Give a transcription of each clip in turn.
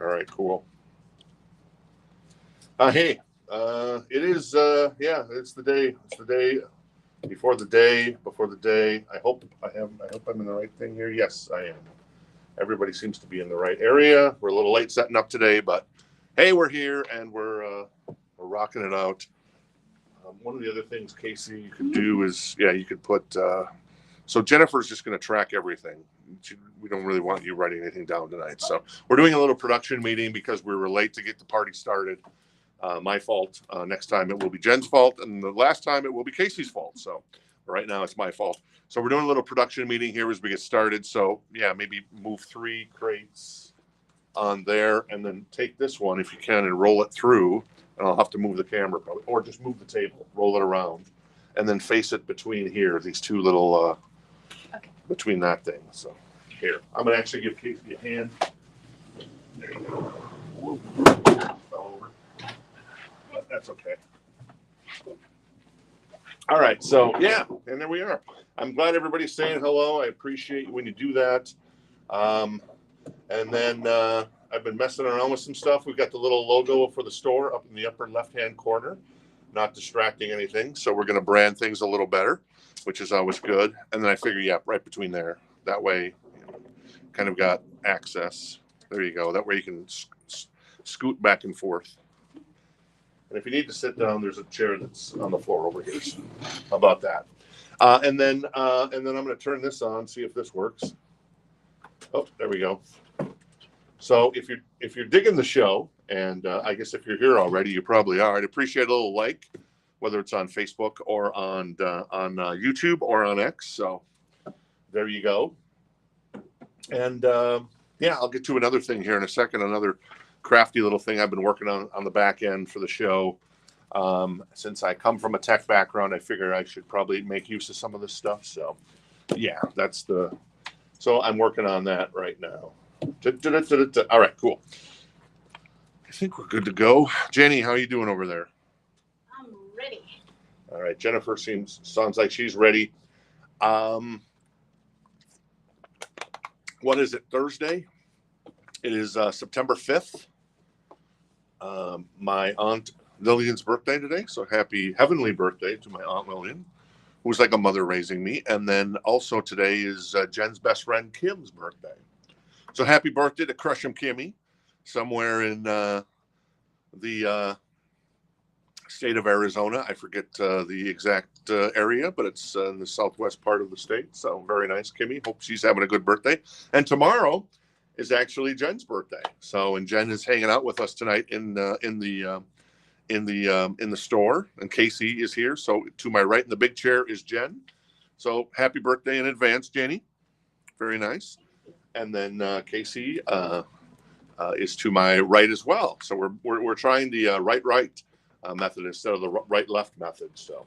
All right, cool. Hey, it is. Yeah, it's the day. It's the day before the day before the day. I hope I'm in the right thing here. Yes, I am. Everybody seems to be in the right area. We're a little late setting up today, but hey, we're here and we're rocking it out. One of the other things, Casey, you could do is, yeah, you could put. So Jennifer's just going to track everything. We don't really want you writing anything down tonight. So we're doing a little production meeting because we were late to get the party started. My fault. Next time it will be Jen's fault, and the last time it will be Casey's fault. So right now it's my fault. So we're doing a little production meeting here as we get started. So yeah, maybe move 3 crates on there, and then take this one if you can and roll it through. And I'll have to move the camera probably, or just move the table, roll it around, and then face it between here. These 2 little between that thing. So here, I'm gonna actually give Casey a hand. There you go. Whoop. Fell over. But that's okay. All right, so yeah, and there we are. I'm glad everybody's saying hello. I appreciate when you do that. And then I've been messing around with some stuff. We've got the little logo for the store up in the upper left-hand corner, not distracting anything. So we're going to brand things a little better, which is always good. And then I figure, yeah, right between there. That way, kind of got access. There you go. That way you can scoot back and forth. And if you need to sit down, there's a chair that's on the floor over here. So how about that? And then I'm going to turn this on, see if this works. Oh, there we go. So if you're digging the show, and I guess if you're here already, you probably are. I'd appreciate a little like, whether it's on Facebook or on YouTube or on X. So there you go. And yeah, I'll get to another thing here in a second. Another crafty little thing I've been working on the back end for the show. Since I come from a tech background, I figure I should probably make use of some of this stuff. So yeah, so I'm working on that right now. All right, cool. I think we're good to go. Jenny, how are you doing over there? I'm ready. All right, Jennifer sounds like she's ready. What is it, Thursday? It is September 5th. My Aunt Lillian's birthday today, so happy heavenly birthday to my Aunt Lillian, who's like a mother raising me. And then also today is Jen's best friend Kim's birthday. So happy birthday to Crush'em Kimmy, somewhere in the state of Arizona. I forget the exact area, but it's in the southwest part of the state. So very nice, Kimmy. Hope she's having a good birthday. And tomorrow is actually Jen's birthday. So, and Jen is hanging out with us tonight in the store, and Casey is here. So to my right in the big chair is Jen. So happy birthday in advance, Jenny. Very nice. And then Casey is to my right as well. So we're trying the right method instead of the right left method. So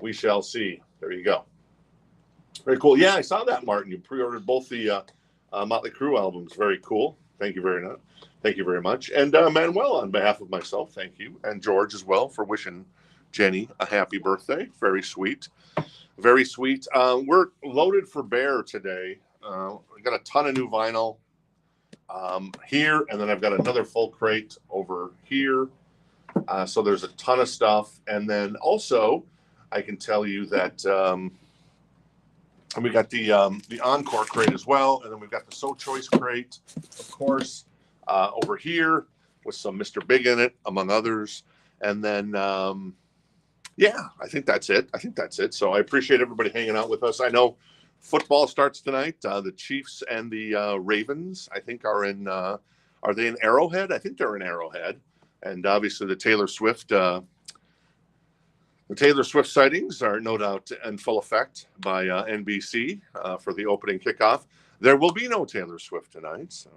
we shall see. There you go. Very cool. Yeah, I saw that, Martin. You pre-ordered both the Motley Crue albums. Very cool. Thank you very much. Thank you very much. And Manuel, on behalf of myself, thank you. And George as well for wishing Jenny a happy birthday. Very sweet. Very sweet. We're loaded for bear today. We got a ton of new vinyl here, and then I've got another full crate over here. So there's a ton of stuff. And then also, I can tell you that we got the Encore crate as well, and then we've got the So Choice crate, of course, over here with some Mr. Big in it, among others. And then, yeah, I think that's it. So I appreciate everybody hanging out with us. I know football starts tonight. The Chiefs and the Ravens, I think, are they in Arrowhead? I think they're in Arrowhead. And obviously the Taylor Swift sightings are no doubt in full effect by NBC for the opening kickoff. There will be no Taylor Swift tonight, so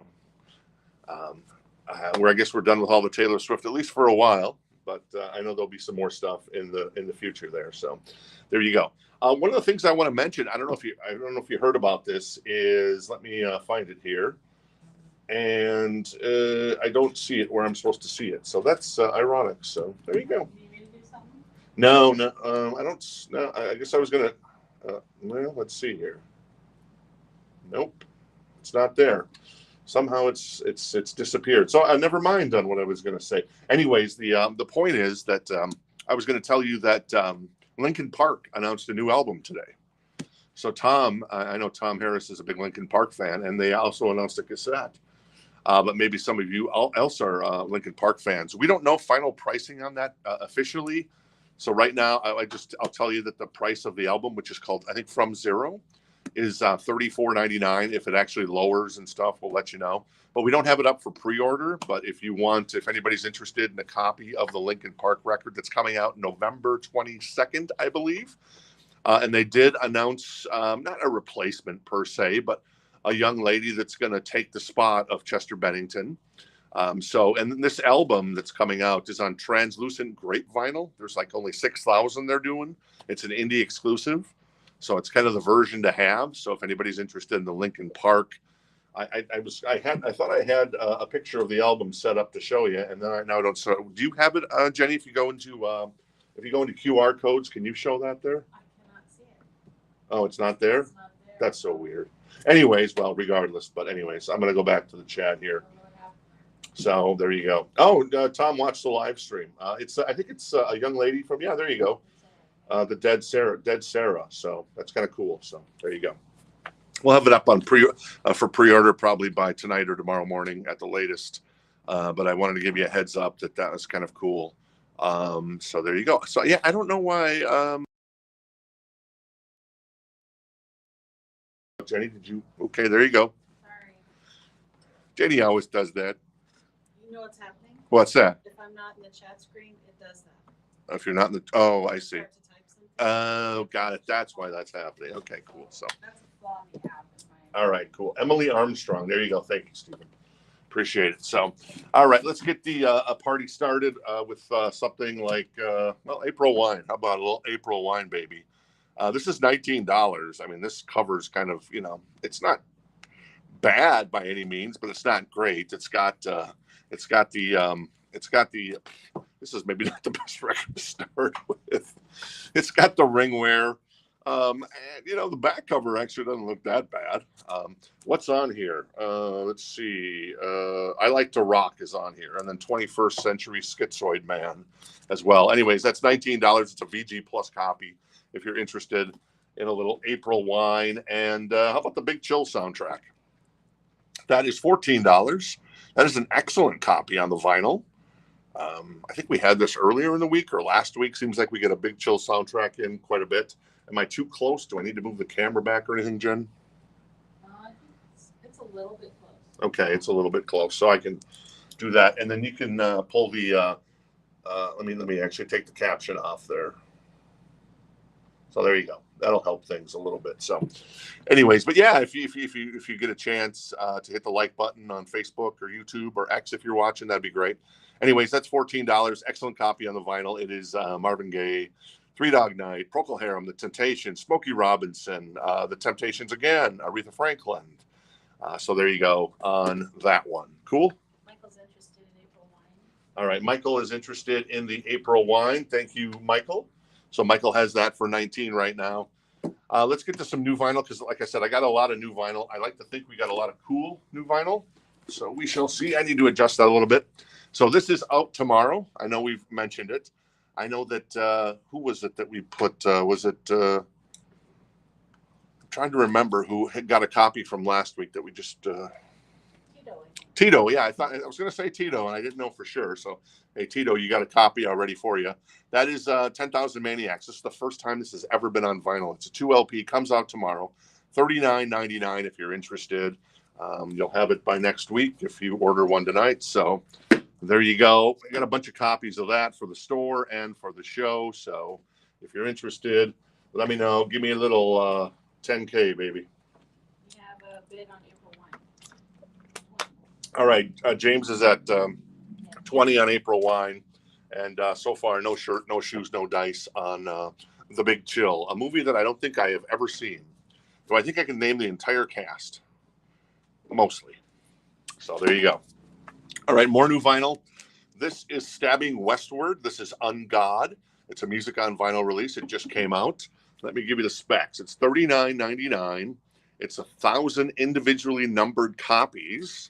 I guess we're done with all the Taylor Swift, at least for a while. But I know there'll be some more stuff in the future there. So there you go. One of the things I want to mention, I don't know if you heard about this, is let me find it here. And I don't see it where I'm supposed to see it. So that's ironic. So there you go. No, I don't. No, I guess I was gonna. Well, let's see here. Nope, it's not there. Somehow it's disappeared. So never mind on what I was going to say. Anyways, the point is that I was going to tell you that Linkin Park announced a new album today. So Tom, I know Tom Harris is a big Linkin Park fan, and they also announced a cassette. But maybe some of you else are Linkin Park fans. We don't know final pricing on that officially. So right now, I'll tell you that the price of the album, which is called, I think, From Zero, is $34.99. If it actually lowers and stuff, we'll let you know. But we don't have it up for pre-order. But if anybody's interested in a copy of the Linkin Park record that's coming out November 22nd, I believe. And they did announce not a replacement per se, but a young lady that's going to take the spot of Chester Bennington. And this album that's coming out is on translucent grape vinyl. There's like only 6,000 they're doing. It's an indie exclusive. So it's kind of the version to have. So if anybody's interested in the Linkin Park, I thought I had a picture of the album set up to show you, and then I now don't. So do you have it, Jenny? If you go into QR codes, can you show that there? I cannot see it. Oh, it's not there? It's not there. That's so weird. Anyways, well, regardless, but anyways, I'm going to go back to the chat here. So there you go. Oh, Tom watched the live stream. I think it's a young lady from, there you go. The Dead Sarah. So that's kind of cool. So there you go. We'll have it up on for pre-order probably by tonight or tomorrow morning at the latest. But I wanted to give you a heads up that was kind of cool. So there you go. So yeah, I don't know why. Jenny, did you? Okay, there you go. Sorry. Jenny always does that. You know what's happening? What's that? If I'm not in the chat screen, it does that. If you're not in the, oh, I see. Start to type something. Oh, got it. That's why that's happening. Okay, cool. So, That's a flaw we have in my. all right, cool. Emily Armstrong. There you go. Thank you, Stephen. Appreciate it. So, all right, let's get the party started with something like, April wine. How about a little April wine, baby? This is $19. I mean, this covers kind of, it's not bad by any means, but it's not great. It's got the this is maybe not the best record to start with. It's got the ringware. And, the back cover actually doesn't look that bad. What's on here? Let's see. I Like to Rock is on here. And then 21st Century Schizoid Man as well. Anyways, that's $19. It's a VG Plus copy if you're interested in a little April wine. And how about the Big Chill soundtrack? That is $14. That is an excellent copy on the vinyl. I think we had this earlier in the week or last week. Seems like we get a Big Chill soundtrack in quite a bit. Am I too close? Do I need to move the camera back or anything, Jen? I think it's a little bit close. Okay, it's a little bit close, so I can do that, and then you can pull the. Let me actually take the caption off there. So there you go. That'll help things a little bit. So, anyways, but yeah, if you get a chance to hit the like button on Facebook or YouTube or X if you're watching, that'd be great. Anyways, that's $14. Excellent copy on the vinyl. It is Marvin Gaye, Three Dog Night, Procol Harum, The Temptations, Smokey Robinson, The Temptations again, Aretha Franklin. So there you go on that one. Cool. Michael's interested in April wine. All right, Michael is interested in the April wine. Thank you, Michael. So Michael has that for 19 right now. Let's get to some new vinyl because, like I said, I got a lot of new vinyl. I like to think we got a lot of cool new vinyl. So we shall see. I need to adjust that a little bit. So this is out tomorrow. I know we've mentioned it. I know that, who was it that we put, was it, I'm trying to remember who had got a copy from last week that we just, Tito, yeah, I was going to say Tito, and I didn't know for sure. So, hey, Tito, you got a copy already for you. That is 10,000 Maniacs. This is the first time this has ever been on vinyl. It's a 2 LP, comes out tomorrow, $39.99 if you're interested. You'll have it by next week if you order one tonight. So there you go. I got a bunch of copies of that for the store and for the show. So if you're interested, let me know. Give me a little 10K, baby. We have a bid on April wine. All right. James is at 20 on April wine. And so far, no shirt, no shoes, no dice on The Big Chill, a movie that I don't think I have ever seen. So I think I can name the entire cast. Mostly. So there you go. All right, more new vinyl. This is Stabbing Westward. This is Ungod. It's a music on vinyl release. It just came out. Let me give you the specs. It's $39.99. It's 1,000 individually numbered copies.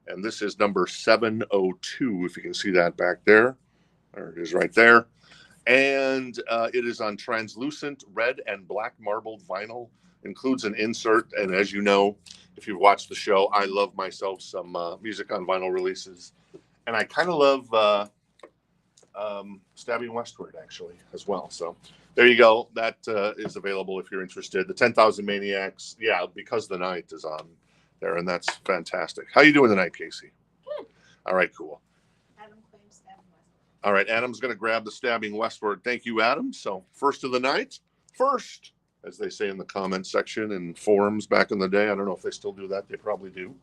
And this is number 702, if you can see that back there. There it is right there. And it is on translucent red and black marbled vinyl. Includes an insert. And as you know, if you've watched the show, I love myself some music on vinyl releases. And I kind of love Stabbing Westward, actually, as well. So there you go. That is available if you're interested. The 10,000 Maniacs, yeah, Because the Night is on there, and that's fantastic. How you doing tonight, Casey? Good. All right, cool. Adam claims Stabbing Westward. All right, Adam's going to grab the Stabbing Westward. Thank you, Adam. So first of the night, first, as they say in the comment section and forums back in the day. I don't know if they still do that. They probably do.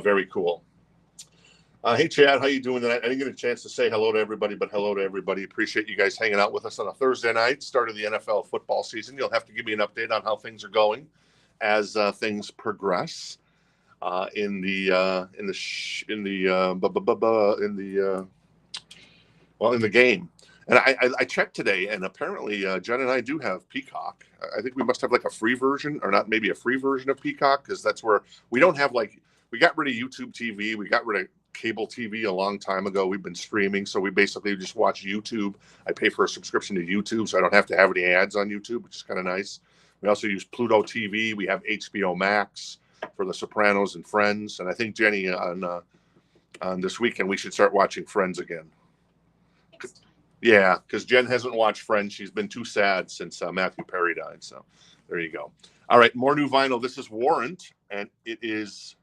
Very cool. Hey, Chad, how you doing tonight? I didn't get a chance to say hello to everybody, but hello to everybody. Appreciate you guys hanging out with us on a Thursday night, start of the NFL football season. You'll have to give me an update on how things are going as things progress in the game. And I checked today, and apparently Jen and I do have Peacock. I think we must have like a free version, or not, maybe a free version of Peacock, because that's where we don't have we got rid of YouTube TV, we got rid of cable TV a long time ago. We've been streaming, so we basically just watch YouTube. I pay for a subscription to YouTube, so I don't have to have any ads on YouTube, which is kind of nice. We also use Pluto TV. We have HBO Max for The Sopranos and Friends, and I think Jenny on this weekend we should start watching Friends again. Yeah, because Jen hasn't watched Friends. She's been too sad since Matthew Perry died. So there you go. All right, more new vinyl. This is Warrant, and it is.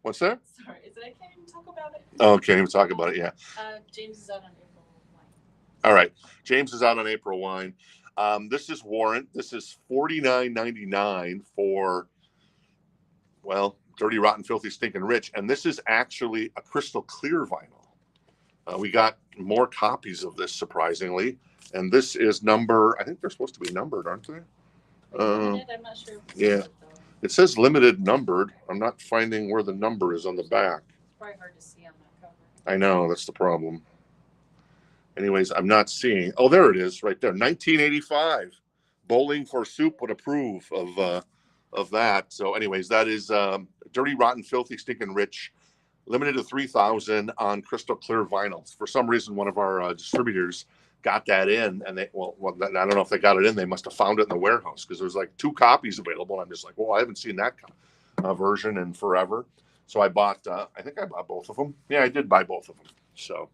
What's that? Sorry, I can't even talk about it. Oh, can't even talk about it. Yeah. James is out on April Wine. All right, James is out on April Wine. This is Warrant. This is $49.99 for, well, Dirty, Rotten, Filthy, Stinking Rich, and this is actually a crystal clear vinyl. We got more copies of this, surprisingly, and this is number. I think they're supposed to be numbered, aren't they? I'm not sure. Yeah. It says limited numbered. I'm not finding where the number is on the back. It's probably hard to see on that cover. I know, that's the problem. Anyways, I'm not seeing. Oh, there it is, right there. 1985. Bowling for Soup would approve of that. So, anyways, that is Dirty, Rotten, Filthy, Stinking Rich, limited to 3,000 on crystal clear vinyl. For some reason, one of our distributors got that in, and I don't know if they got it in. They must have found it in the warehouse because there's like 2 copies available. I'm just like, well, I haven't seen that version in forever. So I bought. I think I bought both of them. Yeah, I did buy both of them. So,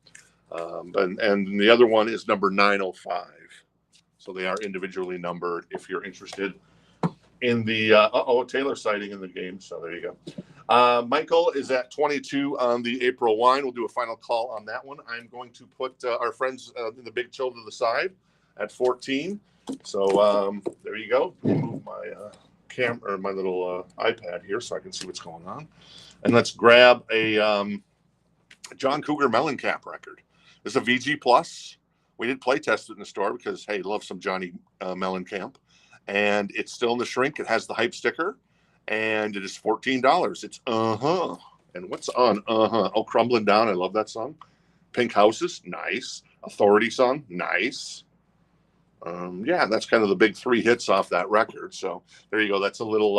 and the other one is number 905. So they are individually numbered. If you're interested in the Taylor sighting in the game. So there you go. Michael is at 22 on the April Wine. We'll do a final call on that one. I'm going to put our friends in the Big Chill to the side at 14. So there you go. Move my camera or my little iPad here so I can see what's going on. And let's grab a John Cougar Mellencamp record. This is a VG Plus. We did play test it in the store because, hey, love some Johnny Mellencamp. And it's still in the shrink. It has the hype sticker. And it is $14. It's And what's on Oh, Crumbling Down. I love that song. Pink Houses. Nice. Authority song. Nice. Yeah, that's kind of the big 3 hits off that record. So there you go. That's a little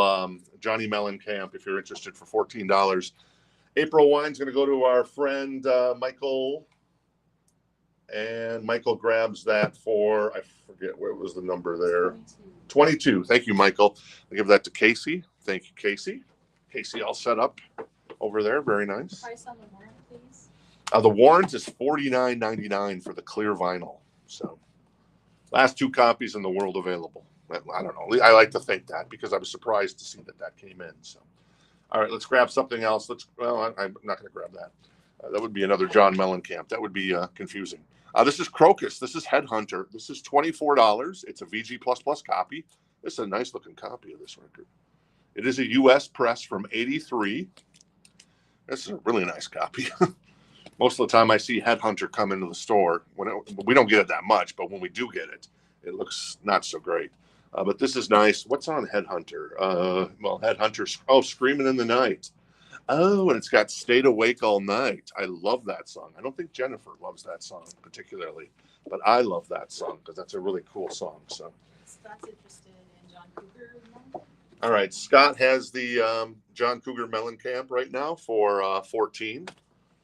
Johnny Mellencamp if you're interested for $14. April Wine's going to go to our friend Michael. And Michael grabs that for, I forget, where was the number there? 22. Thank you, Michael. I'll give that to Casey. Thank you, Casey. Casey, all set up over there. Very nice. Price on the warrant, please. The warrant is $49.99 for the clear vinyl. So, last 2 copies in the world available. I don't know. I like to think that because I was surprised to see that came in. So, all right, let's grab something else. I'm not going to grab that. That would be another John Mellencamp. That would be confusing. This is Krokus. This is Headhunter. This is $24. It's a VG++ copy. This is a nice looking copy of this record. It is a U.S. press from '83. This is a really nice copy. Most of the time I see Headhunter come into the store. We don't get it that much, but when we do get it, it looks not so great. But this is nice. What's on Headhunter? Headhunter. Oh, Screaming in the Night. Oh, and it's got Stayed Awake All Night. I love that song. I don't think Jennifer loves that song particularly, but I love that song because that's a really cool song. So Scott's interested in John Cougar. All right, Scott has the John Cougar Mellencamp right now for 14,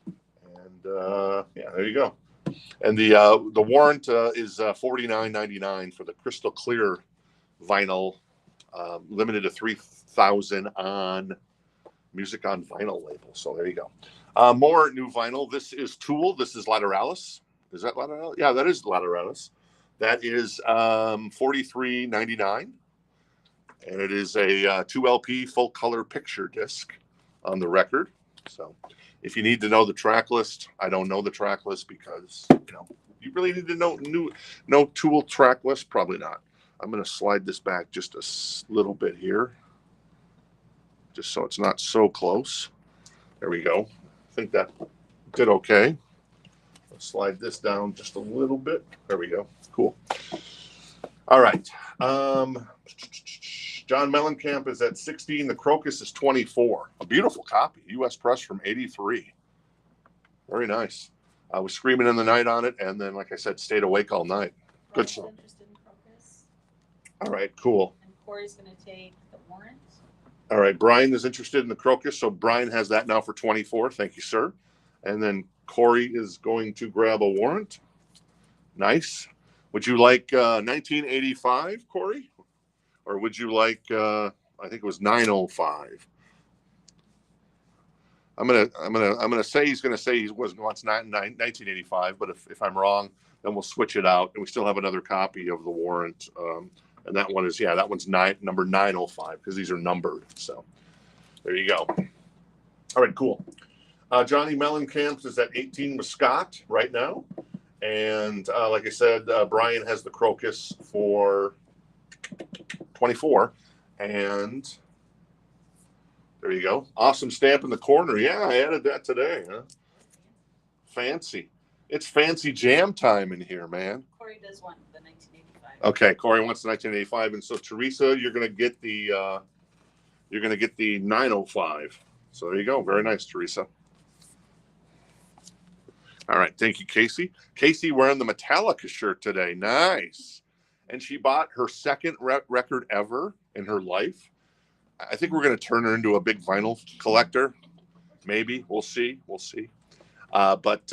and yeah, there you go. And the warrant is $49.99 for the crystal clear vinyl, limited to 3,000 on Music on Vinyl label. So there you go. More new vinyl. This is Tool. This is Lateralis. Is that Lateralis? Yeah, that is Lateralis. That is $43.99. And it is a 2 LP full color picture disc on the record. So if you need to know the track list, I don't know the track list because, you really need to know Tool track list? Probably not. I'm going to slide this back just a little bit here, just so it's not so close. There we go. I think that did okay. Let's slide this down just a little bit. There we go. Cool. All right. John Mellencamp is at 16. The Krokus is 24. A beautiful copy. U.S. press from 83. Very nice. I was screaming in the night on it, and then, like I said, stayed awake all night. Good stuff. Interested in Krokus. All right, cool. And Corey's going to take the warrant. All right, Brian is interested in the Krokus, so Brian has that now for 24. Thank you, sir. And then Corey is going to grab a warrant. Nice. Would you like 1985, Corey? Or would you like, I think it was 905. I'm gonna say he's gonna say he wants 1985, but if I'm wrong, then we'll switch it out, and we still have another copy of the warrant, and that one is that one's number 905 because these are numbered. So there you go. All right, cool. Johnny Mellencamp is at 18 with Scott right now, and like I said, Brian has the Krokus for 24, and there you go. Awesome stamp in the corner. Yeah, I added that today. Huh? Fancy. It's fancy jam time in here, man. Corey does want the 1985. Okay, Corey wants the 1985, and so Teresa, you're gonna get the 905. So there you go. Very nice, Teresa. All right, thank you, Casey. Casey wearing the Metallica shirt today. Nice. And she bought her second record ever in her life. I think we're going to turn her into a big vinyl collector. Maybe. We'll see. But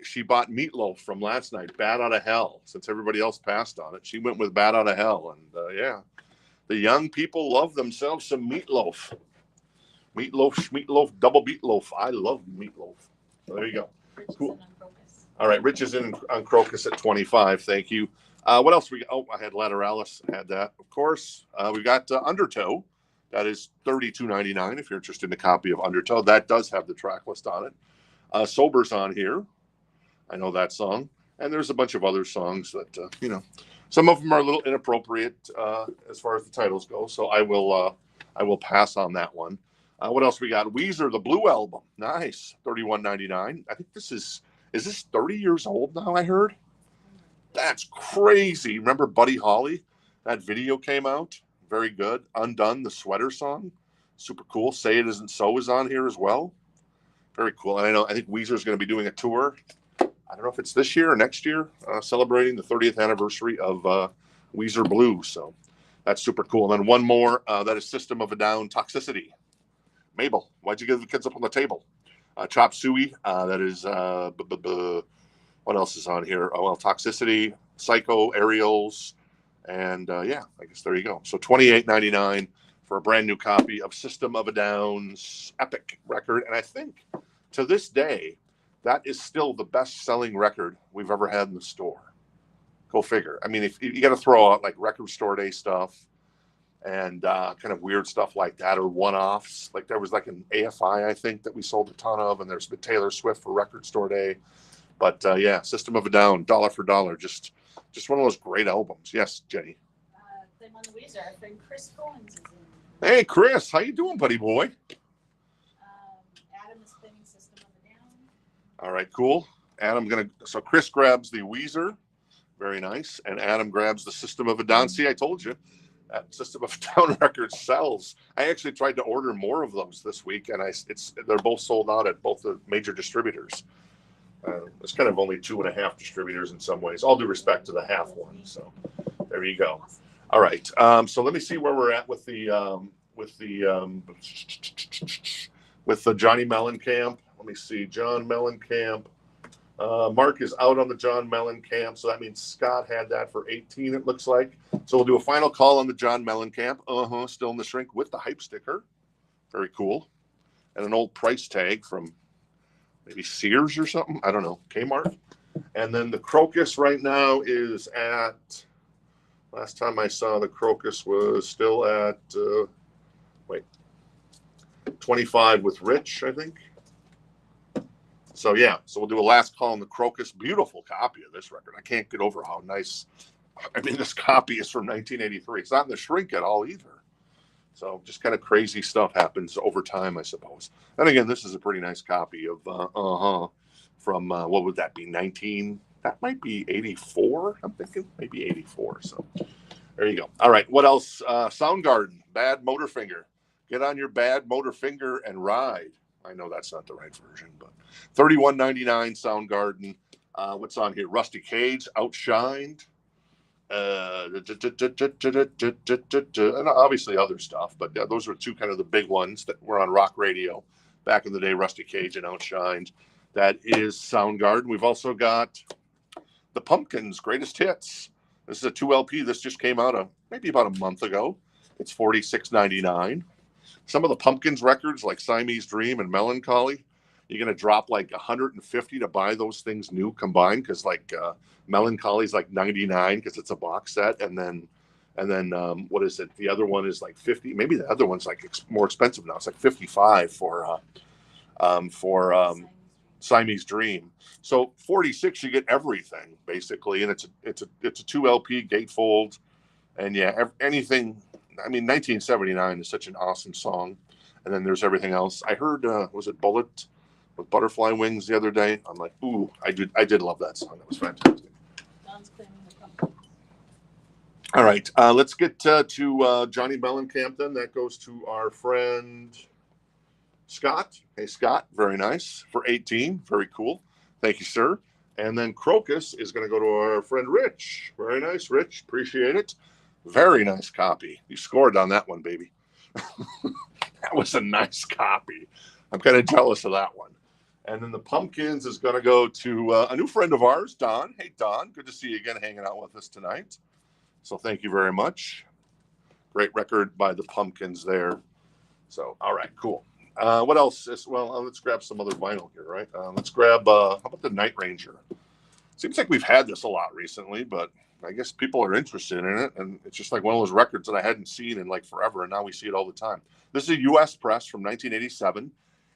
she bought Meatloaf from last night, Bad Out of Hell. Since everybody else passed on it, she went with Bad Out of Hell. And yeah, the young people love themselves some Meatloaf. Meatloaf, double Meatloaf. I love Meatloaf. So there you go. Cool. All right, Rich is in on Krokus at 25. Thank you. What else we got? Oh, I had Lateralis. I had that, of course. We got Undertow. That is $32.99 if you're interested in a copy of Undertow. That does have the track list on it. Sober's on here. I know that song. And there's a bunch of other songs that, some of them are a little inappropriate as far as the titles go. So I will pass on that one. What else we got? Weezer, the Blue Album. Nice. $31.99. I think is this 30 years old now, I heard? That's crazy. Remember Buddy Holly? That video came out. Very good. Undone, the sweater song. Super cool. Say It Isn't So is on here as well. Very cool. And I think Weezer is going to be doing a tour. I don't know if it's this year or next year, celebrating the 30th anniversary of Weezer Blue. So that's super cool. And then one more, that is System of a Down, Toxicity. Mabel, why'd you give the kids up on the table? Chop Suey, that is, what else is on here? Oh, well, Toxicity, Psycho, Aerials, and yeah, I guess there you go. So $28.99 for a brand new copy of System of a Down's epic record. And I think to this day, that is still the best-selling record we've ever had in the store. Go figure. I mean, if you got to throw out like record store day stuff and kind of weird stuff like that, or one-offs. Like there was like an AFI, I think, that we sold a ton of, and there's been Taylor Swift for record store day. But yeah, System of a Down, dollar for dollar, just one of those great albums. Yes, Jenny. Same on the Weezer. Our friend Chris Collins is in. Hey, Chris, how you doing, buddy boy? Adam is claiming System of a Down. All right, cool. So Chris grabs the Weezer, very nice, and Adam grabs the System of a Down. See, I told you, that System of a Down record sells. I actually tried to order more of those this week, and they're both sold out at both the major distributors. It's kind of only 2.5 distributors in some ways. All due respect to the half one. So there you go. All right. So let me see where we're at with the with the Johnny Mellencamp. Let me see, John Mellencamp. Mark is out on the John Mellencamp, so that means Scott had that for 18, it looks like. So we'll do a final call on the John Mellencamp. Still in the shrink with the hype sticker. Very cool. And an old price tag from maybe Sears or something. I don't know. Kmart. And then the Krokus right now is at, last time I saw the Krokus was still at, 25 with Rich, I think. So yeah, so we'll do a last call on the Krokus. Beautiful copy of this record. I can't get over how nice. I mean, this copy is from 1983. It's not in the shrink at all either. So just kind of crazy stuff happens over time, I suppose. And again, this is a pretty nice copy of from what would that be? That might be 84. I'm thinking maybe 84. So there you go. All right, what else? Soundgarden, Bad Motorfinger. Get on your bad Motorfinger and ride. I know that's not the right version, but $31.99 Soundgarden. What's on here? Rusty Cage, Outshined. And obviously other stuff, but yeah, those are two kind of the big ones that were on rock radio back in the day. Rusty Cage and Outshined. That is Soundgarden. We've also got the Pumpkins' Greatest Hits. This is a 2 LP. This just came out maybe about a month ago. It's $46.99. Some of the Pumpkins records like Siamese Dream and Melancholy, you're going to drop like $150 to buy those things new combined, because like Melancholy is like $99 because it's a box set, and then what is it? The other one is like $50. Maybe the other one's like more expensive now. It's like $55 for Siamese Dream. So $46 you get everything basically, and it's a 2 LP gatefold, and yeah, anything. I mean, 1979 is such an awesome song. And then there's everything else. I heard, was it Bullet with Butterfly Wings the other day? I'm like, ooh, I did love that song. That was fantastic. All right, let's get to Johnny Mellencamp then. That goes to our friend Scott. Hey, Scott, very nice. For 18, very cool. Thank you, sir. And then Krokus is going to go to our friend Rich. Very nice, Rich. Appreciate it. Very nice copy. You scored on that one, baby. That was a nice copy. I'm kind of jealous of that one. And then the Pumpkins is going to go to a new friend of ours, Don. Hey, Don. Good to see you again hanging out with us tonight. So thank you very much. Great record by the Pumpkins there. So, all right, cool. What else? Let's grab some other vinyl here, right? Let's grab, how about the Night Ranger? Seems like we've had this a lot recently, but I guess people are interested in it, and it's just like one of those records that I hadn't seen in like forever, and now we see it all the time. This is a U.S. press from 1987.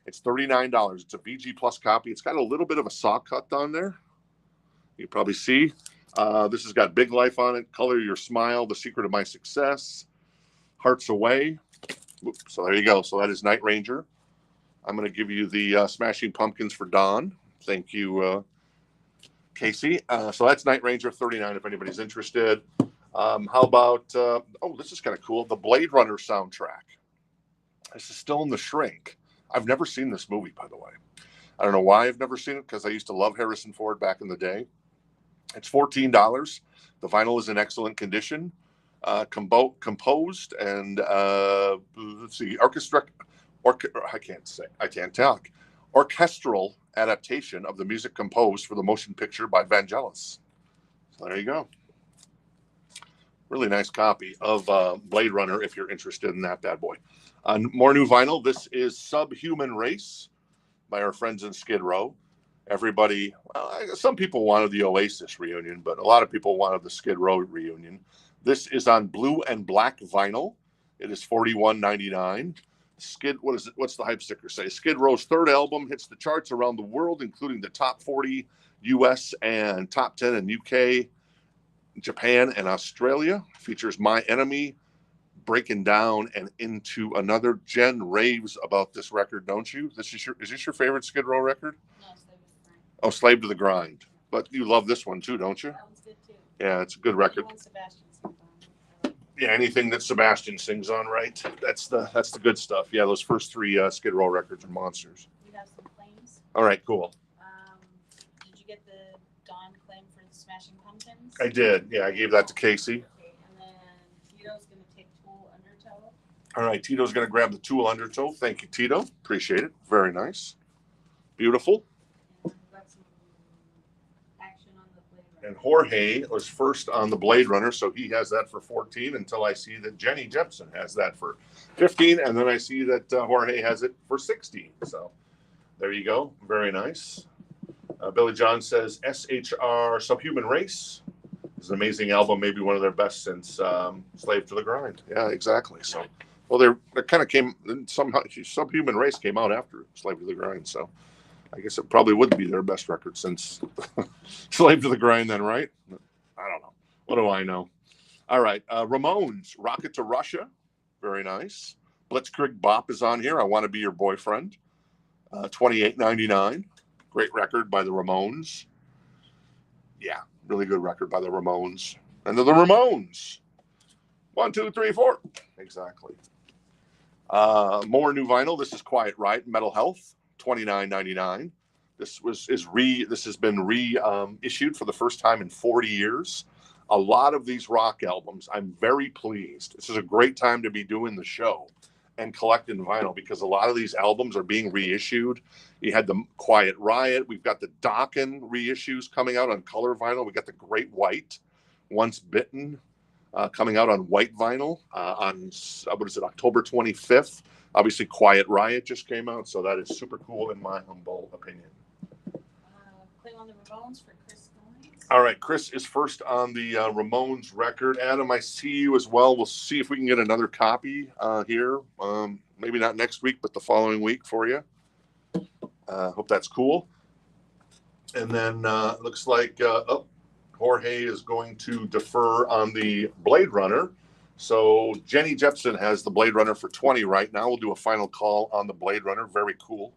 It's $39. It's a VG Plus copy. It's got a little bit of a saw cut on there. You probably see. This has got Big Life on it, Color Your Smile, The Secret of My Success, Hearts Away. So there you go. So that is Night Ranger. I'm going to give you the Smashing Pumpkins for Don. Thank you, Casey. So that's Night Ranger, $39 if anybody's interested. How about, this is kind of cool, the Blade Runner soundtrack. This is still in the shrink. I've never seen this movie, by the way. I don't know why I've never seen it, because I used to love Harrison Ford back in the day. It's $14. The vinyl is in excellent condition. Composed and, let's see, I can't talk. Orchestral adaptation of the music composed for the motion picture by Vangelis. So there you go. Really nice copy of Blade Runner if you're interested in that bad boy. More new vinyl. This is Subhuman Race by our friends in Skid Row. Everybody, some people wanted the Oasis reunion, but a lot of people wanted the Skid Row reunion. This is on blue and black vinyl. It is $41.99. Skid, what is it? What's the hype sticker say? Skid Row's third album hits the charts around the world, including the top 40 US and top 10 in UK, Japan, and Australia. Features My Enemy, Breaking Down, and Into Another. Jen raves about this record, don't you? Is this your favorite Skid Row record? No, Slave to the Grind. Oh, Slave to the Grind. But you love this one too, don't you? That one's good too. Yeah, it's a good record. Sebastian. Yeah, anything that Sebastian sings on, right? That's the good stuff. Yeah, those first three Skid Row records are monsters. We have some claims. All right, cool. Did you get the Dawn claim for the Smashing Pumpkins? I did. Yeah, I gave that to Casey. Okay, and then Tito's going to take Tool Undertow. All right, Tito's going to grab the Tool Undertow. Thank you, Tito. Appreciate it. Very nice. Beautiful. And we've got some action on the Blade Runner. And Jorge was first on the Blade Runner, so he has that for 14 until I see that Jenny Jepson has that for 15, and then I see that Jorge has it for 16. So there you go. Very nice. Billy John says SHR Subhuman Race is an amazing album, maybe one of their best since Slave to the Grind. Yeah, exactly. So, well, they kind of came somehow. Subhuman Race came out after Slave to the Grind, so I guess it probably would be their best record since Slave to the Grind. Then, right? I don't know. What do I know? All right, Ramones, Rocket to Russia, very nice. Blitzkrieg Bop is on here. I Want to Be Your Boyfriend, $28.99. Great record by the Ramones. Yeah, really good record by the Ramones. And they're the Ramones. 1, 2, 3, 4. Exactly. More new vinyl. This is Quiet Riot, Metal Health, $29.99. This has been reissued for the first time in 40 years. A lot of these rock albums, I'm very pleased. This is a great time to be doing the show and collecting vinyl because a lot of these albums are being reissued. You had the Quiet Riot. We've got the Dokken reissues coming out on color vinyl. We got the Great White, Once Bitten, coming out on white vinyl on, October 25th. Obviously, Quiet Riot just came out, so that is super cool in my humble opinion. Claim on the Ramones for Chris Goins. All right, Chris is first on the Ramones record. Adam, I see you as well. We'll see if we can get another copy here. Maybe not next week, but the following week for you. Hope that's cool. And then looks like Jorge is going to defer on the Blade Runner. So Jenny Jepson has the Blade Runner for 20 right now. We'll do a final call on the Blade Runner. Very cool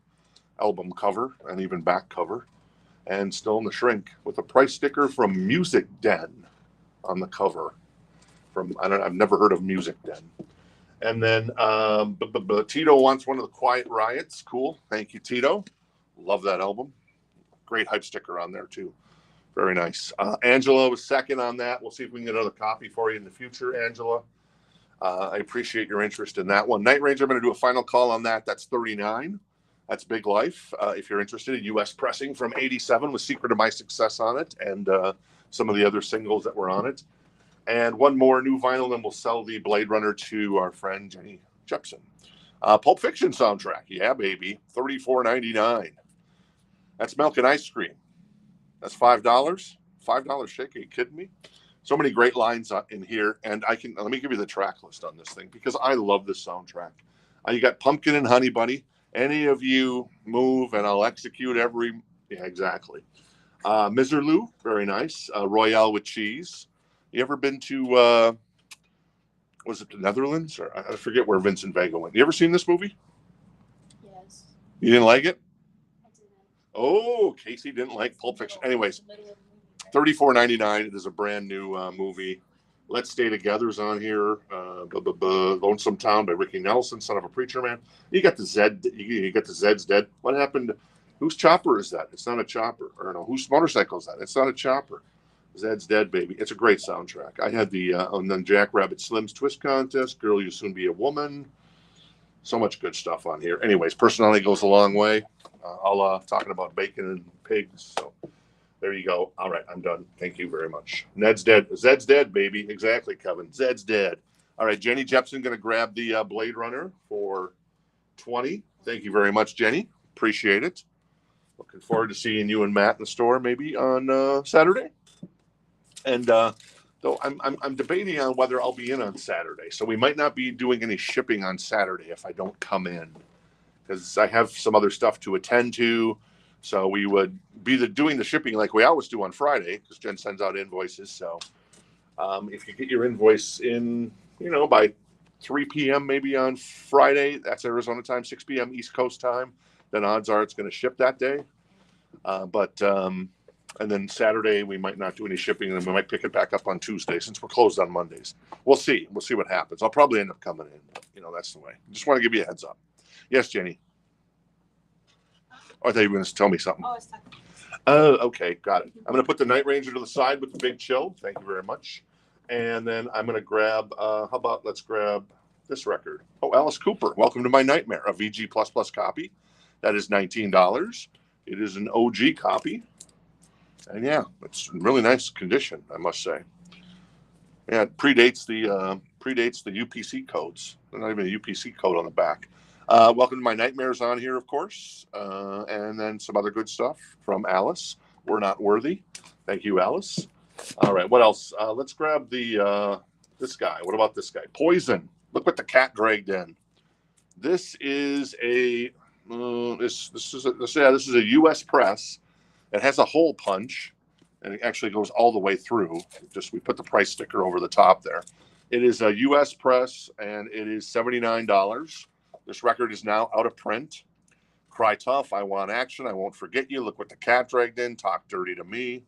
album cover and even back cover. And still in the shrink with a price sticker from Music Den on the cover. I've never heard of Music Den. And then Tito wants one of the Quiet Riots. Cool. Thank you, Tito. Love that album. Great hype sticker on there, too. Very nice. Angela was second on that. We'll see if we can get another copy for you in the future, Angela. I appreciate your interest in that one. Night Ranger, I'm going to do a final call on that. That's 39. That's Big Life. If you're interested in U.S. pressing from 87 with Secret of My Success on it and some of the other singles that were on it. And one more new vinyl, then we'll sell the Blade Runner to our friend Jenny Jepson. Pulp Fiction soundtrack. Yeah, baby. $34.99. That's Milk and Ice Cream. That's $5. $5 shake. Are you kidding me? So many great lines in here. And let me give you the track list on this thing because I love this soundtrack. You got Pumpkin and Honey Bunny. Any of you move and I'll execute every. Yeah, exactly. Miserlou. Very nice. Royale with Cheese. You ever been to, was it the Netherlands? Or I forget where Vincent Vega went. You ever seen this movie? Yes. You didn't like it? I didn't. Oh, Casey didn't like Pulp Fiction. Anyways, $34.99. It is a brand new movie. Let's Stay Together's on here. Lonesome Town by Ricky Nelson, Son of a Preacher Man. You got the Zed. You got the Zed's Dead. What happened? Whose chopper is that? It's not a chopper. Or no, whose motorcycle is that? It's not a chopper. Zed's Dead, baby. It's a great soundtrack. I had the and then Jack Rabbit Slim's Twist Contest. Girl, You Soon Be a Woman. So much good stuff on here. Anyways, personality goes a long way. I'll talking about bacon and pigs. So there you go. All right, I'm done. Thank you very much. Ned's dead. Zed's dead, baby. Exactly, Kevin. Zed's dead. All right, Jenny Jepson going to grab the Blade Runner for 20. Thank you very much, Jenny. Appreciate it. Looking forward to seeing you and Matt in the store maybe on Saturday. And though I'm debating on whether I'll be in on Saturday, so we might not be doing any shipping on Saturday if I don't come in, because I have some other stuff to attend to. So we would be doing the shipping like we always do on Friday, because Jen sends out invoices. So if you get your invoice in, by 3 p.m. maybe on Friday, that's Arizona time, 6 p.m. East Coast time, then odds are it's going to ship that day. And then Saturday, we might not do any shipping, and we might pick it back up on Tuesday since we're closed on Mondays. We'll see. We'll see what happens. I'll probably end up coming in. That's the way. Just want to give you a heads up. Yes, Jenny? Oh, I thought you were going to tell me something. Oh, I was talking. Oh, okay. Got it. I'm going to put the Night Ranger to the side with the Big Chill. Thank you very much. And then I'm going to grab, let's grab this record. Oh, Oh, Alice Cooper, Welcome to My Nightmare, a VG++ copy. That is $19. It is an OG copy. And yeah, it's in really nice condition, I must say. Yeah, it predates the UPC codes. There's not even a UPC code on the back. Welcome to My Nightmares on here, of course. And then some other good stuff from Alice. We're Not Worthy. Thank you, Alice. All right, what else? Let's grab this guy. What about this guy? Poison. Look what the cat dragged in. This is a this is a U.S. press. It has a hole punch, and it actually goes all the way through. Just we put the price sticker over the top there. It is a U.S. press, and it is $79. This record is now out of print. Cry Tough, I Want Action, I Won't Forget You, Look What the Cat Dragged In, Talk Dirty to Me.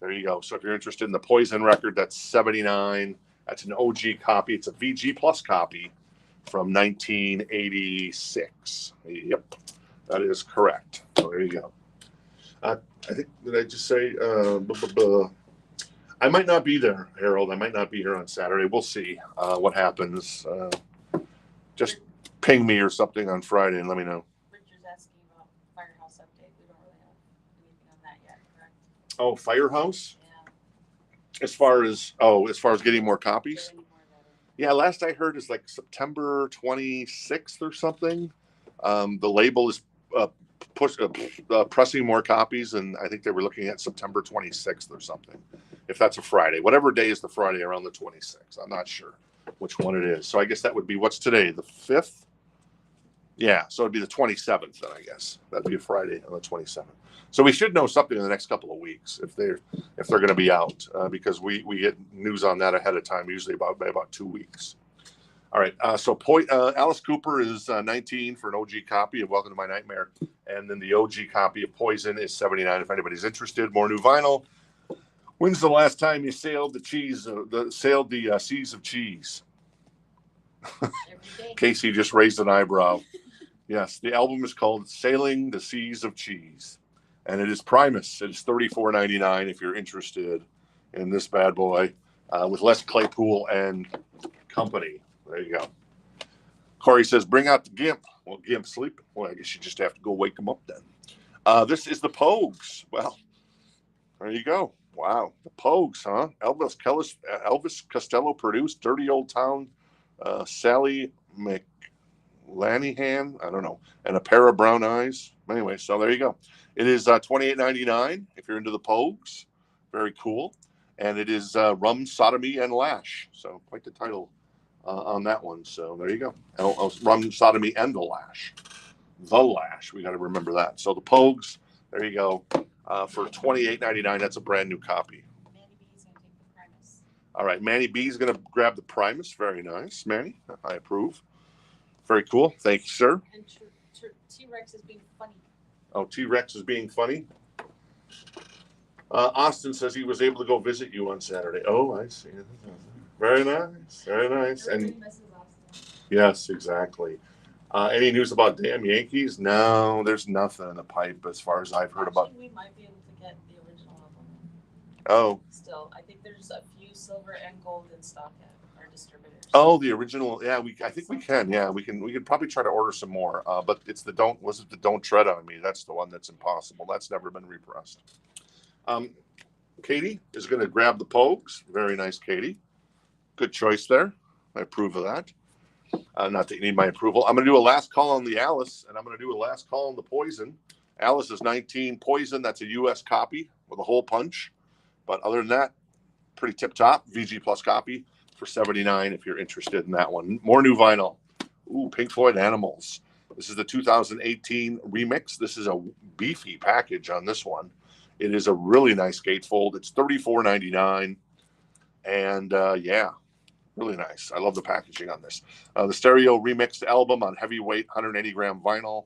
There you go. So if you're interested in the Poison record, that's $79. That's an OG copy. It's a VG Plus copy from 1986. Yep, that is correct. So there you go. I think, did I just say, I might not be there, Harold. I might not be here on Saturday. We'll see what happens. Just ping me or something on Friday and let me know. Richard's asking about Firehouse update. We don't really have anything on that yet, correct? Oh, Firehouse? Yeah. As far as getting more copies? Yeah, last I heard is like September 26th or something. The label is pressing more copies, and I think they were looking at September 26th or something, if that's a Friday. Whatever day is the Friday around the 26th. I'm not sure which one it is. So I guess that would be, what's today, the 5th? Yeah, so it'd be the 27th then, I guess. That'd be a Friday on the 27th. So we should know something in the next couple of weeks if they're going to be out, because we get news on that ahead of time, usually by about 2 weeks. All right, so Alice Cooper is 19 for an OG copy of Welcome to My Nightmare, and then the OG copy of Poison is $79 if anybody's interested. More new vinyl. When's the last time you sailed the seas of cheese? Casey just raised an eyebrow. Yes, the album is called Sailing the Seas of Cheese, and it is Primus. It is $34.99 if you're interested in this bad boy, with Les Claypool and company. There you go. Corey says, bring out the Gimp. Well, Gimp's sleeping. Well, I guess you just have to go wake him up then. This is the Pogues. Well, there you go. Wow, the Pogues, huh? Elvis Costello produced Dirty Old Town, Sally McLanahan, I don't know, and A Pair of Brown Eyes. Anyway, so there you go. It is $28.99 if you're into the Pogues. Very cool. And it is Rum, Sodomy, and Lash. So quite the title on that one. So there you go. Rum, Sodomy, and the Lash. The Lash. We got to remember that. So the Pogues, there you go. For $28.99, that's a brand new copy. Manny B's going to take the Primus. All right, Manny B is going to grab the Primus. Very nice, Manny. I approve. Very cool. Thank you, sir. And T-Rex is being funny. Oh, T-Rex is being funny. Austin says he was able to go visit you on Saturday. Oh, I see. Very nice. Very nice. And yes, exactly. Any news about damn Yankees? No, there's nothing in the pipe as far as I've heard about. We might be able to get the original album. Oh. Still, I think there's a few silver and gold in stock at our distributors. Oh, the original. Yeah, I think we can. Yeah, we could probably try to order some more. But it's the Don't Tread on Me. That's the one that's impossible. That's never been repressed. Katie is going to grab the Pogues. Very nice, Katie. Good choice there. I approve of that. Not that you need my approval. I'm going to do a last call on the Alice, and I'm going to do a last call on the Poison. Alice is 19. Poison, that's a U.S. copy with a hole punch. But other than that, pretty tip-top. VG Plus copy for $79 if you're interested in that one. More new vinyl. Ooh, Pink Floyd Animals. This is the 2018 remix. This is a beefy package on this one. It is a really nice gatefold. It's $34.99. And, yeah. Really nice. I love the packaging on this. The stereo remixed album on heavyweight 180-gram vinyl.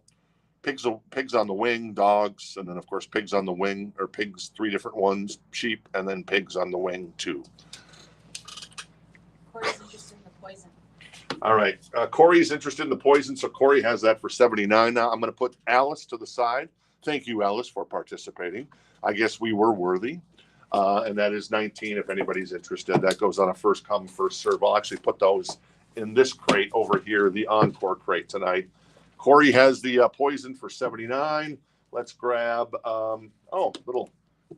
Pigs on the Wing, Dogs, and then, of course, Pigs on the Wing, or Pigs, 3 different ones, Sheep, and then Pigs on the Wing, 2. Corey's interested in the Poison. All right. Corey's interested in the Poison, so Corey has that for $79. Now I'm going to put Alice to the side. Thank you, Alice, for participating. I guess we were worthy. And that is 19 if anybody's interested. That goes on a first come, first serve. I'll actually put those in this crate over here, the Encore crate tonight. Corey has the Poison for $79. Let's grab, little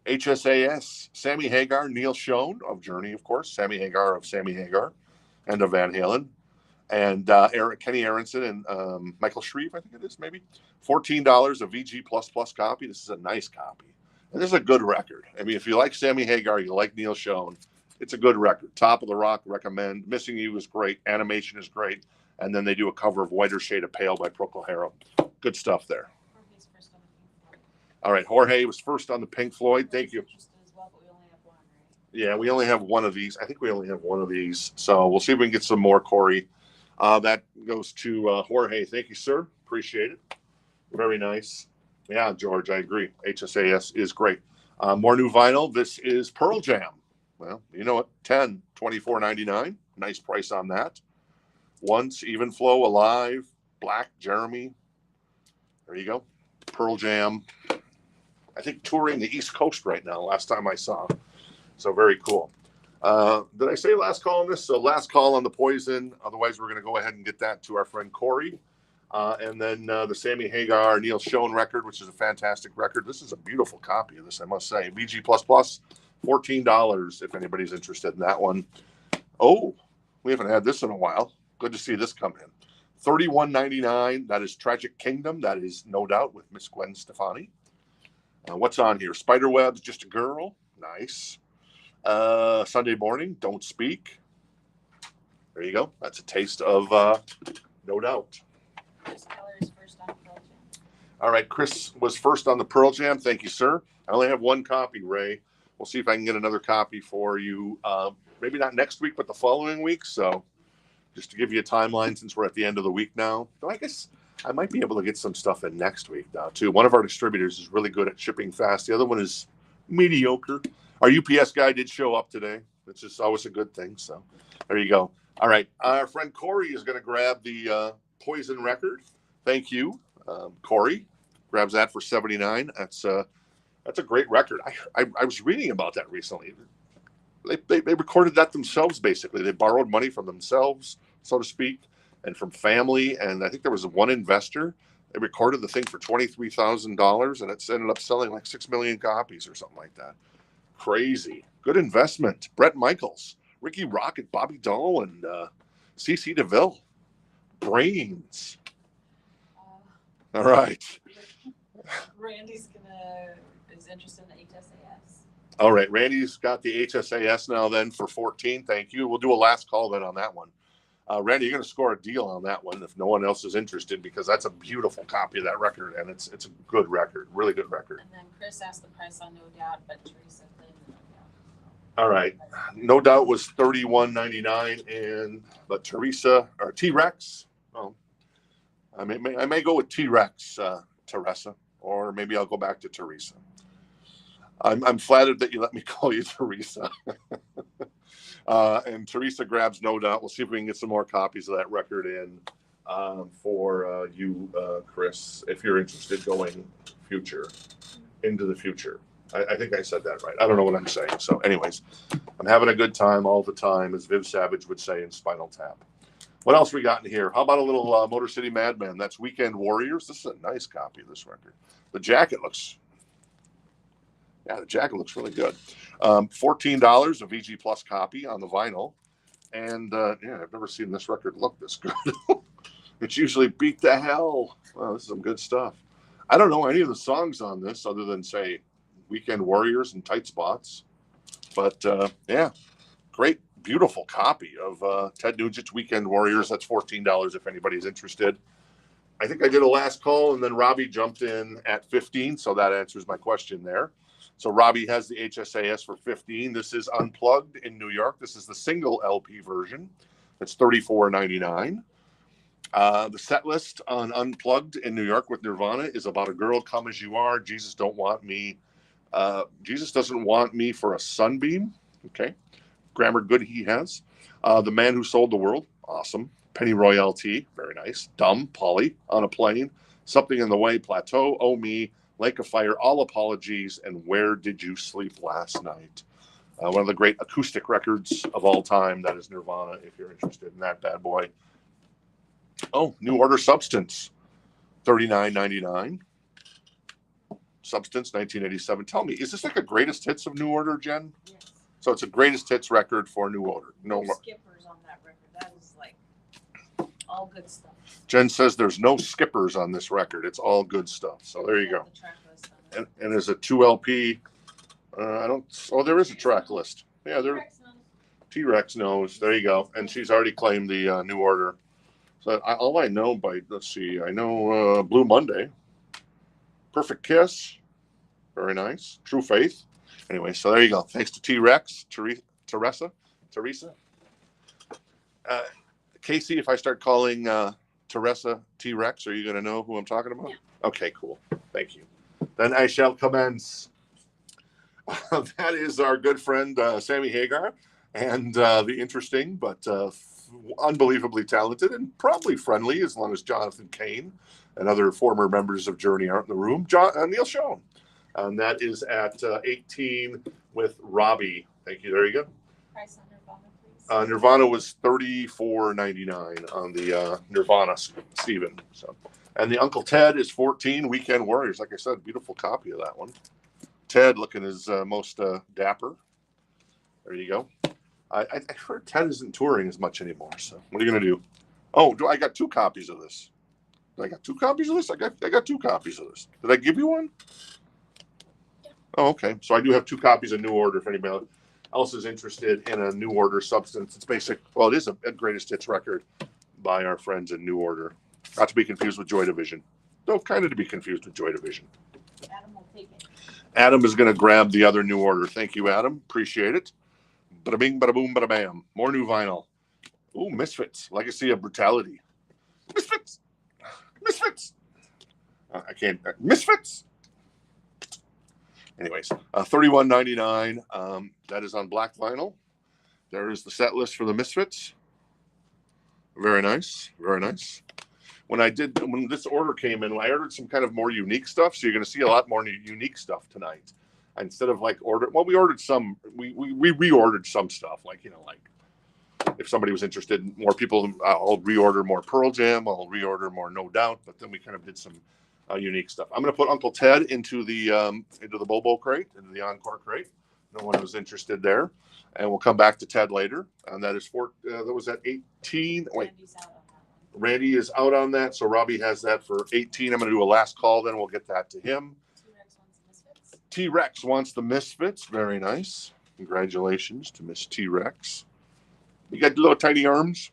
HSAS, Sammy Hagar, Neil Schoen of Journey, of course. Sammy Hagar of Sammy Hagar and of Van Halen. And Kenny Aronson and Michael Shreve, I think it is, maybe. $14, a VG++ copy. This is a nice copy. And this is a good record. I mean, if you like Sammy Hagar, you like Neil Schoen, it's a good record. Top of the Rock, recommend. Missing You is great. Animation is great. And then they do a cover of Whiter Shade of Pale by Procol Harum. Good stuff there. All right, Jorge was first on the Pink Floyd. Thank you. Yeah, we only have one of these. I think we only have one of these. So we'll see if we can get some more, Corey. That goes to Jorge. Thank you, sir. Appreciate it. Very nice. Yeah, George, I agree. HSAS is great. More new vinyl. This is Pearl Jam. Well, you know what? 10, $24.99. Nice price on that. Once, Even Flow, Alive, Black, Jeremy. There you go. Pearl Jam. I think touring the East Coast right now, last time I saw. So very cool. Did I say last call on this? So last call on the Poison. Otherwise, we're going to go ahead and get that to our friend Corey. And then the Sammy Hagar, Neil Schoen record, which is a fantastic record. This is a beautiful copy of this, I must say. VG++, $14 if anybody's interested in that one. Oh, we haven't had this in a while. Good to see this come in. $31.99. That is Tragic Kingdom. That is No Doubt with Miss Gwen Stefani. What's on here? Spiderwebs, Just a Girl. Nice. Sunday Morning, Don't Speak. There you go. That's a taste of No Doubt. Chris Keller is first on Pearl Jam. All right, Chris was first on the Pearl Jam. Thank you, sir. I only have one copy, Ray. We'll see if I can get another copy for you. Maybe not next week, but the following week. So just to give you a timeline, since we're at the end of the week now. So I guess I might be able to get some stuff in next week now, too. One of our distributors is really good at shipping fast. The other one is mediocre. Our UPS guy did show up today, which is always a good thing. So there you go. All right. Our friend Corey is going to grab the Poison record. Thank you, Corey. Grabs that for $79. That's a great record. I was reading about that recently. They recorded that themselves, basically. They borrowed money from themselves, so to speak, and from family. And I think there was one investor. They recorded the thing for $23,000, and it's ended up selling like 6 million copies or something like that. Crazy. Good investment. Brett Michaels, Ricky Rocket, Bobby Dahl, and CC DeVille. Brains. All right. Randy's is interested in the HSAS. All right. Randy's got the HSAS now then for 14. Thank you. We'll do a last call then on that one. Randy, you're going to score a deal on that one if no one else is interested, because that's a beautiful copy of that record, and it's a good record, really good record. And then Chris asked the price on No Doubt, but Teresa claimed No Doubt. All right. No Doubt was $31.99, but Teresa or T-Rex. Oh, I may go with T-Rex, Teresa, or maybe I'll go back to Teresa. I'm flattered that you let me call you Teresa. And Teresa grabs No Doubt. We'll see if we can get some more copies of that record in for you, Chris, if you're interested going into the future. I think I said that right. I don't know what I'm saying. So anyways, I'm having a good time all the time, as Viv Savage would say in Spinal Tap. What else we got in here? How about a little Motor City Madman? That's Weekend Warriors. This is a nice copy of this record. The jacket looks really good. $14, a VG Plus copy on the vinyl. And I've never seen this record look this good. It's usually beat the hell. Wow, this is some good stuff. I don't know any of the songs on this other than, say, Weekend Warriors and Tight Spots. But, great, beautiful copy of Ted Nugent's Weekend Warriors. That's $14 if anybody's interested. I think I did a last call, and then Robbie jumped in at 15, so that answers my question there. So Robbie has the HSAS for 15. This is Unplugged in New York. This is the single LP version. It's $34.99. The set list on Unplugged in New York with Nirvana is about a girl, come as you are. Jesus don't want me. Jesus doesn't want me for a sunbeam. Okay. Grammar good he has. The Man Who Sold the World. Awesome. Penny Royalty. Very nice. Dumb. Polly. On a Plane. Something in the Way. Plateau. Oh Me. Lake of Fire. All Apologies. And Where Did You Sleep Last Night? One of the great acoustic records of all time. That is Nirvana, if you're interested in that bad boy. Oh, New Order Substance, $39.99. Substance, 1987. Tell me, is this like a greatest hits of New Order, Jen? Yes. So it's a greatest hits record for New Order. No skippers on that record. That is like all good stuff. Jen says there's no skippers on this record. It's all good stuff. So there you go. And there's a 2 LP. There is a track list. Yeah, there. T-Rex knows. There you go. And she's already claimed the New Order. So all I know let's see, I know Blue Monday, Perfect Kiss, very nice, True Faith. Anyway, so there you go. Thanks to T-Rex, Teresa. Casey, if I start calling Teresa T-Rex, are you going to know who I'm talking about? Yeah. Okay, cool. Thank you. Then I shall commence. That is our good friend Sammy Hagar, and the interesting but unbelievably talented and probably friendly, as long as Jonathan Kane and other former members of Journey aren't in the room, Neil Schoen. And that is at 18 with Robbie. Thank you. There you go. Price on Nirvana, please. Nirvana was $34.99 on the Nirvana, Steven. So, and the Uncle Ted is 14. Weekend Warriors. Like I said, beautiful copy of that one. Ted looking his most dapper. There you go. I heard Ted isn't touring as much anymore. So what are you gonna do? Oh, I got 2 copies of this? I got 2 copies of this. I got 2 copies of this. Did I give you one? Yeah. Oh, okay. So I do have 2 copies of New Order. If anybody else is interested in a New Order Substance, it's basic. Well, it is a greatest hits record by our friends in New Order. Not to be confused with Joy Division. Though kind of to be confused with Joy Division. Adam will take it. Adam is going to grab the other New Order. Thank you, Adam. Appreciate it. Bada bing, bada boom, bada bam. More new vinyl. Ooh, Misfits. Legacy of Brutality. Misfits. I can't. Misfits. Anyways, $31.99. That is on black vinyl. There is the set list for the Misfits. Very nice. Very nice. When this order came in, I ordered some kind of more unique stuff. So you're going to see a lot more unique stuff tonight. Instead of we ordered some, we reordered some stuff. Like if somebody was interested, more people, I'll reorder more Pearl Jam. I'll reorder more No Doubt. But then we kind of did some unique stuff. I'm going to put Uncle Ted into the Bobo crate, into the Encore crate. No one was interested there. And we'll come back to Ted later. And that is that was at 18. Wait. Randy is out on that, so Robbie has that for 18. I'm going to do a last call, then we'll get that to him. T-Rex wants the Misfits. Very nice. Congratulations to Miss T-Rex. You got little tiny arms.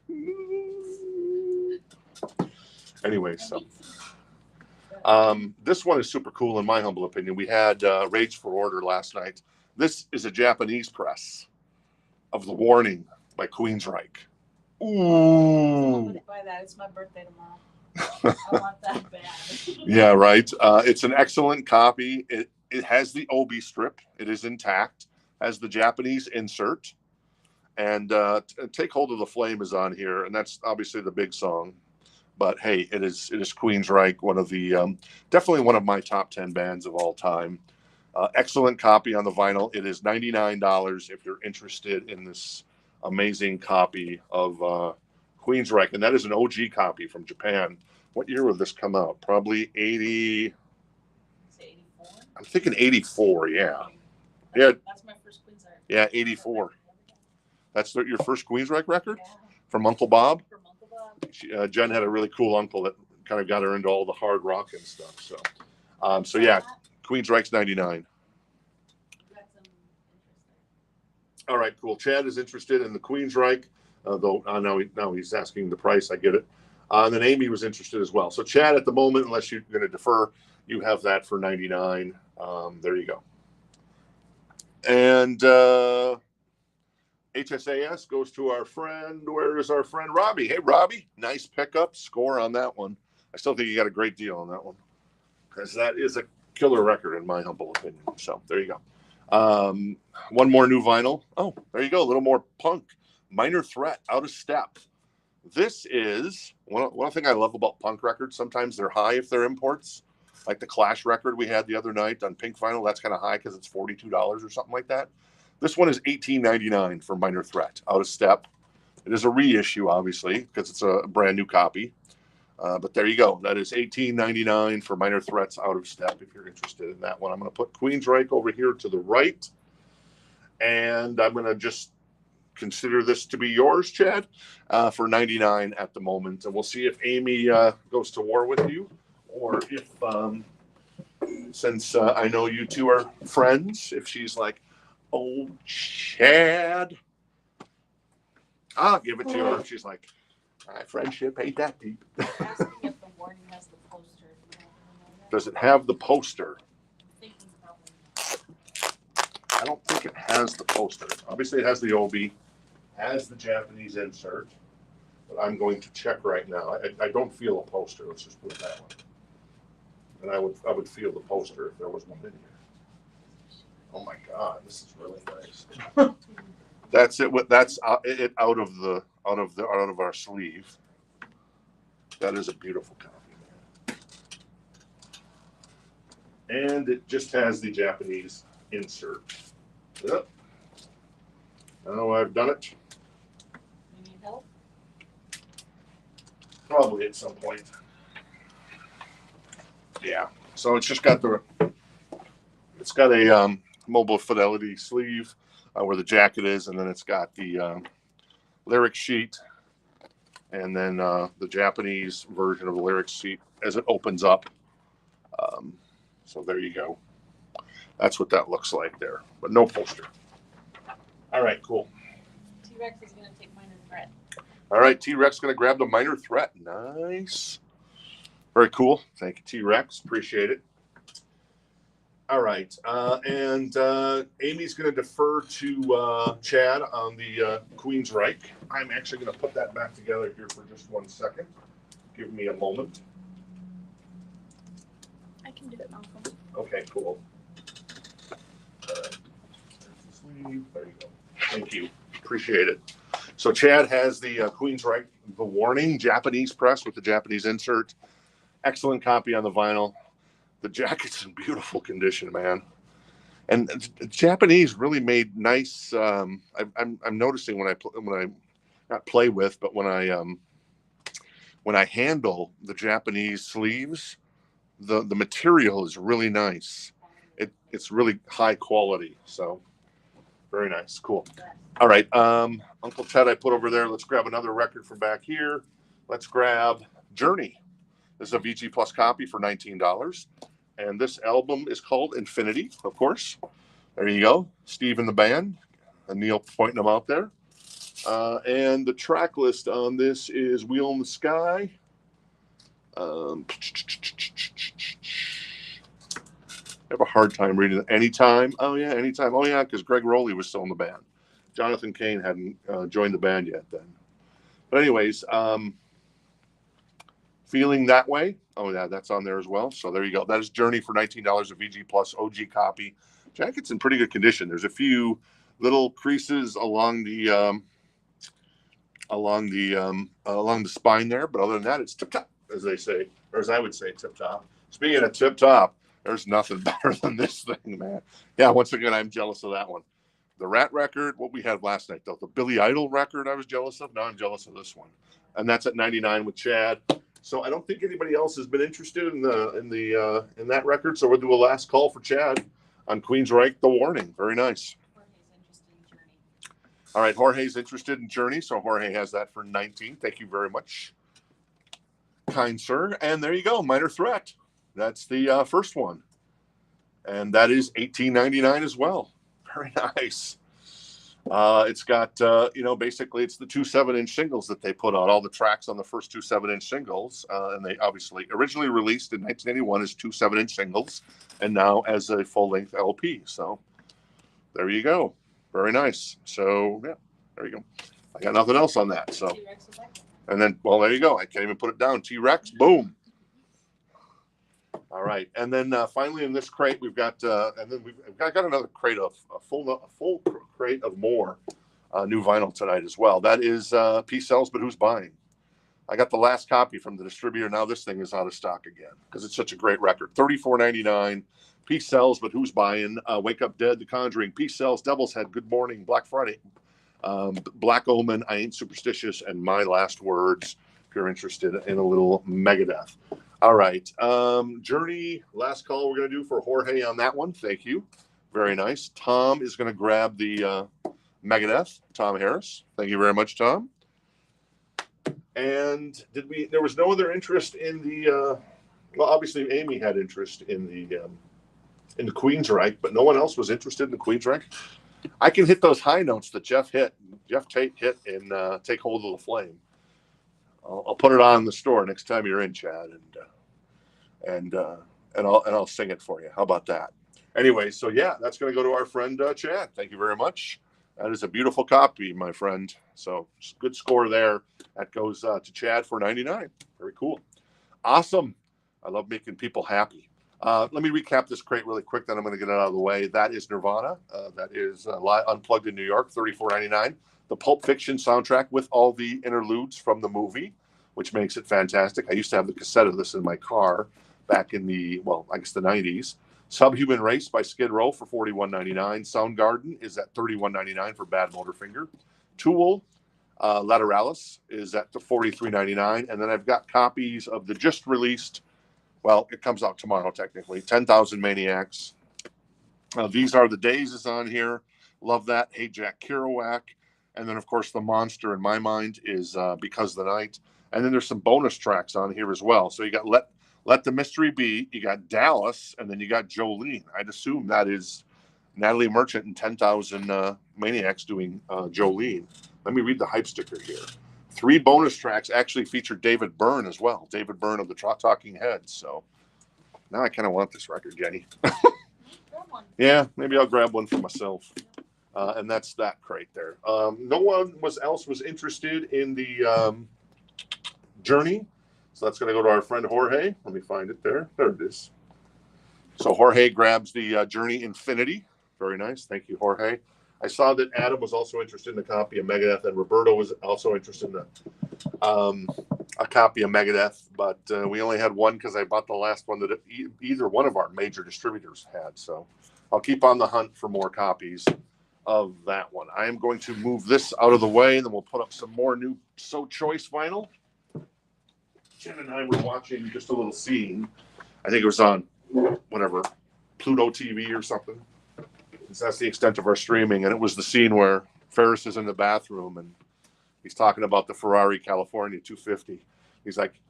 Anyway, so this one is super cool in my humble opinion. We had Rage for Order last night. This is a Japanese press of The Warning by Queensryche. Ooh. Buy that. It's my birthday tomorrow. I want that bad. Yeah, right. It's an excellent copy. It has the Obi strip. It is intact. Has the Japanese insert. And Take Hold of the Flame is on here, and that's obviously the big song. But hey, it is Queensryche, one of the definitely one of my top 10 bands of all time. Excellent copy on the vinyl. It is $99 if you're interested in this amazing copy of Queensryche, and that is an OG copy from Japan. What year would this come out? Probably 80. 84? I'm thinking 84. Yeah. Yeah. That's my first Queensryche. Yeah, 84. That's your first Queensryche record? Yeah. From Uncle Bob? From Uncle Bob. Jen had a really cool uncle that kind of got her into all the hard rock and stuff. So yeah, Queensryche's 99. All right, cool. Chad is interested in the Queensryche, though now he's asking the price. I get it. And then Amy was interested as well. So Chad, at the moment, unless you're going to defer, you have that for 99. There you go. And HSAS goes to our friend. Where is our friend Robbie? Hey, Robbie, nice pickup score on that one. I still think you got a great deal on that one because that is a killer record in my humble opinion. So there you go. One more new vinyl. Oh, there you go. A little more punk. Minor Threat, Out of Step. This is one thing I love about punk records. Sometimes they're high if they're imports. Like the Clash record we had the other night on Pink Vinyl, that's kind of high because it's $42 or something like that. This one is $18.99 for Minor Threat, Out of Step. It is a reissue, obviously, because it's a brand new copy. But there you go. That is $18.99 for Minor Threats, Out of Step, if you're interested in that one. I'm going to put Queensryche over here to the right. And I'm going to just consider this to be yours, Chad, for $99 at the moment. And we'll see if Amy goes to war with you, or if, since I know you two are friends, if she's like, oh, Chad, I'll give it to her. She's like, my friendship ain't that deep. Asking if the warning has the poster. Does it have the poster? I'm thinking probably. I don't think it has the poster. Obviously, it has the OB, has the Japanese insert, but I'm going to check right now. I don't feel a poster. Let's just put it that way. And I would feel the poster if there was one in here. Oh my God, this is really nice. That's it. That's it out of our sleeve. That is a beautiful copy, man. And it just has the Japanese insert. Yep. Now I've done it. You need help? Probably at some point. Yeah. So it's just got it's got a mobile fidelity sleeve where the jacket is, and then it's got the lyric sheet, and then the Japanese version of the lyric sheet as it opens up. So there you go. That's what that looks like there, but no poster. All right, cool. T-Rex is going to take Minor Threat. All right, T-Rex going to grab the Minor Threat. Nice. Very cool. Thank you, T-Rex. Appreciate it. All right. And Amy's going to defer to Chad on the Queensryche. I'm actually going to put that back together here for just 1 second. Give me a moment. I can do it, Malcolm. Okay, cool. There's the sleeve. There you go. Thank you. Appreciate it. So Chad has the Queensryche, the Warning Japanese press with the Japanese insert. Excellent copy on the vinyl. The jacket's in beautiful condition, man. And the Japanese really made nice. I'm noticing when I not play with, but when I handle the Japanese sleeves, the material is really nice. It's really high quality. So very nice, cool. All right, Uncle Ted, I put over there. Let's grab another record from back here. Let's grab Journey. This is a VG Plus copy for $19. And this album is called Infinity, of course. There you go. Steve in the band. And Neil pointing them out there. And the track list on this is Wheel in the Sky. I have a hard time reading it. Anytime. Oh, yeah, Anytime. Oh, yeah, because Greg Rowley was still in the band. Jonathan Cain hadn't joined the band yet then. But anyways, Feeling That Way. Oh, yeah, that's on there as well. So there you go. That is Journey for $19, a VG Plus OG copy. Jacket's in pretty good condition. There's a few little creases along the spine there, but other than that, it's tip top, as they say, or as I would say, tip top. Speaking of tip top, there's nothing better than this thing, man. Yeah, once again, I'm jealous of that one. The Rat record, what we had last night, though, the Billy Idol record, I was jealous of. Now I'm jealous of this one, and that's at $99 with Chad. So I don't think anybody else has been interested in that record. So we'll do a last call for Chad on Queensryche, The Warning. Very nice. Jorge's interested in Journey. All right, Jorge's interested in Journey, so Jorge has that for $19. Thank you very much, kind sir. And there you go, Minor Threat. That's the first one, and that is $18.99 as well. Very nice. It's got, basically it's the 2 7-inch singles that they put out, all the tracks on the first 2 7-inch singles. And they obviously originally released in 1981 as 2 7-inch singles and now as a full-length LP. So there you go. Very nice. So, yeah, there you go. I got nothing else on that. So, and then, well, there you go. I can't even put it down. T-Rex, boom. All right, and then finally in this crate we've got, and then we've got another crate of a full crate of more new vinyl tonight as well. That is Peace Sells, but who's buying? I got the last copy from the distributor. Now this thing is out of stock again because it's such a great record. $34.99. Peace Sells, but who's buying? Wake Up Dead, The Conjuring, Peace Sells, Devil's Head, Good Morning, Black Friday, Black Omen, I Ain't Superstitious, and My Last Words, if you're interested in a little Megadeth. All right. Journey, last call we're going to do for Jorge on that one. Thank you. Very nice. Tom is going to grab the Megadeth, Tom Harris. Thank you very much, Tom. And there was no other interest in the, well, obviously Amy had interest in the Queensryche, but no one else was interested in the Queensryche. I can hit those high notes that Jeff Tate hit in Take Hold of the Flame. I'll put it on the store next time you're in, Chad, and I'll sing it for you. How about that? Anyway, so yeah, that's going to go to our friend Chad. Thank you very much. That is a beautiful copy, my friend. So good score there. That goes to Chad for 99. Very cool. Awesome. I love making people happy. Let me recap this crate really quick, then I'm going to get it out of the way. That is Nirvana. That is Unplugged in New York, $34.99. The Pulp Fiction soundtrack with all the interludes from the movie, which makes it fantastic. I used to have the cassette of this in my car back in the 90s. Subhuman Race by Skid Row for $41.99. Soundgarden is at $31.99 for Bad Motorfinger. Tool, Lateralis is at $43.99. And then I've got copies of the just released, well, it comes out tomorrow technically, 10,000 Maniacs. These Are the Days is on here. Love that. Hey Jack Kerouac. And then, of course, the monster in my mind is Because the Night. And then there's some bonus tracks on here as well. So you got Let the Mystery Be, you got Dallas, and then you got Jolene. I'd assume that is Natalie Merchant and 10,000 Maniacs doing Jolene. Let me read the hype sticker here. 3 bonus tracks actually feature David Byrne as well. David Byrne of the Talking Heads. So now I kind of want this record, Jenny. Yeah, maybe I'll grab one for myself. And that's that crate there. No one else was interested in the Journey. So that's going to go to our friend Jorge. Let me find it there. There it is. So Jorge grabs the Journey Infinity. Very nice. Thank you, Jorge. I saw that Adam was also interested in a copy of Megadeth, and Roberto was also interested in a copy of Megadeth, but we only had one because I bought the last one that either one of our major distributors had. So I'll keep on the hunt for more copies of that one. I am going to move this out of the way, and then we'll put up some more new So Choice vinyl. Jen and I were watching just a little scene. I think it was on whatever, Pluto TV or something. That's the extent of our streaming. And it was the scene where Ferris is in the bathroom and he's talking about the Ferrari California 250. He's like,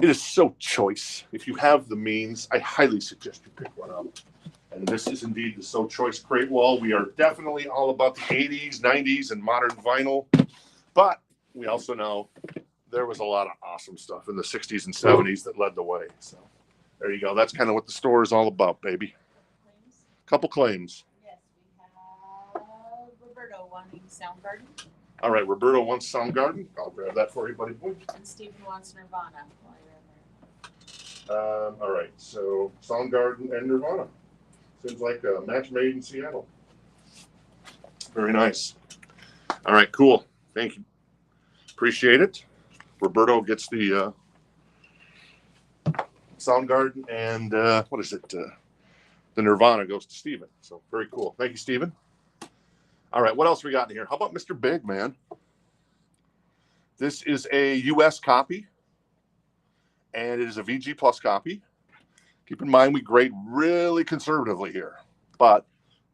it is so choice. If you have the means, I highly suggest you pick one up. And this is indeed the So Choice crate wall. We are definitely all about the 80s, 90s, and modern vinyl. But we also know there was a lot of awesome stuff in the 60s and 70s that led the way. So there you go. That's kind of what the store is all about, baby. Couple claims. Yes, we have Roberto wanting Soundgarden. All right, Roberto wants Soundgarden. I'll grab that for you, buddy boy. And Stephen wants Nirvana while you're in there. All right, so Soundgarden and Nirvana. Seems like a match made in Seattle. Very nice. All right, cool. Thank you. Appreciate it. Roberto gets the Soundgarden, and what is it? The Nirvana goes to Steven. So very cool. Thank you, Steven. All right, what else we got in here? How about Mr. Big, man? This is a US copy, and it is a VG Plus copy. Keep in mind, we grade really conservatively here, but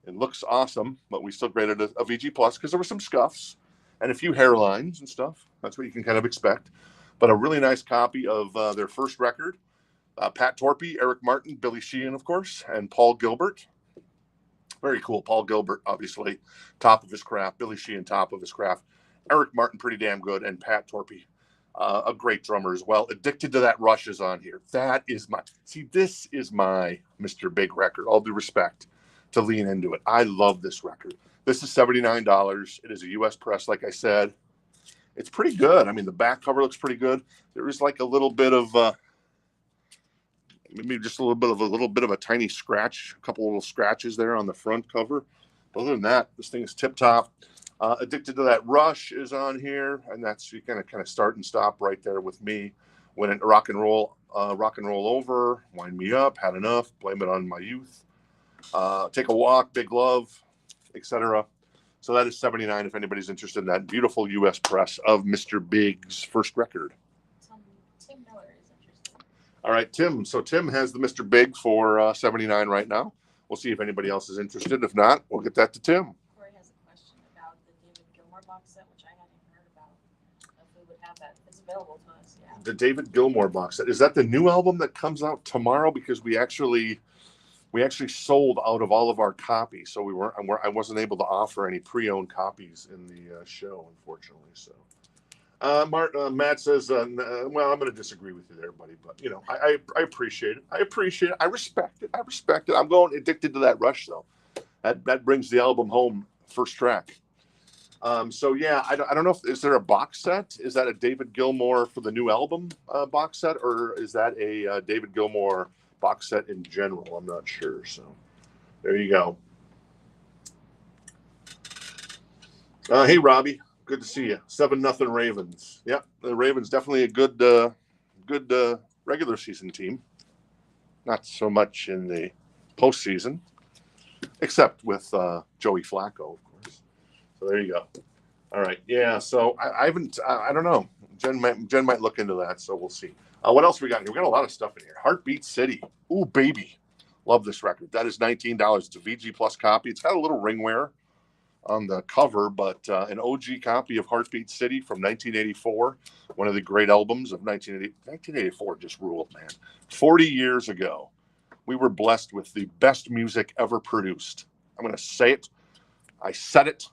it looks awesome, but we still graded a VG Plus because there were some scuffs and a few hairlines and stuff. That's what you can kind of expect. But a really nice copy of their first record. Pat Torpey, Eric Martin, Billy Sheehan, of course, and Paul Gilbert. Very cool. Paul Gilbert, obviously, top of his craft. Billy Sheehan, top of his craft. Eric Martin, pretty damn good. And Pat Torpey, a great drummer as well. Addicted to That Rush is on here. That is this is my Mr. Big record. All due respect to lean into it. I love this record. This is $79. It is a U.S. press, like I said. It's pretty good. I mean, the back cover looks pretty good. There is like a little bit of, maybe just a little bit of a tiny scratch, a couple little scratches there on the front cover. But other than that, this thing is tip top. Addicted to That Rush is on here, and that's you kind of start and stop right there with me. When it rock and roll over, wind me up, had enough, blame it on my youth. Take a Walk, Big Love, etc. So that is $79 if anybody's interested in that beautiful U.S. press of Mr. Big's first record. Tim Miller is interested. All right, Tim. So Tim has the Mr. Big for $79 right now. We'll see if anybody else is interested. If not, we'll get that to Tim. Corey has a question about the David Gilmour box set, which I hadn't even heard about. If we would have that, if it's available to us, yeah. The David Gilmour box set. Is that the new album that comes out tomorrow? Because we actually sold out of all of our copies, so I wasn't able to offer any pre-owned copies in the show, unfortunately. So, Matt says, well, I'm going to disagree with you there, buddy, but you know, I appreciate it. I appreciate it. I respect it. I'm going Addicted to That Rush though. That brings the album home, first track. So yeah, I don't know is there a box set? Is that a David Gilmour for the new album box set, or is that a David Gilmour box set in general? I'm not sure. So there you go. Hey Robbie, good to see you. 7-0 Ravens. Yeah, the Ravens definitely a good regular season team. Not so much in the postseason, except with Joey Flacco, of course. So there you go. All right. Yeah. So I don't know. Jen might look into that. So we'll see. What else we got here? We got a lot of stuff in here. Heartbeat City. Ooh, baby. Love this record. That is $19. It's a VG Plus copy. It's got a little ring wear on the cover, but an OG copy of Heartbeat City from 1984. One of the great albums of 1984 just ruled, man. 40 years ago, we were blessed with the best music ever produced. I'm going to say it. I said it.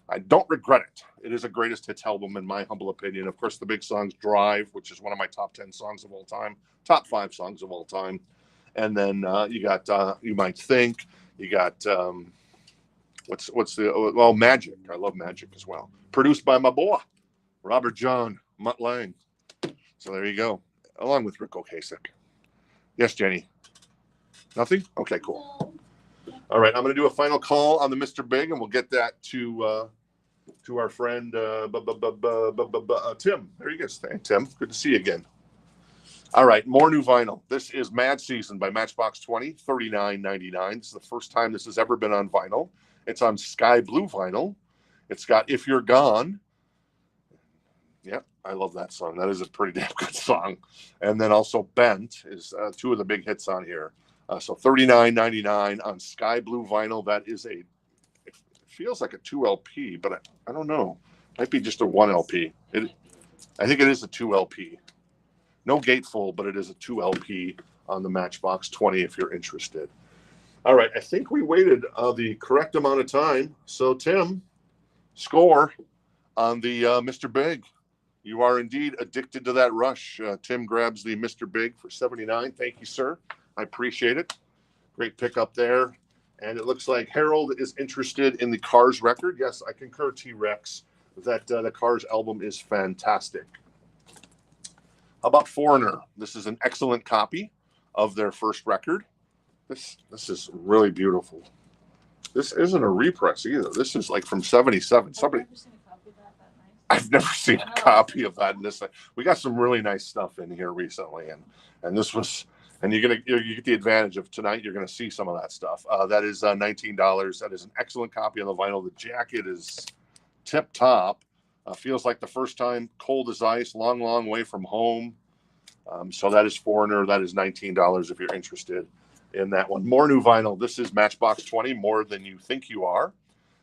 I don't regret it. It is a greatest hits album, in my humble opinion. Of course, the big songs, Drive, which is one of my top 10 songs of all time, top 5 songs of all time. And then you got You Might Think. You got, Magic. I love Magic as well. Produced by my boy, Robert John, Mutt Lange. So there you go, along with Rick Ocasek. Yes, Jenny? Nothing? Okay, cool. All right, I'm going to do a final call on the Mr. Big, and we'll get that to our friend Tim. There you go. Hey, Tim. Good to see you again. All right, more new vinyl. This is Mad Season by Matchbox 20, $39.99. This is the first time this has ever been on vinyl. It's on sky blue vinyl. It's got If You're Gone. Yeah, I love that song. That is a pretty damn good song. And then also Bent is two of the big hits on here. So $39.99 on sky blue vinyl. That is it feels like a 2 LP, but I don't know. Might be just a 1 LP. I think it is a 2 LP. No gatefold, but it is a 2 LP on the Matchbox 20 if you're interested. All right, I think we waited the correct amount of time. So Tim, score on the Mr. Big. You are indeed addicted to that rush. Tim grabs the Mr. Big for $79. Thank you, sir. I appreciate it. Great pickup there. And it looks like Harold is interested in the Cars record. Yes, I concur, T-Rex, that the Cars album is fantastic. How about Foreigner? This is an excellent copy of their first record. This is really beautiful. This isn't a repress either. This is like from 77. I've never seen a copy of that. We got some really nice stuff in here recently, and this was. And you get the advantage of tonight. You're going to see some of that stuff. That is $19. That is an excellent copy of the vinyl. The jacket is tip top. Feels like the first time. Cold as ice. Long, long way from home. So that is Foreigner. That is $19 if you're interested in that one. More new vinyl. This is Matchbox 20. More Than You Think You Are.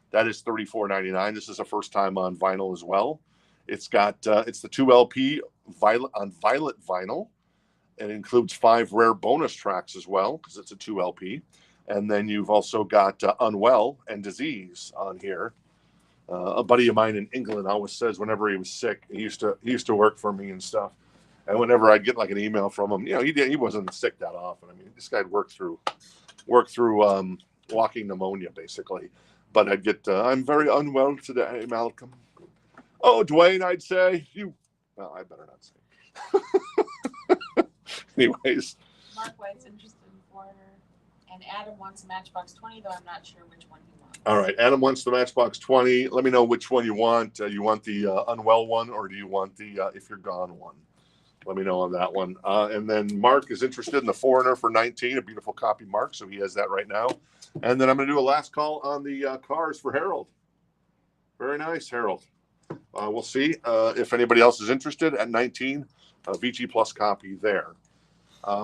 That is $34.99. This is a first time on vinyl as well. It's got it's the 2 LP violet vinyl. It includes 5 rare bonus tracks as well, because it's a 2 LP. And then you've also got Unwell and Disease on here. A buddy of mine in England always says whenever he was sick, he used to work for me and stuff. And whenever I'd get like an email from him, he wasn't sick that often. I mean, this guy'd work through walking pneumonia basically. But I'd get, I'm very unwell today, Malcolm. Oh, Dwayne, I'd say well, I better not say. Anyways. Mark White's interested in Foreigner, and Adam wants a Matchbox 20, though I'm not sure which one he wants. All right, Adam wants the Matchbox 20. Let me know which one you want. You want the Unwell one, or do you want the If You're Gone one? let me know on that one. And then Mark is interested in the Foreigner for 19, a beautiful copy, Mark. So he has that right now. And then I'm going to do a last call on the cars for Harold. Very nice, Harold. We'll see if anybody else is interested at 19. VG Plus copy there.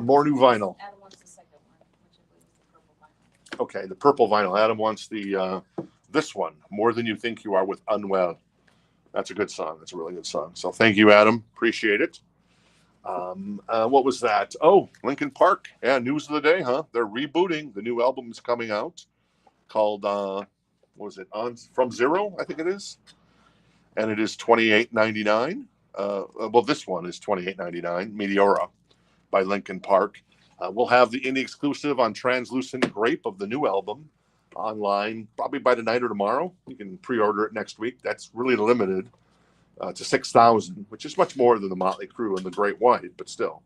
More new vinyl. Adam wants the second one, which I believe is the purple vinyl. Okay, the purple vinyl. Adam wants the this one, More Than You Think You Are with Unwell. That's a good song. That's a really good song. So thank you, Adam. Appreciate it. What was that? Oh, Linkin Park. Yeah, news of the day, huh? They're rebooting. The new album is coming out called what was it? From Zero, I think it is. And it is $28.99. Well, this one is $28.99. Meteora by Linkin Park. We'll have the indie exclusive on Translucent Grape of the new album online probably by tonight or tomorrow. You can pre-order it next week. That's really limited to 6,000, which is much more than the Motley Crue and the Great White, but still.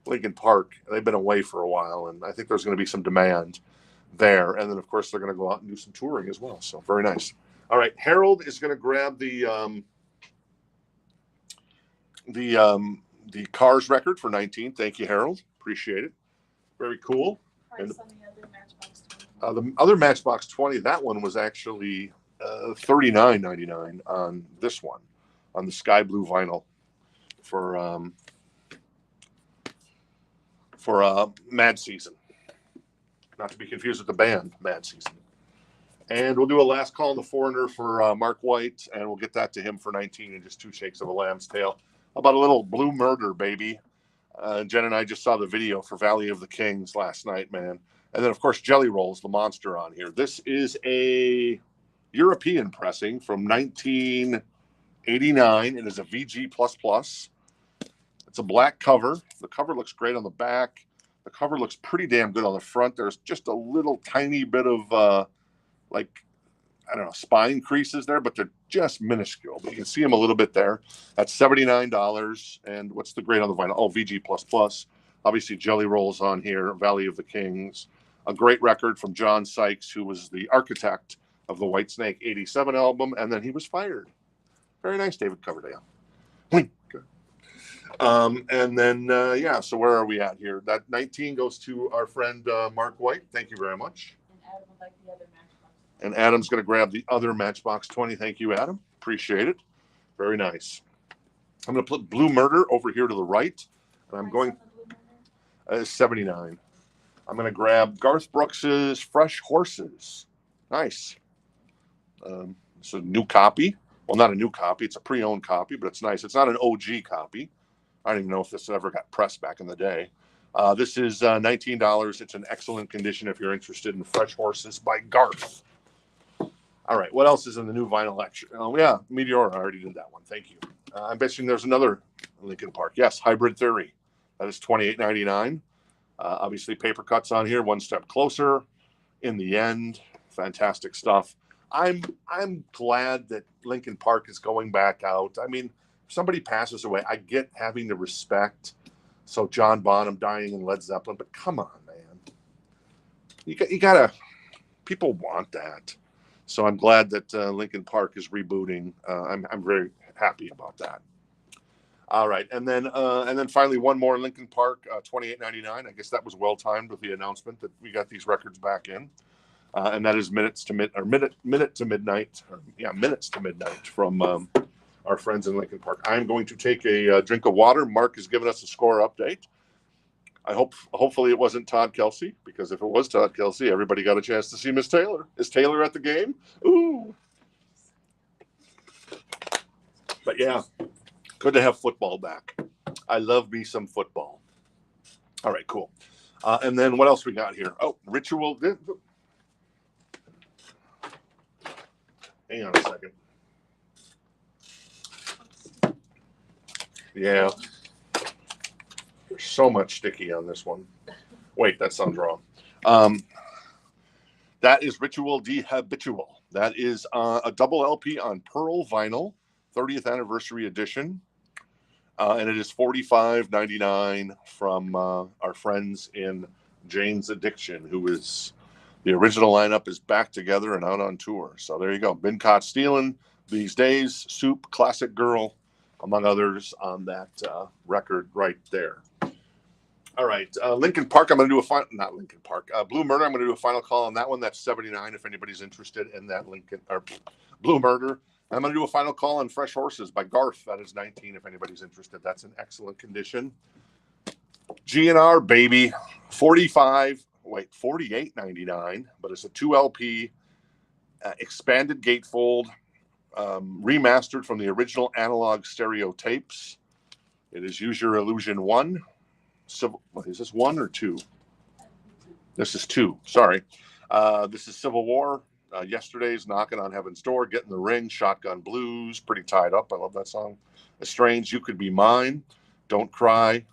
Linkin Park, they've been away for a while, and I think there's going to be some demand there. And then, of course, they're going to go out and do some touring as well. So very nice. All right, Harold is going to grab the Cars record for 19. Thank you, Harold. Appreciate it. Very cool. And Price on the other Matchbox 20. the other Matchbox 20, that one was actually $39.99 on this one, on the sky blue vinyl for Mad Season. Not to be confused with the band Mad Season. And we'll do a last call on the Foreigner for Mark White, and we'll get that to him for 19 and just 2 shakes of a lamb's tail. How about a little Blue Murder, baby? Jen and I just saw the video for Valley of the Kings last night, man. And then, of course, Jelly Rolls, the monster on here. This is a European pressing from 1989. It is a VG++. It's a black cover. The cover looks great on the back. The cover looks pretty damn good on the front. There's just a little tiny bit of spine creases there, but they're just minuscule. But you can see them a little bit there. That's $79. And what's the grade on the vinyl? Oh, VG++. Obviously, Jelly Rolls on here, Valley of the Kings. A great record from John Sykes, who was the architect of the Whitesnake 87 album, and then he was fired. Very nice, David Coverdale. And then, so where are we at here? That 19 goes to our friend Mark White. Thank you very much. And Adam would like the other Matchbox. And Adam's going to grab the other Matchbox 20. Thank you, Adam. Appreciate it. Very nice. I'm going to put Blue Murder over here to the right. And I'm going... 79. I'm going to grab Garth Brooks's Fresh Horses. Nice. It's a new copy. Well, not a new copy. It's a pre-owned copy, but it's nice. It's not an OG copy. I don't even know if this ever got pressed back in the day. This is $19. It's in excellent condition if you're interested in Fresh Horses by Garth. All right. What else is in the new vinyl lecture? Oh, yeah. Meteora. I already did that one. Thank you. I'm betting there's another Linkin Park. Yes. Hybrid Theory. That is $28.99. Obviously, paper cuts on here. One Step Closer. In the End. Fantastic stuff. I'm glad that Linkin Park is going back out. I mean, if somebody passes away, I get having the respect. So John Bonham dying in Led Zeppelin, but come on, man. You gotta. People want that. So I'm glad that Linkin Park is rebooting. I'm very happy about that. All right, and then finally one more Linkin Park, $28.99. I guess that was well timed with the announcement that we got these records back in, and that is Minutes to Midnight from our friends in Linkin Park. I'm going to take a drink of water. Mark has given us a score update. Hopefully it wasn't Todd Kelsey, because if it was Todd Kelsey, everybody got a chance to see Miss Taylor. Is Taylor at the game? Ooh. But yeah. Good to have football back. I love me some football. All right, cool. And then what else we got here? Oh, Ritual. Hang on a second. Yeah. There's so much sticky on this one. Wait, that sounds wrong. That is Ritual de Habitual. That is a double LP on Pearl vinyl, 30th anniversary edition. And it is $45.99 from our friends in Jane's Addiction, who is the original lineup is back together and out on tour. So there you go. Been caught stealing these days. Soup, Classic Girl, among others on that record right there. All right, Lincoln Park. I'm going to do a final, not Lincoln Park. Blue Murder. I'm going to do a final call on that one. That's 79. If anybody's interested in that Lincoln or Blue Murder, I'm going to do a final call on Fresh Horses by Garth. That is 19. If anybody's interested, that's in excellent condition. GNR baby, 48.99, but it's a 2 LP expanded gatefold, remastered from the original analog stereo tapes. It is Use Your Illusion 1. Is this 1 or 2? This is 2. Sorry. This is Civil War. Yesterday's Knocking on Heaven's Door, Get in the Ring, Shotgun Blues, Pretty Tied Up. I love that song. Estranged, You Could Be Mine, Don't Cry,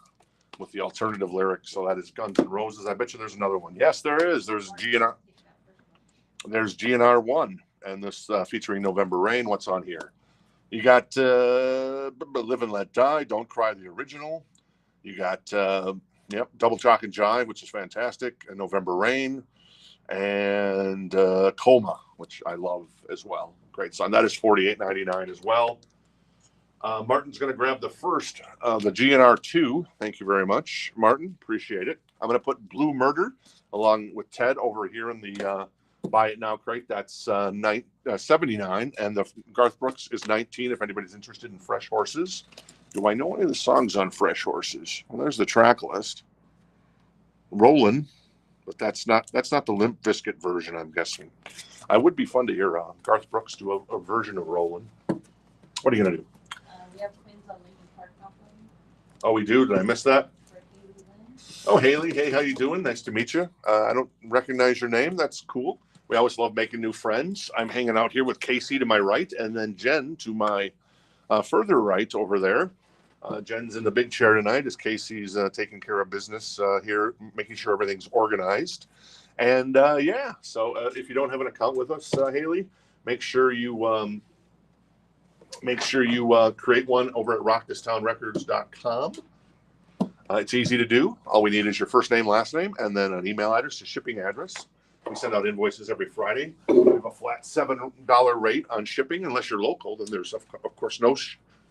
with the alternative lyrics. So that is Guns N' Roses. I bet you there's another one. Yes, there is. There's GNR. There's GNR 1, and this featuring November Rain. What's on here? You got Live and Let Die, Don't Cry, the original. You got, Double Chalk and Jive, which is fantastic, and November Rain, and Coma, which I love as well. Great song. That is $48.99 as well. Martin's going to grab the first, the GNR 2. Thank you very much, Martin. Appreciate it. I'm going to put Blue Murder along with Ted over here in the Buy It Now crate. That's 79, and the Garth Brooks is 19. If anybody's interested in Fresh Horses. Do I know any of the songs on Fresh Horses? Well, there's the track list. Rollin', but that's not the Limp Bizkit version, I'm guessing. I would be fun to hear Garth Brooks do a version of Rollin'. What are you going to do? We have twins on Lincoln Park Company. Oh, we do? Did I miss that? For Haley Lynn. Oh, Haley. Hey, how you doing? Nice to meet you. I don't recognize your name. That's cool. We always love making new friends. I'm hanging out here with Casey to my right, and then Jen to my further right over there. Jen's in the big chair tonight as Casey's taking care of business here, making sure everything's organized. And so if you don't have an account with us, Haley, make sure you create one over at rockthistownrecords.com. It's easy to do. All we need is your first name, last name, and then an email address, a shipping address. We send out invoices every Friday. We have a flat $7 rate on shipping. Unless you're local, then there's, of course, no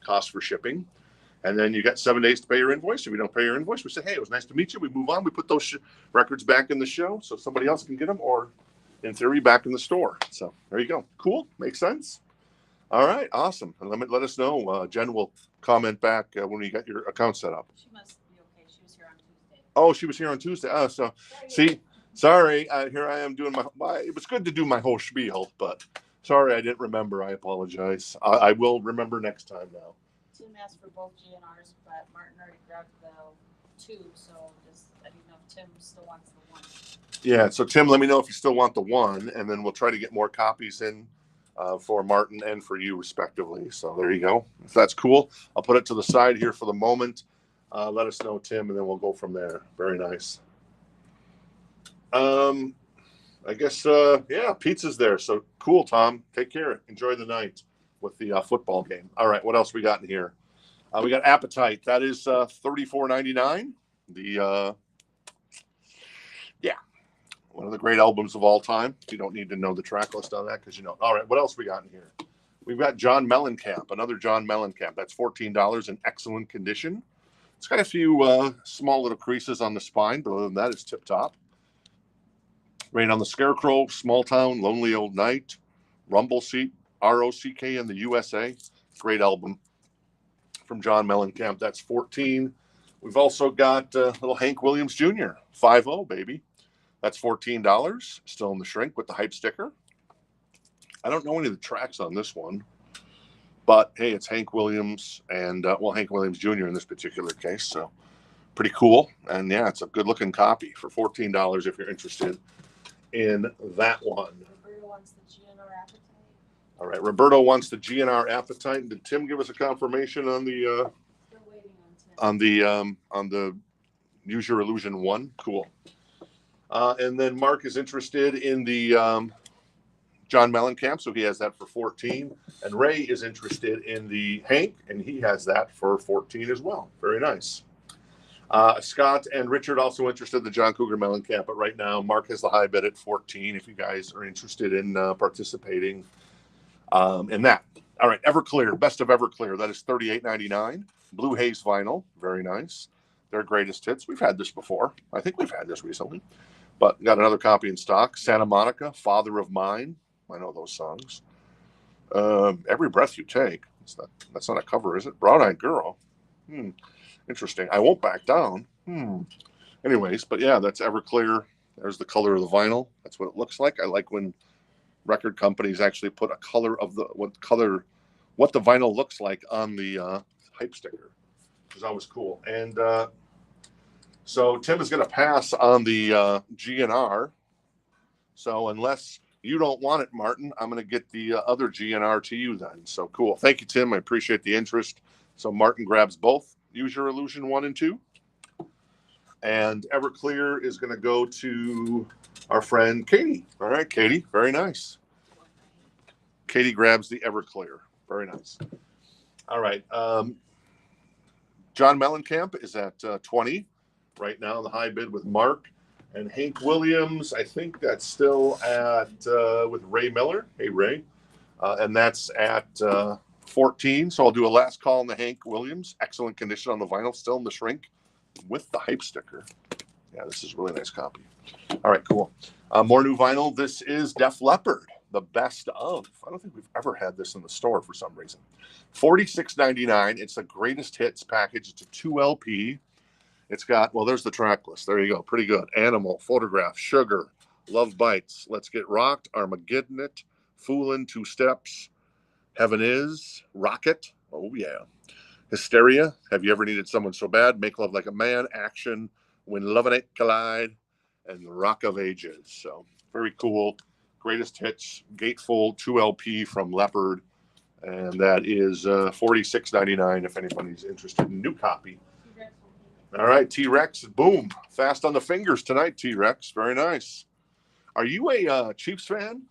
cost for shipping. And then you got 7 days to pay your invoice. If you don't pay your invoice, we say, hey, it was nice to meet you. We move on. We put those records back in the show so somebody else can get them, or in theory, back in the store. So there you go. Cool. Makes sense. All right. Awesome. And let us know. Jen will comment back when you got your account set up. She must be okay. She was here on Tuesday. Oh, she was here on Tuesday. Oh, so see, sorry. Here I am doing it was good to do my whole spiel, but sorry, I didn't remember. I apologize. I will remember next time now. Tim asked for both GNRs, but Martin already grabbed the 2, so I didn't know if Tim still wants the 1. Yeah, so Tim, let me know if you still want the 1, and then we'll try to get more copies in for Martin and for you, respectively. So there you go. If that's cool, I'll put it to the side here for the moment. Let us know, Tim, and then we'll go from there. Very nice. I guess, pizza's there. So cool, Tom. Take care. Enjoy the night with the football game. All right, what else we got in here? We got Appetite. That is $34.99. One of the great albums of all time. You don't need to know the track list on that because you know. All right, what else we got in here? We've got John Mellencamp, another John Mellencamp. That's $14 in excellent condition. It's got a few small little creases on the spine, but other than that, it's tip-top. Rain on the Scarecrow, Small Town, Lonely Old Night, Rumble Seat, ROCK in the USA. Great album from John Mellencamp. That's 14. We've also got little Hank Williams Jr., 5-0, baby. That's $14. Still in the shrink with the hype sticker. I don't know any of the tracks on this one, but hey, it's Hank Williams and Hank Williams Jr. in this particular case. So pretty cool. And yeah, it's a good looking copy for $14 if you're interested in that one. Roberto wants the GNR Appetite. All right, Roberto wants the GNR Appetite. Did Tim give us a confirmation on the Still waiting on Tim. on the Use Your Illusion 1? Cool. And then Mark is interested in the John Mellencamp, so he has that for 14. And Ray is interested in the Hank, and he has that for 14 as well. Very nice. Scott and Richard also interested in the John Cougar Mellencamp, but right now Mark has the high bid at 14 if you guys are interested in participating in that. All right, Everclear, best of Everclear. That is $38.99. Blue Haze vinyl, very nice. Their greatest hits. We've had this before. I think we've had this recently, but got another copy in stock. Santa Monica, Father of Mine. I know those songs. Every Breath You Take. That's not a cover, is it? Brown Eyed Girl. Interesting. I Won't Back Down. Anyways, but yeah, that's Everclear. There's the color of the vinyl. That's what it looks like. I like when record companies actually put a color of what the vinyl looks like on the hype sticker, which is always cool. And so Tim is going to pass on the GNR. So unless you don't want it, Martin, I'm going to get the other GNR to you then. So cool. Thank you, Tim. I appreciate the interest. So Martin grabs both Use Your Illusion 1 and 2. And Everclear is going to go to our friend Katie. All right, Katie. Very nice. Katie grabs the Everclear. Very nice. All right. John Mellencamp is at 20 right now, the high bid with Mark. And Hank Williams, I think that's still at with Ray Miller. Hey, Ray. And that's at 14. So I'll do a last call on the Hank Williams. Excellent condition on the vinyl, still in the shrink with the hype sticker. Yeah, this is a really nice copy. All right, cool. More new vinyl. This is Def Leppard, the best of. I don't think we've ever had this in the store for some reason. $46.99. It's the greatest hits package. It's a 2 LP. It's got, well, there's the track list. There you go. Pretty good. Animal, Photograph, Sugar, Love Bites, Let's Get Rocked, Armageddon It, Foolin', Two Steps, Heaven Is, Rocket. Oh, yeah. Hysteria, Have You Ever Needed Someone So Bad, Make Love Like a Man, Action, When Love and It Collide, and Rock of Ages. So very cool. Greatest hits, Gatefold 2 LP from Leopard. And that is $46.99 if anybody's interested in new copy. All right, T-Rex, boom. Fast on the fingers tonight, T-Rex. Very nice. Are you a Chiefs fan,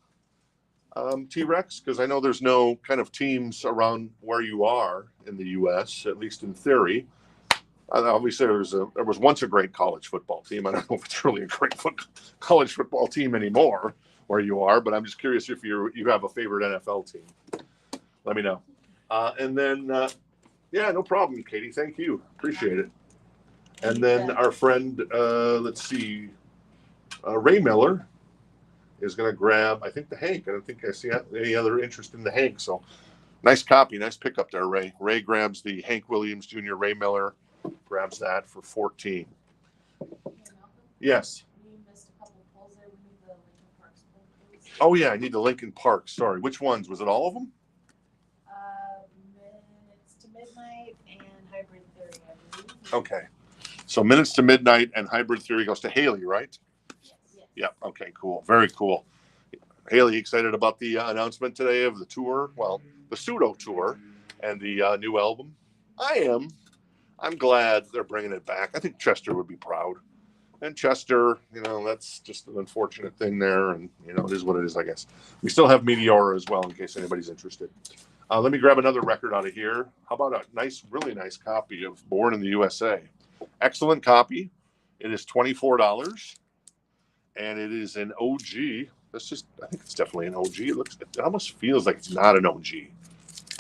T-Rex? Because I know there's no kind of teams around where you are in the U.S., at least in theory. Obviously, there was once a great college football team. I don't know if it's really a great college football team anymore where you are, but I'm just curious if you have a favorite NFL team. Let me know. And then, yeah, no problem, Katie. Thank you. Appreciate it. And then our friend, let's see, Ray Miller is going to grab, I think, the Hank. I don't think I see any other interest in the Hank. So nice copy, nice pickup there, Ray. Ray grabs the Hank Williams Jr. Ray Miller, grabs that for 14. Yes. We missed a couple of polls there. We need the Lincoln Parks poll, please. Oh, yeah, I need the Lincoln Park. Sorry. Which ones? Was it all of them? Minutes to Midnight and Hybrid Theory, I believe. Okay. So Minutes to Midnight and Hybrid Theory goes to Haley, right? Yes. Yep. Okay, cool. Very cool. Haley, excited about the announcement today of the tour? Well, the pseudo tour and the new album. I am. I'm glad they're bringing it back. I think Chester would be proud. And Chester, that's just an unfortunate thing there. And, it is what it is, I guess. We still have Meteora as well in case anybody's interested. Let me grab another record out of here. How about a nice, really nice copy of Born in the USA? Excellent copy. It is $24. And it is an OG. I think it's definitely an OG. It almost feels like it's not an OG.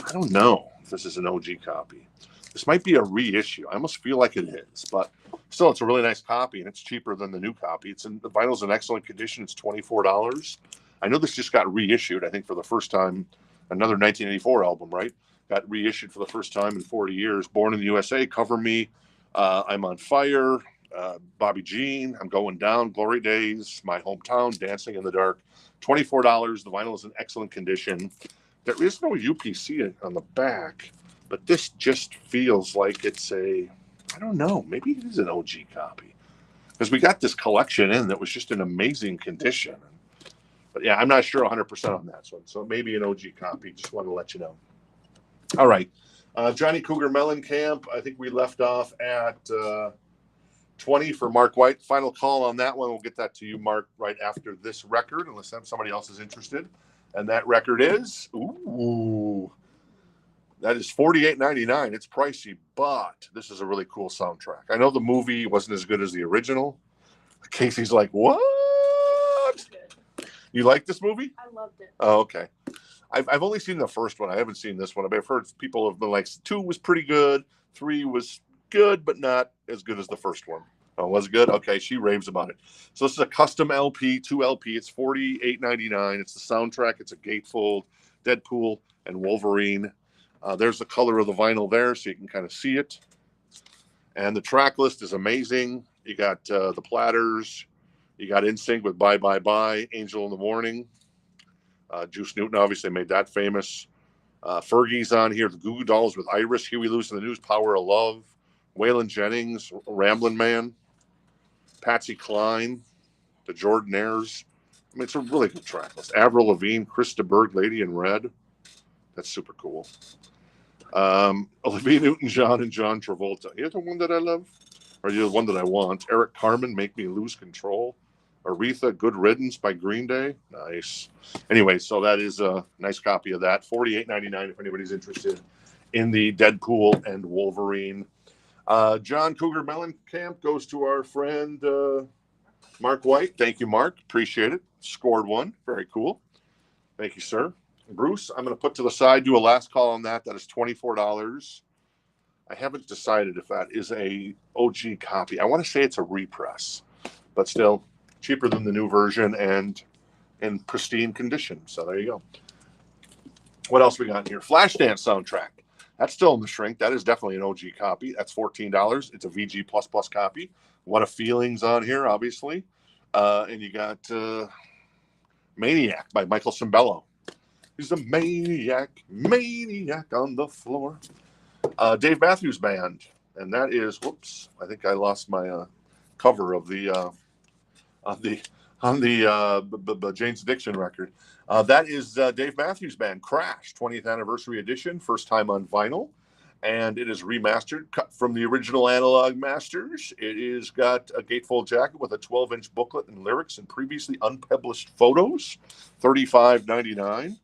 I don't know if this is an OG copy. This might be a reissue. I almost feel like it is, but still, it's a really nice copy, and it's cheaper than the new copy. The vinyl's in excellent condition. It's $24. I know this just got reissued, I think, for the first time. Another 1984 album, right? Got reissued for the first time in 40 years. Born in the USA, Cover Me, I'm on Fire, Bobby Jean, I'm Going Down, Glory Days, My Hometown, Dancing in the Dark. $24. The vinyl is in excellent condition. There is no UPC on the back, but this just feels like it's I don't know, maybe it is an OG copy. Because we got this collection in that was just in amazing condition. But yeah, I'm not sure 100% on that one. So maybe an OG copy. Just want to let you know. All right. Johnny Cougar Mellencamp. I think we left off at 20 for Mark White. Final call on that one. We'll get that to you, Mark, right after this record, unless somebody else is interested. And that record is, that is $48.99. It's pricey, but this is a really cool soundtrack. I know the movie wasn't as good as the original. Casey's like, what? You like this movie? I loved it. Oh, okay. I've only seen the first one. I haven't seen this one. I've heard people have been like 2 was pretty good, 3 was good, but not as good as the first one. Oh, was it good? Okay, she raves about it. So this is a custom LP, 2 LP. It's $48.99. It's the soundtrack. It's a gatefold, Deadpool, and Wolverine. There's the color of the vinyl there, so you can kind of see it. And the track list is amazing. You got the Platters. You got NSYNC with Bye Bye Bye, Angel in the Morning. Juice Newton obviously made that famous. Fergie's on here. The Goo Goo Dolls with Iris. Huey Lewis in the News. Power of Love. Waylon Jennings. Ramblin' Man. Patsy Cline. The Jordanaires. I mean, it's a really good track list. Avril Lavigne. Krista Berg. Lady in Red. That's super cool. Olivia Newton-John and John Travolta. You're the one that I love? Or you're the one that I want? Eric Carmen, Make Me Lose Control. Aretha, Good Riddance by Green Day. Nice. Anyway, so that is a nice copy of that. $48.99 if anybody's interested in the Deadpool and Wolverine. John Cougar Mellencamp goes to our friend Mark White. Thank you, Mark. Appreciate it. Scored one. Very cool. Thank you, sir. Bruce, I'm going to put to the side, do a last call on that. That is $24. I haven't decided if that is a OG copy. I want to say it's a repress, but still cheaper than the new version and in pristine condition. So there you go. What else we got here? Flashdance soundtrack. That's still in the shrink. That is definitely an OG copy. That's $14. It's a VG++ copy. What a Feeling's on here, obviously. And you got Maniac by Michael Cimbello. He's a maniac on the floor. Dave Matthews Band, and that is, whoops, I think I lost my cover of the Jane's Addiction record. That is Dave Matthews Band, Crash, 20th anniversary edition, first time on vinyl, and it is remastered, cut from the original analog masters. It is got a gatefold jacket with a 12-inch booklet and lyrics and previously unpublished photos, $35.99.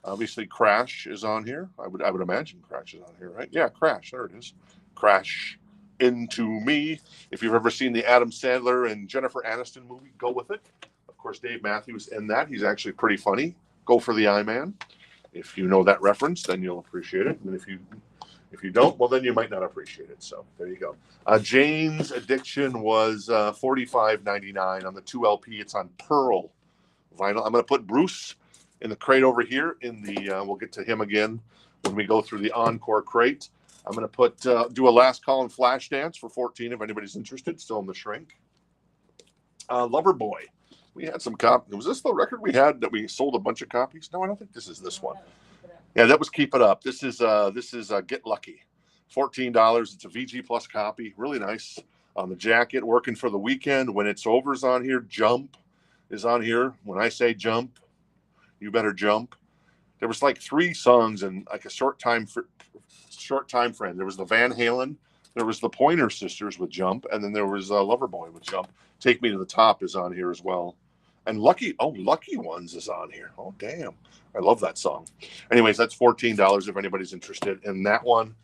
Obviously, Crash is on here. I would imagine Crash is on here, right? Yeah, Crash. There it is. Crash Into Me. If you've ever seen the Adam Sandler and Jennifer Aniston movie, go with it. Of course, Dave Matthews in that. He's actually pretty funny. Go for the I-Man. If you know that reference, then you'll appreciate it. And if you don't, well, then you might not appreciate it. So there you go. Jane's Addiction was $45.99 on the 2 LP. It's on Pearl vinyl. I'm going to put Bruce in the crate over here. We'll get to him again when we go through the Encore crate. I'm going to put do a last call and Flashdance for $14 if anybody's interested. Still in the shrink. Loverboy. We had some copies. Was this the record we had that we sold a bunch of copies? No, I don't think this is this one. Yeah, that was Keep It Up. This is Get Lucky. $14. It's a VG+ copy. Really nice. On the jacket, Working for the Weekend. When It's Over's on here. Jump is on here. When I say jump, you better jump. There was like 3 songs in like a short time frame. There was the Van Halen, there was the Pointer Sisters with Jump, and then there was Loverboy with Jump. Take Me to the Top is on here as well. And Lucky Ones is on here. Oh, damn. I love that song. Anyways, that's $14 if anybody's interested in that one.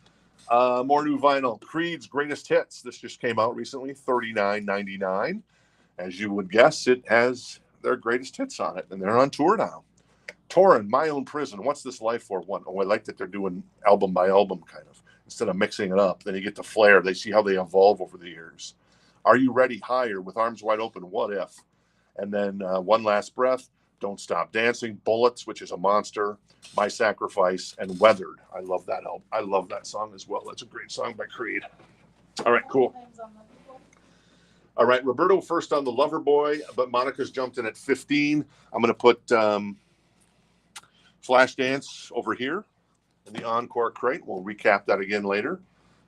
More new vinyl. Creed's Greatest Hits. This just came out recently, $39.99. As you would guess, it has their greatest hits on it, and they're on tour now. Torrin, My Own Prison, What's This Life For? One. Oh, I like that they're doing album by album kind of, instead of mixing it up. Then you get the flair. They see how they evolve over the years. Are You Ready? Higher, With Arms Wide Open, What If? And then One Last Breath, Don't Stop Dancing, Bullets, which is a monster, My Sacrifice, and Weathered. I love that album. I love that song as well. That's a great song by Creed. All right, cool. All right, Roberto first on the Loverboy, but Monica's jumped in at 15. I'm going to put Flashdance over here in the Encore crate. We'll recap that again later.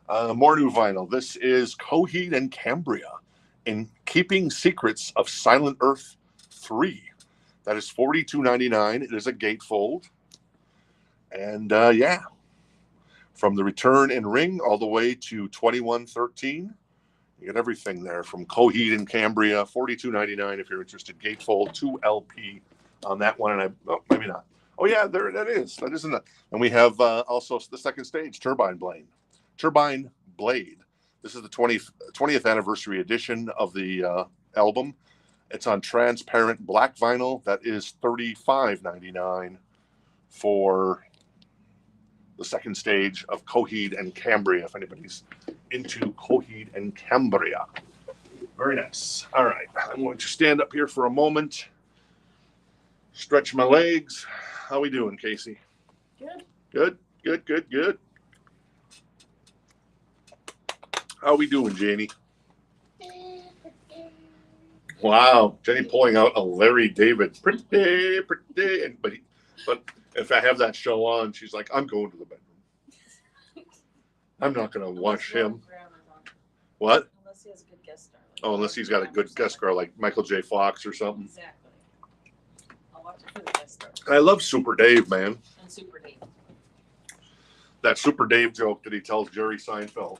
More new vinyl. This is Coheed and Cambria in Keeping Secrets of Silent Earth 3. That is $42.99. It is a gatefold. And yeah, from The Return and Ring all the way to 2113. You get everything there from Coheed and Cambria, $42.99 if you're interested. Gatefold 2 LP on that one. And maybe not. Oh, yeah, there that is. That isn't it. And we have also the second stage, Turbine Blade. This is the 20th anniversary edition of the album. It's on transparent black vinyl. That is $35.99 for the second stage of Coheed and Cambria, if anybody's into Coheed and Cambria. Very nice. All right, I'm going to stand up here for a moment, stretch my legs. How we doing, Casey? Good. Good. How we doing, Janie? Wow, Jenny pulling out a Larry David. Pretty. And, but if I have that show on, she's like, I'm going to the bedroom. I'm not going to watch him. What? Unless he has a good guest star. Oh, unless he's got a good guest star like Michael J. Fox or something. Exactly. I'll watch it for the guest star. I love Super Dave, man. And Super Dave. That Super Dave joke that he tells Jerry Seinfeld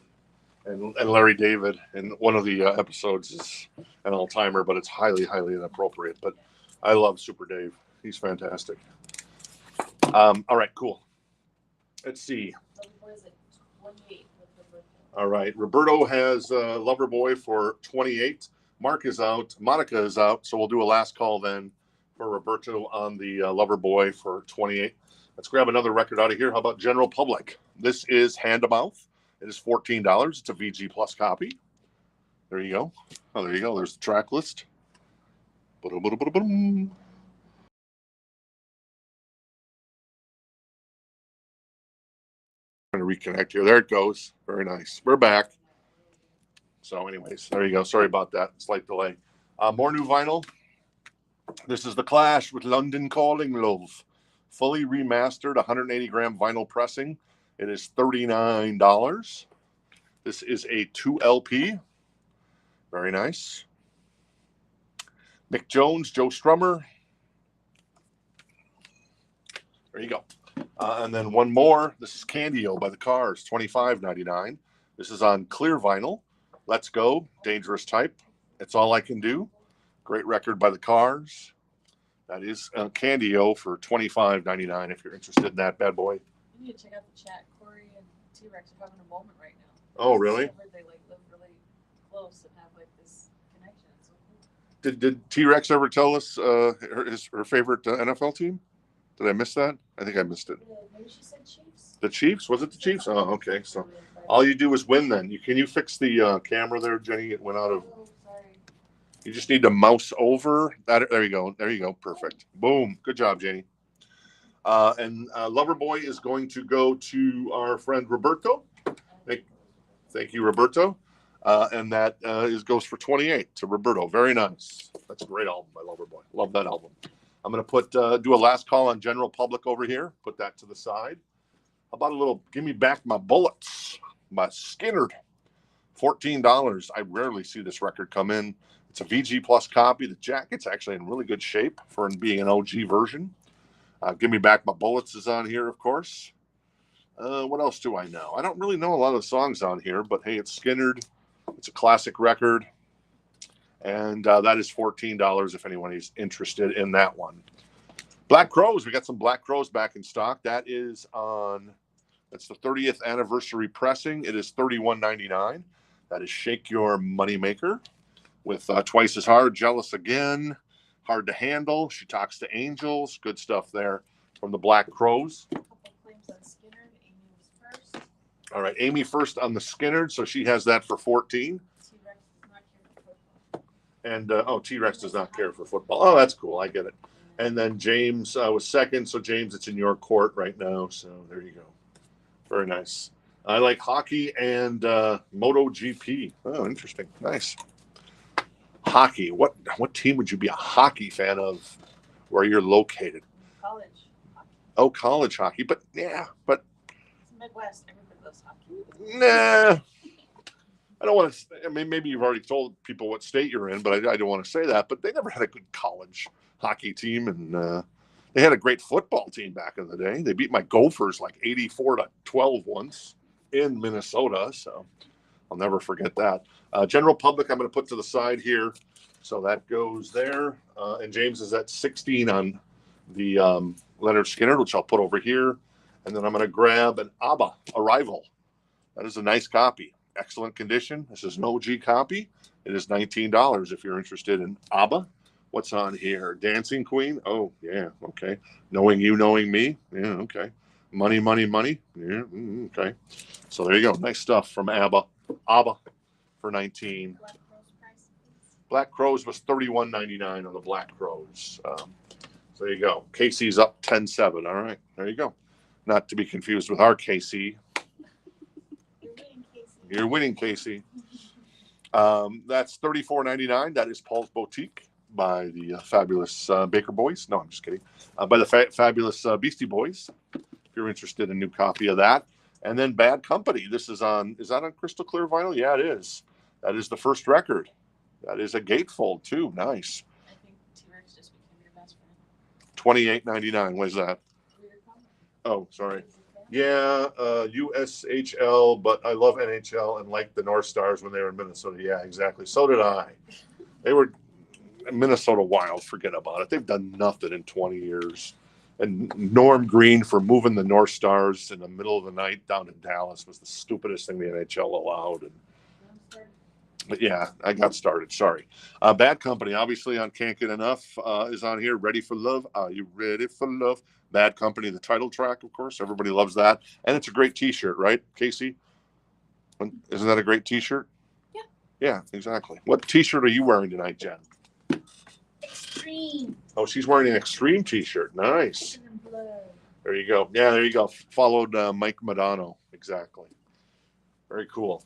and Larry David in one of the episodes is an all-timer, but it's highly, highly inappropriate. But I love Super Dave. He's fantastic. All right, cool. Let's see. All right, Roberto has Loverboy for 28. Mark is out. Monica is out. So we'll do a last call then for Roberto on the Loverboy for 28. Let's grab another record out of here. How about General Public? This is Hand to Mouth. It is $14. It's a VG Plus copy. There you go. Oh, there you go. There's the track list. Ba-dum-ba-dum-ba-dum. Trying to reconnect here. There it goes. Very nice. We're back. So anyways, there you go. Sorry about that. Slight delay. More new vinyl. This is The Clash with London Calling Love. Fully remastered 180-gram vinyl pressing. It is $39. This is a 2LP. Very nice. Mick Jones, Joe Strummer. There you go. And then one more. This is Candy-O by The Cars, $25.99. This is on clear vinyl. Let's Go, Dangerous Type. It's All I Can Do. Great record by The Cars. That is Candy-O for $25.99 if you're interested in that bad boy. You need to check out the chat. Corey and T-Rex are having a moment right now. Oh, really? They like live really close and have like this connection. So cool. Did T-Rex ever tell us her favorite NFL team? Did I miss that? I think I missed it. Yeah, maybe she said Chiefs. The Chiefs? Was it the Chiefs? Oh, okay. So all you do is win then. Can you fix the camera there, Jenny? It went out of... Oh, sorry. You just need to mouse over. There you go. There you go. Perfect. Boom. Good job, Jenny. And Loverboy is going to go to our friend Roberto. Thank you, Roberto. And that goes for 28 to Roberto. Very nice. That's a great album by Loverboy. Love that album. I'm going to do a last call on General Public over here. Put that to the side. How about a little Give Me Back My Bullets by Skinnerd. $14. I rarely see this record come in. It's a VG Plus copy. The jacket's actually in really good shape for being an OG version. Give Me Back My Bullets is on here, of course. What else do I know? I don't really know a lot of the songs on here, but hey, it's Skinnerd. It's a classic record. And that is $14 if anyone is interested in that one. Black Crowes. We got some Black Crowes back in stock. That's the 30th anniversary pressing. It is $31.99. That is Shake Your Moneymaker with Twice as Hard, Jealous Again, Hard to Handle, She Talks to Angels. Good stuff there from the Black Crowes. A couple claims on Skinnerd. Amy was first. All right, Amy first on the Skinnerd, so she has that for 14. And T-Rex does not care for football. Oh, that's cool. I get it. And then James was second. So James, it's in your court right now. So there you go. Very nice. I like hockey and MotoGP. Oh, interesting. Nice. Hockey. What team would you be a hockey fan of where you're located? College hockey. Oh, college hockey. But yeah, It's Midwest. Everybody loves hockey. Nah. I don't want to. I mean, maybe you've already told people what state you're in, but I don't want to say that. But they never had a good college hockey team, and they had a great football team back in the day. They beat my Gophers like 84-12 once in Minnesota, so I'll never forget that. General Public, I'm going to put to the side here, so that goes there. And James is at 16 on the Leonard Skinnerd, which I'll put over here, and then I'm going to grab an ABBA Arrival. That is a nice copy. Excellent condition. This is an OG copy. It is $19 if you're interested in ABBA What's on here? Dancing Queen. Oh yeah, okay. Knowing You, Knowing Me. Yeah, okay. Money, Money, Money. Yeah, okay. So there you go. Nice stuff from ABBA. ABBA for 19. Black Rose price, please. Black Crows was $31.99 on the Black Crows. So there you go. Casey's up 10-7. All right, there you go. Not to be confused with our KC. You're winning, Casey. You're winning, Casey. That's $34.99. That is Paul's Boutique by the fabulous Baker Boys. No, I'm just kidding. By the fabulous Beastie Boys. If you're interested in a new copy of that. And then Bad Company. Is that on crystal clear vinyl? Yeah, it is. That is the first record. That is a gatefold too. Nice. I think T-Rex just became your best friend. $28.99. What is that? Weird comment. Oh, sorry. Yeah, USHL, but I love NHL and like the North Stars when they were in Minnesota. Yeah, exactly. So did I. They were Minnesota Wild. Forget about it. They've done nothing in 20 years. And Norm Green for moving the North Stars in the middle of the night down in Dallas was the stupidest thing the NHL allowed. But yeah, I got started. Sorry. Bad Company, obviously on Can't Get Enough, is on here. Ready for Love. Are you ready for love? Bad Company, the title track, of course. Everybody loves that. And it's a great T-shirt, right, Casey? Isn't that a great T-shirt? Yeah. Yeah, exactly. What T-shirt are you wearing tonight, Jen? Extreme. Oh, she's wearing an Extreme T-shirt. Nice. There you go. Yeah, there you go. Followed Mike Madonna. Exactly. Very cool.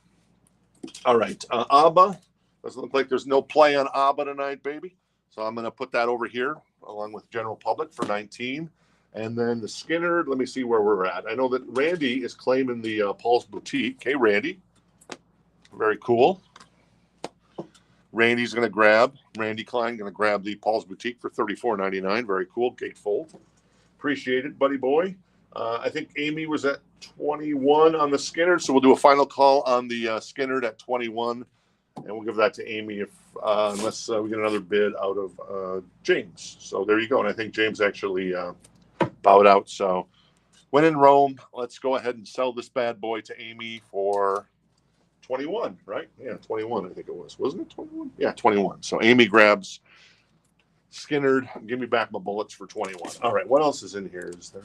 All right. ABBA. Doesn't look like there's no play on ABBA tonight, baby. So I'm going to put that over here along with General Public for 19. And then the Skinner, let me see where we're at. I know that Randy is claiming the Paul's Boutique. Hey, Randy. Very cool. Randy Klein going to grab the Paul's Boutique for $34.99. Very cool. Gatefold. Appreciate it, buddy boy. I think Amy was at 21 on the Skinner, so we'll do a final call on the Skinner at 21, and we'll give that to Amy if unless we get another bid out of James. So there you go, and I think James actually bowed out. So when in Rome, let's go ahead and sell this bad boy to Amy for 21, right? Yeah, 21, I think it was. Wasn't it 21? Yeah, 21. So Amy grabs Skinnered. Give me back my bullets for 21. All right, what else is in here? Is there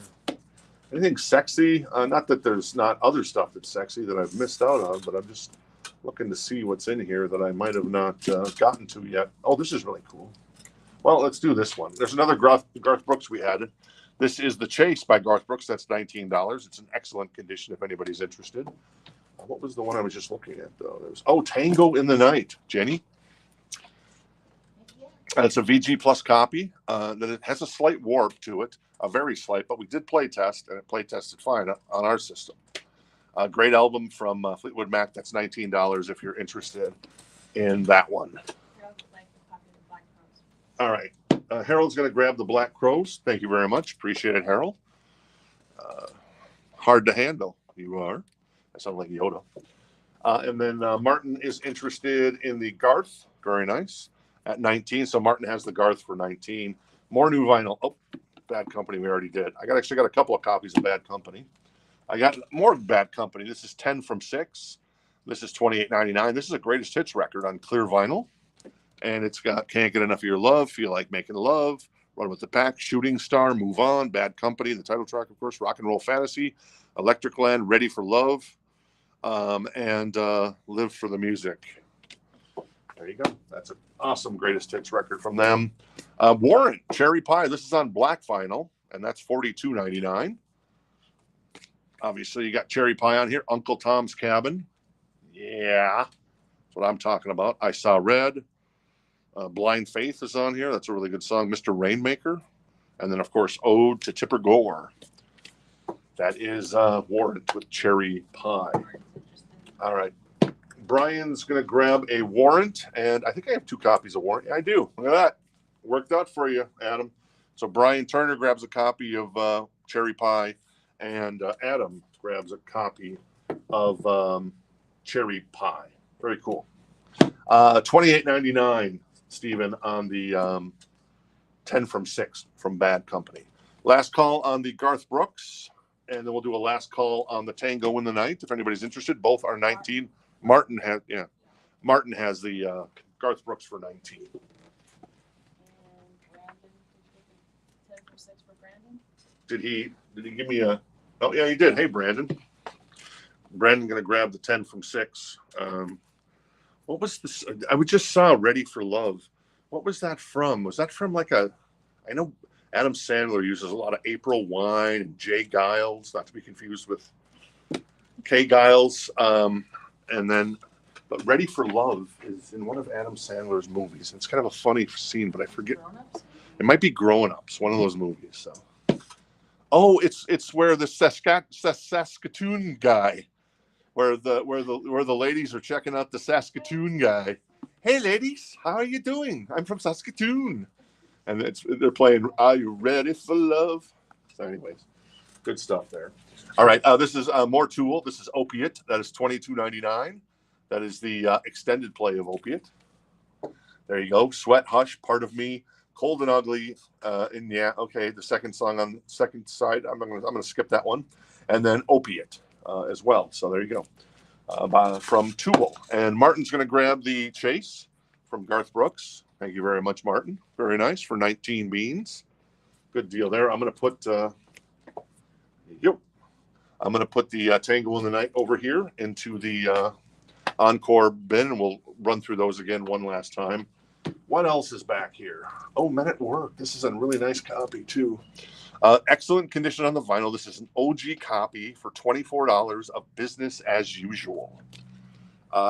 anything sexy? Not that there's not other stuff that's sexy that I've missed out on, but I'm just looking to see what's in here that I might have not gotten to yet. Oh, this is really cool. Well, let's do this one. There's another Garth Brooks we had. This is The Chase by Garth Brooks. That's $19. It's in excellent condition if anybody's interested. What was the one I was just looking at, though? Tango in the Night. Jenny? It's a VG Plus copy. That it has a slight warp to it, a very slight, but we did play test, and it play tested fine on our system. A great album from Fleetwood Mac. That's $19 if you're interested in that one. All right. Harold's going to grab the Black Crows. Thank you very much. Appreciate it, Harold. Hard to handle. You are. I sound like Yoda. And then Martin is interested in the Garth. Very nice. At 19. So Martin has the Garth for 19. More new vinyl. Oh, Bad Company we already did. I actually got a couple of copies of Bad Company. I got more Bad Company. This is 10 from 6. This is $28.99. This is a greatest hits record on clear vinyl. And it's got Can't Get Enough of Your Love, Feel Like Making Love, Run with the Pack, Shooting Star, Move On, Bad Company, the title track, of course, Rock and Roll Fantasy, Electric Land, Ready for Love, and Live for the Music. There you go. That's an awesome greatest hits record from them. Warrant, Cherry Pie. This is on black vinyl, and that's $42.99. Obviously, you got Cherry Pie on here. Uncle Tom's Cabin. Yeah, that's what I'm talking about. I Saw Red. Blind Faith is on here. That's a really good song. Mr. Rainmaker. And then, of course, Ode to Tipper Gore. That is Warrant with Cherry Pie. All right. Brian's going to grab a Warrant, and I think I have 2 copies of Warrant. Yeah, I do. Look at that. Worked out for you, Adam. So Brian Turner grabs a copy of Cherry Pie, and Adam grabs a copy of Cherry Pie. Very cool. $28.99, Stephen, on the 10 from 6 from Bad Company. Last call on the Garth Brooks, and then we'll do a last call on the Tango in the Night if anybody's interested. Both are 19. Martin has the Garth Brooks for 19. for 6 for Brandon. Did he give me a? Oh yeah, he did. Hey, Brandon. Brandon gonna grab the 10 from 6. What was this? I just saw Ready for Love. What was that from? Was that from like a? I know Adam Sandler uses a lot of April Wine and Jay Giles, not to be confused with Kay Giles. And then, but Ready for Love is in one of Adam Sandler's movies. It's kind of a funny scene, but I forget. Grown-ups? It might be Grown Ups, one of those movies. So, oh, it's where the Saskatoon guy, where the ladies are checking out the Saskatoon guy. Hey, ladies, how are you doing? I'm from Saskatoon, and they're playing "Are You Ready for Love?" So, anyways, good stuff there. All right, this is more Tool. This is Opiate. That is $22.99. That is the extended play of Opiate. There you go. Sweat, Hush, Part of Me, Cold and Ugly. Okay, the second song on the second side. I'm gonna skip that one, and then Opiate as well. So there you go. From Tool, and Martin's gonna grab the Chase from Garth Brooks. Thank you very much, Martin. Very nice for 19 beans. Good deal there. I'm gonna put. I'm going to put the Tango in the Night over here into the Encore bin, and we'll run through those again one last time. What else is back here? Oh, Men at Work. This is a really nice copy, too. Excellent condition on the vinyl. This is an OG copy for $24 of Business as Usual.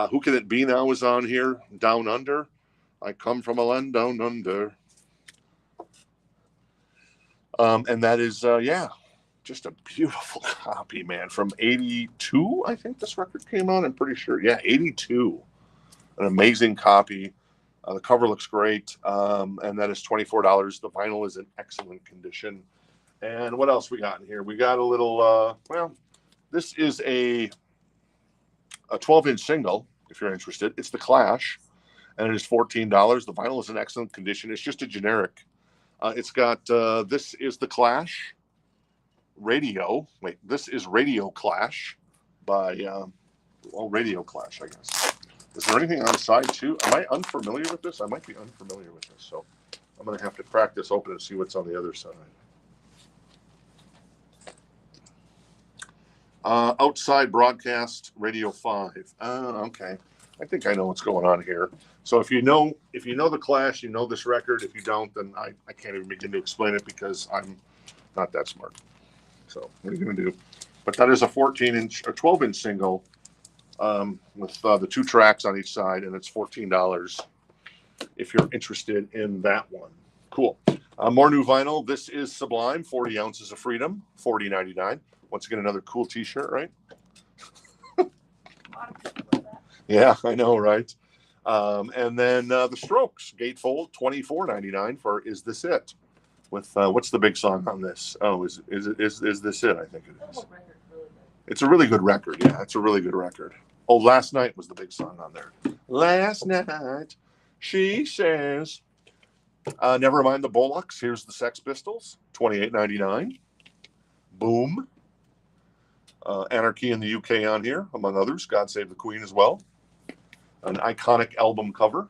Who Can It Be Now is on here. Down Under. I Come From a Land Down Under. And that is, just a beautiful copy, man, from 82. I think this record came on. I'm pretty sure. Yeah, 82. An amazing copy. The cover looks great. And that is $24. The vinyl is in excellent condition. And what else we got in here? We got a little, this is a 12-inch single, if you're interested. It's The Clash, and it is $14. The vinyl is in excellent condition. It's just a generic. It's got, This Is The Clash. This is Radio Clash by Radio Clash, I guess. Is there anything on side 2? Am I unfamiliar with this? I might be unfamiliar with this, so I'm going to have to crack this open and see what's on the other side. Outside Broadcast Radio 5. Okay. I think I know what's going on here. So if you know The Clash, you know this record. If you don't, then I can't even begin to explain it because I'm not that smart. So what are you going to do? But that is a 14-inch or 12-inch single with the 2 tracks on each side, and it's $14 if you're interested in that one. Cool. More new vinyl. This is Sublime, 40 Ounces of Freedom, $40.99. Once again, another cool T-shirt, right? Yeah, I know, right? And then The Strokes, Gatefold, $24.99 for Is This It? With what's the big song on this? Oh, is this it? I think it is. It's a really good record. Yeah, it's a really good record. Oh, Last Night was the big song on there. Last night, she says. Never mind the Bollocks. Here's the Sex Pistols, $28.99. Boom. Anarchy in the UK on here, among others. God Save the Queen as well. An iconic album cover.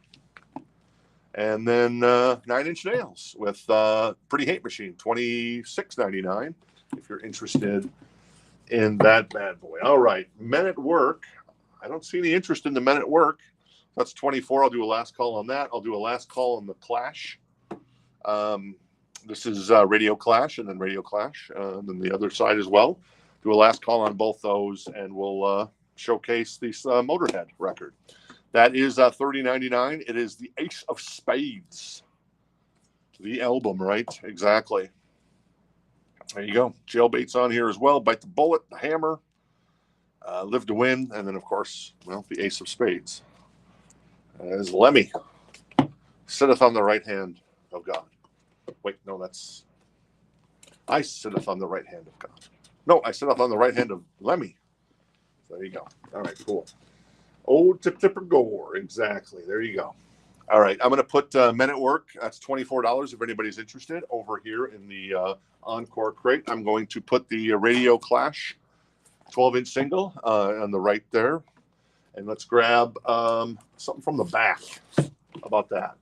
And then 9 Inch Nails with Pretty Hate Machine, $26.99, if you're interested in that bad boy. All right, Men at Work. I don't see any interest in the Men at Work. That's $24. I'll do a last call on that. I'll do a last call on the Clash. This is Radio Clash and then Radio Clash, and then the other side as well. Do a last call on both those, and we'll showcase this Motorhead record. That is $30.99. It is the Ace of Spades. The album, right? Exactly. There you go. Jailbait's on here as well. Bite the Bullet, The Hammer, Live to Win, and then, of course, the Ace of Spades. That is Lemmy. Sitteth on the right hand of God. Wait, no, that's... I sitteth on the right hand of God. No, I sitteth on the right hand of Lemmy. So there you go. All right, cool. Old Tipper Gore, exactly. There you go. All right, I'm going to put Men at Work. That's $24 if anybody's interested over here in the Encore crate. I'm going to put the Radio Clash 12-inch single on the right there. And let's grab something from the back. How about that?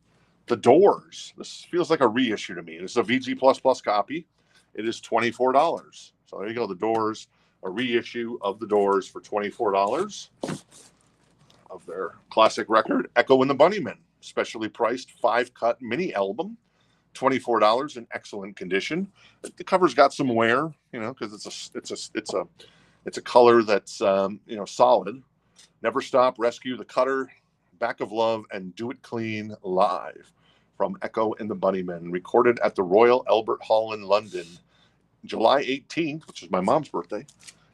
The Doors. This feels like a reissue to me. This is a VG++ copy. It is $24. So there you go. The Doors, a reissue of The Doors for $24 of their classic record, Echo and the Bunnymen, specially priced 5-cut mini album, $24 in excellent condition. The cover's got some wear, because it's a color that's solid. Never Stop, Rescue, The Cutter, Back of Love, and Do It Clean live from Echo and the Bunnymen, recorded at the Royal Albert Hall in London, July 18th, which is my mom's birthday,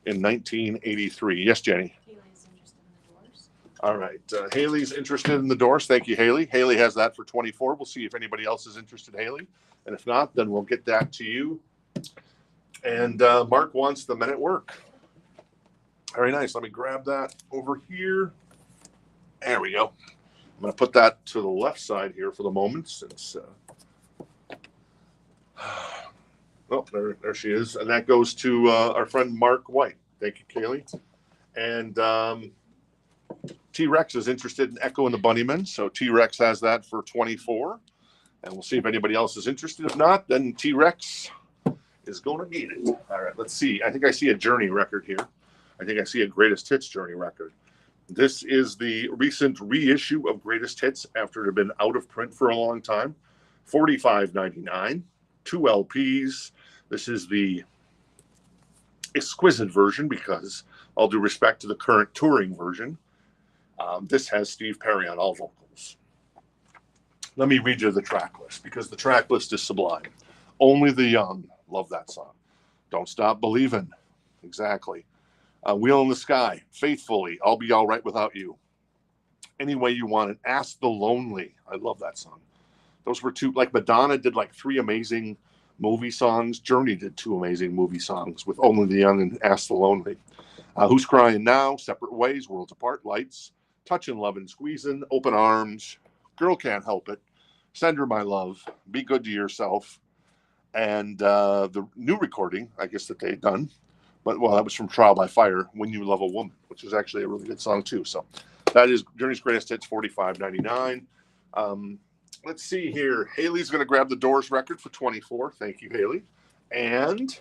in 1983. Yes, Jenny. Haley's interested in the Doors. All right. Haley's interested in the Doors. Thank you, Haley. Haley has that for $24. We'll see if anybody else is interested, Haley. And if not, then we'll get that to you. And Mark wants the Men at Work. Very nice. Let me grab that over here. There we go. I'm going to put that to the left side here for the moment since... Oh, there she is. And that goes to our friend Mark White. Thank you, Kaylee. And T-Rex is interested in Echo and the Bunnymen. So T-Rex has that for $24. And we'll see if anybody else is interested. If not, then T-Rex is going to get it. All right, let's see. I think I see a Journey record here. I think I see a Greatest Hits Journey record. This is the recent reissue of Greatest Hits after it had been out of print for a long time. $45.99. 2 LPs. This is the exquisite version because, all due respect to the current touring version, this has Steve Perry on all vocals. Let me read you the track list because the track list is sublime. Only the Young. Love that song. Don't Stop Believin'. Exactly. Wheel in the Sky. Faithfully. I'll Be All Right Without You. Any Way You Want It. Ask the Lonely. I love that song. Those were two, like Madonna did like 3 amazing movie songs. Journey did 2 amazing movie songs with Only the Young and Ask the Lonely. Who's Crying Now? Separate Ways. Worlds Apart. Lights. Touchin', Lovin', Squeezin'. Open Arms. Girl Can't Help It. Send Her My Love. Be Good to Yourself. And the new recording, I guess, that they'd done. But, well, that was from Trial by Fire, When You Love a Woman, which is actually a really good song, too. So that is Journey's Greatest Hits, $45.99. Let's see here. Haley's going to grab the Doors record for $24. Thank you, Haley. And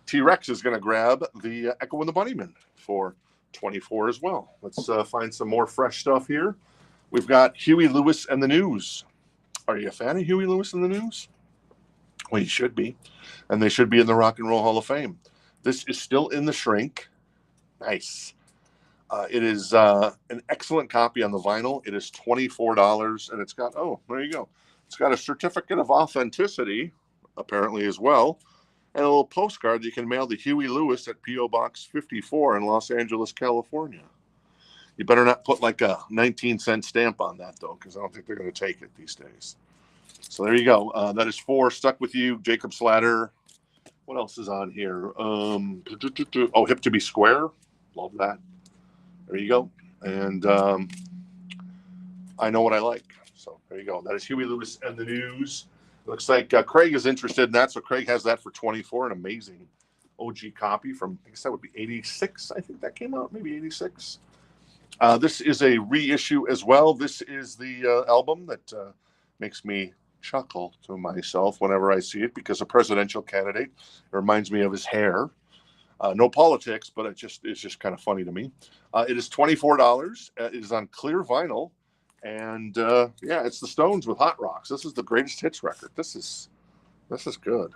T-Rex is going to grab the Echo and the Bunnymen for $24 as well. Let's find some more fresh stuff here. We've got Huey Lewis and the News. Are you a fan of Huey Lewis and the News? Well, you should be. And they should be in the Rock and Roll Hall of Fame. This is still in the shrink. Nice. It is an excellent copy on the vinyl. It is $24, and it's got, oh, there you go. It's got a certificate of authenticity, apparently, as well, and a little postcard that you can mail to Huey Lewis at P.O. Box 54 in Los Angeles, California. You better not put like a 19-cent stamp on that, though, because I don't think they're going to take it these days. So there you go. That is 4. Stuck With You, Jacob Slatter. What else is on here? Oh, Hip to Be Square. Love that. There you go. And I Know What I Like. So there you go. That is Huey Lewis and the News. Looks like Craig is interested in that. So Craig has that for $24. An amazing OG copy from, I guess that would be 86. I think that came out. Maybe 86. This is a reissue as well. This is the album that makes me chuckle to myself whenever I see it because a presidential candidate. It reminds me of his hair. No politics, but it's just kind of funny to me. It is $24. It is on clear vinyl, and yeah, it's the Stones with Hot Rocks. This is the Greatest Hits record. This is good.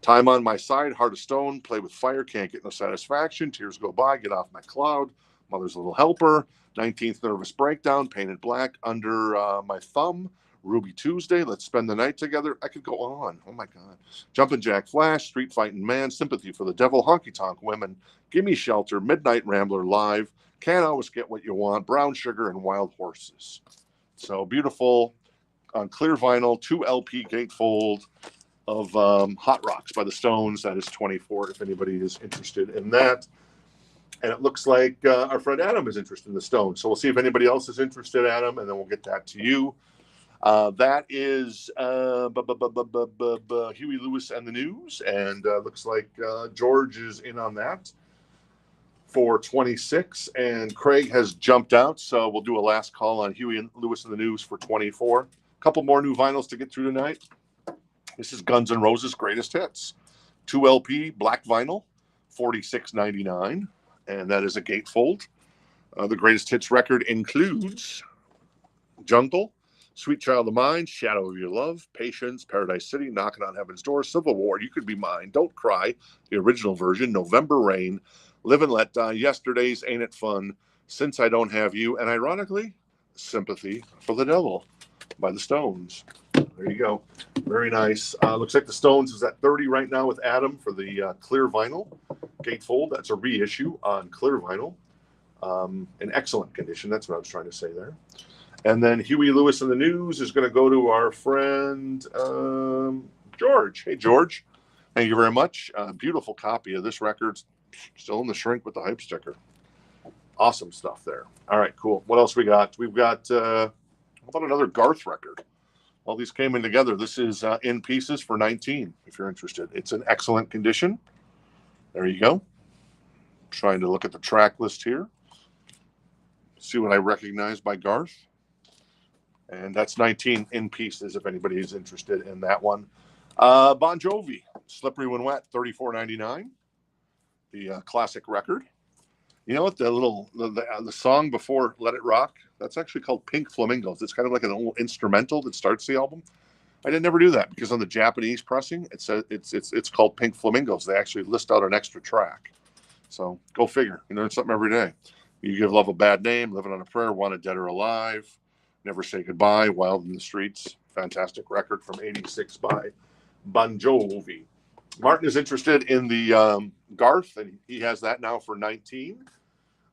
Time on My Side, Heart of Stone, Play with Fire, Can't Get No Satisfaction, Tears Go By, Get Off My Cloud, Mother's Little Helper, 19th Nervous Breakdown, Painted Black, Under My Thumb, Ruby Tuesday, Let's Spend the Night Together. I could go on. Oh, my God. Jumpin' Jack Flash, Street Fightin' Man, Sympathy for the Devil, Honky Tonk Women, Gimme Shelter, Midnight Rambler Live, Can't Always Get What You Want, Brown Sugar, and Wild Horses. So beautiful on clear vinyl, 2 LP gatefold of Hot Rocks by the Stones. That is $24 if anybody is interested in that. And it looks like our friend Adam is interested in the Stones. So we'll see if anybody else is interested, Adam, and then we'll get that to you. That is Huey Lewis and the News, and looks like George is in on that for $26, and Craig has jumped out, so we'll do a last call on Huey and Lewis and the News for $24. couple more new vinyls to get through tonight. This is Guns N' Roses Greatest Hits. 2 LP black vinyl, $46.99. And that is a gatefold. The Greatest Hits record includes Jungle, Sweet Child of Mine, Shadow of Your Love, Patience, Paradise City, Knocking on Heaven's Door, Civil War, You Could Be Mine, Don't Cry, the original version, November Rain, Live and Let Die, Yesterday's Ain't It Fun, Since I Don't Have You, and ironically, Sympathy for the Devil by the Stones. There you go. Very nice. Looks like the Stones is at 30 right now with Adam for the clear vinyl gatefold. That's a reissue on clear vinyl. In excellent condition. That's what I was trying to say there. And then Huey Lewis in the News is going to go to our friend George. Hey, George. Thank you very much. Beautiful copy of this record. Still in the shrink with the hype sticker. Awesome stuff there. All right, cool. What else we got? We've got, how about another Garth record? All these came in together. This is in pieces for 19, if you're interested. It's in excellent condition. There you go. Trying to look at the track list here. See what I recognize by Garth. And that's 19 in pieces, if anybody is interested in that one. Bon Jovi, Slippery When Wet, $34.99. The classic record. You know what? The song before Let It Rock, that's actually called Pink Flamingos. It's kind of like an old instrumental that starts the album. I didn't never do that because on the Japanese pressing, it says it's called Pink Flamingos. They actually list out an extra track. So go figure. You learn something every day. You Give Love a Bad Name, Living on a Prayer, Wanted Dead or Alive, Never Say Goodbye, Wild in the Streets. Fantastic record from '86 by Bon Jovi. Martin is interested in the Garth, and he has that now for 19.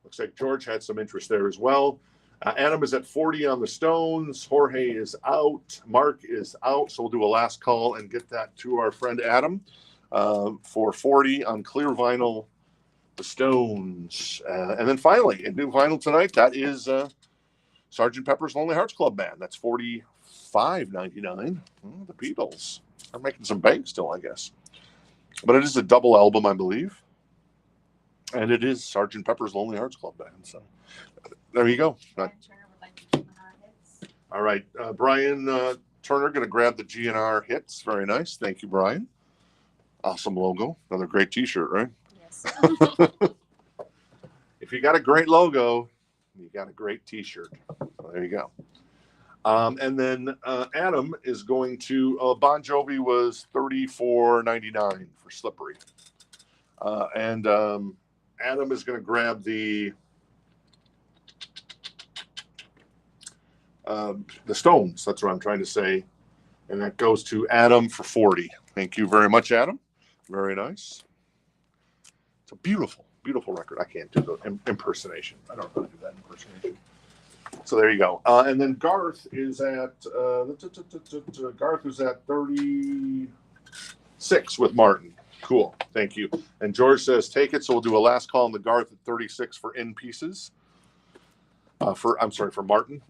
Looks like George had some interest there as well. Adam is at 40 on the Stones. Jorge is out. Mark is out. So we'll do a last call and get that to our friend Adam for 40 on clear vinyl, the Stones. And then finally, in new vinyl tonight, that is Sgt. Pepper's Lonely Hearts Club Band. That's $45.99. The Beatles are making some bank still, I guess. But it is a double album, I believe. And it is Sgt. Pepper's Lonely Hearts Club Band. So there you go. All right. Brian Turner going to grab the GNR hits. Very nice. Thank you, Brian. Awesome logo. Another great T-shirt, right? Yes. If you got a great logo, you got a great T-shirt. So there you go. And then Adam is going to Bon Jovi was $34.99 for Slippery. And Adam is going to grab the Stones. That's what I'm trying to say. And that goes to Adam for 40. Thank you very much, Adam. Very nice. It's a beautiful, beautiful record. I can't do the impersonation. I don't know how to do that impersonation. So there you go. And then Garth is at 36 with Martin. Cool. Thank you. And George says take it. So we'll do a last call on the Garth at 36 for in pieces. For Martin.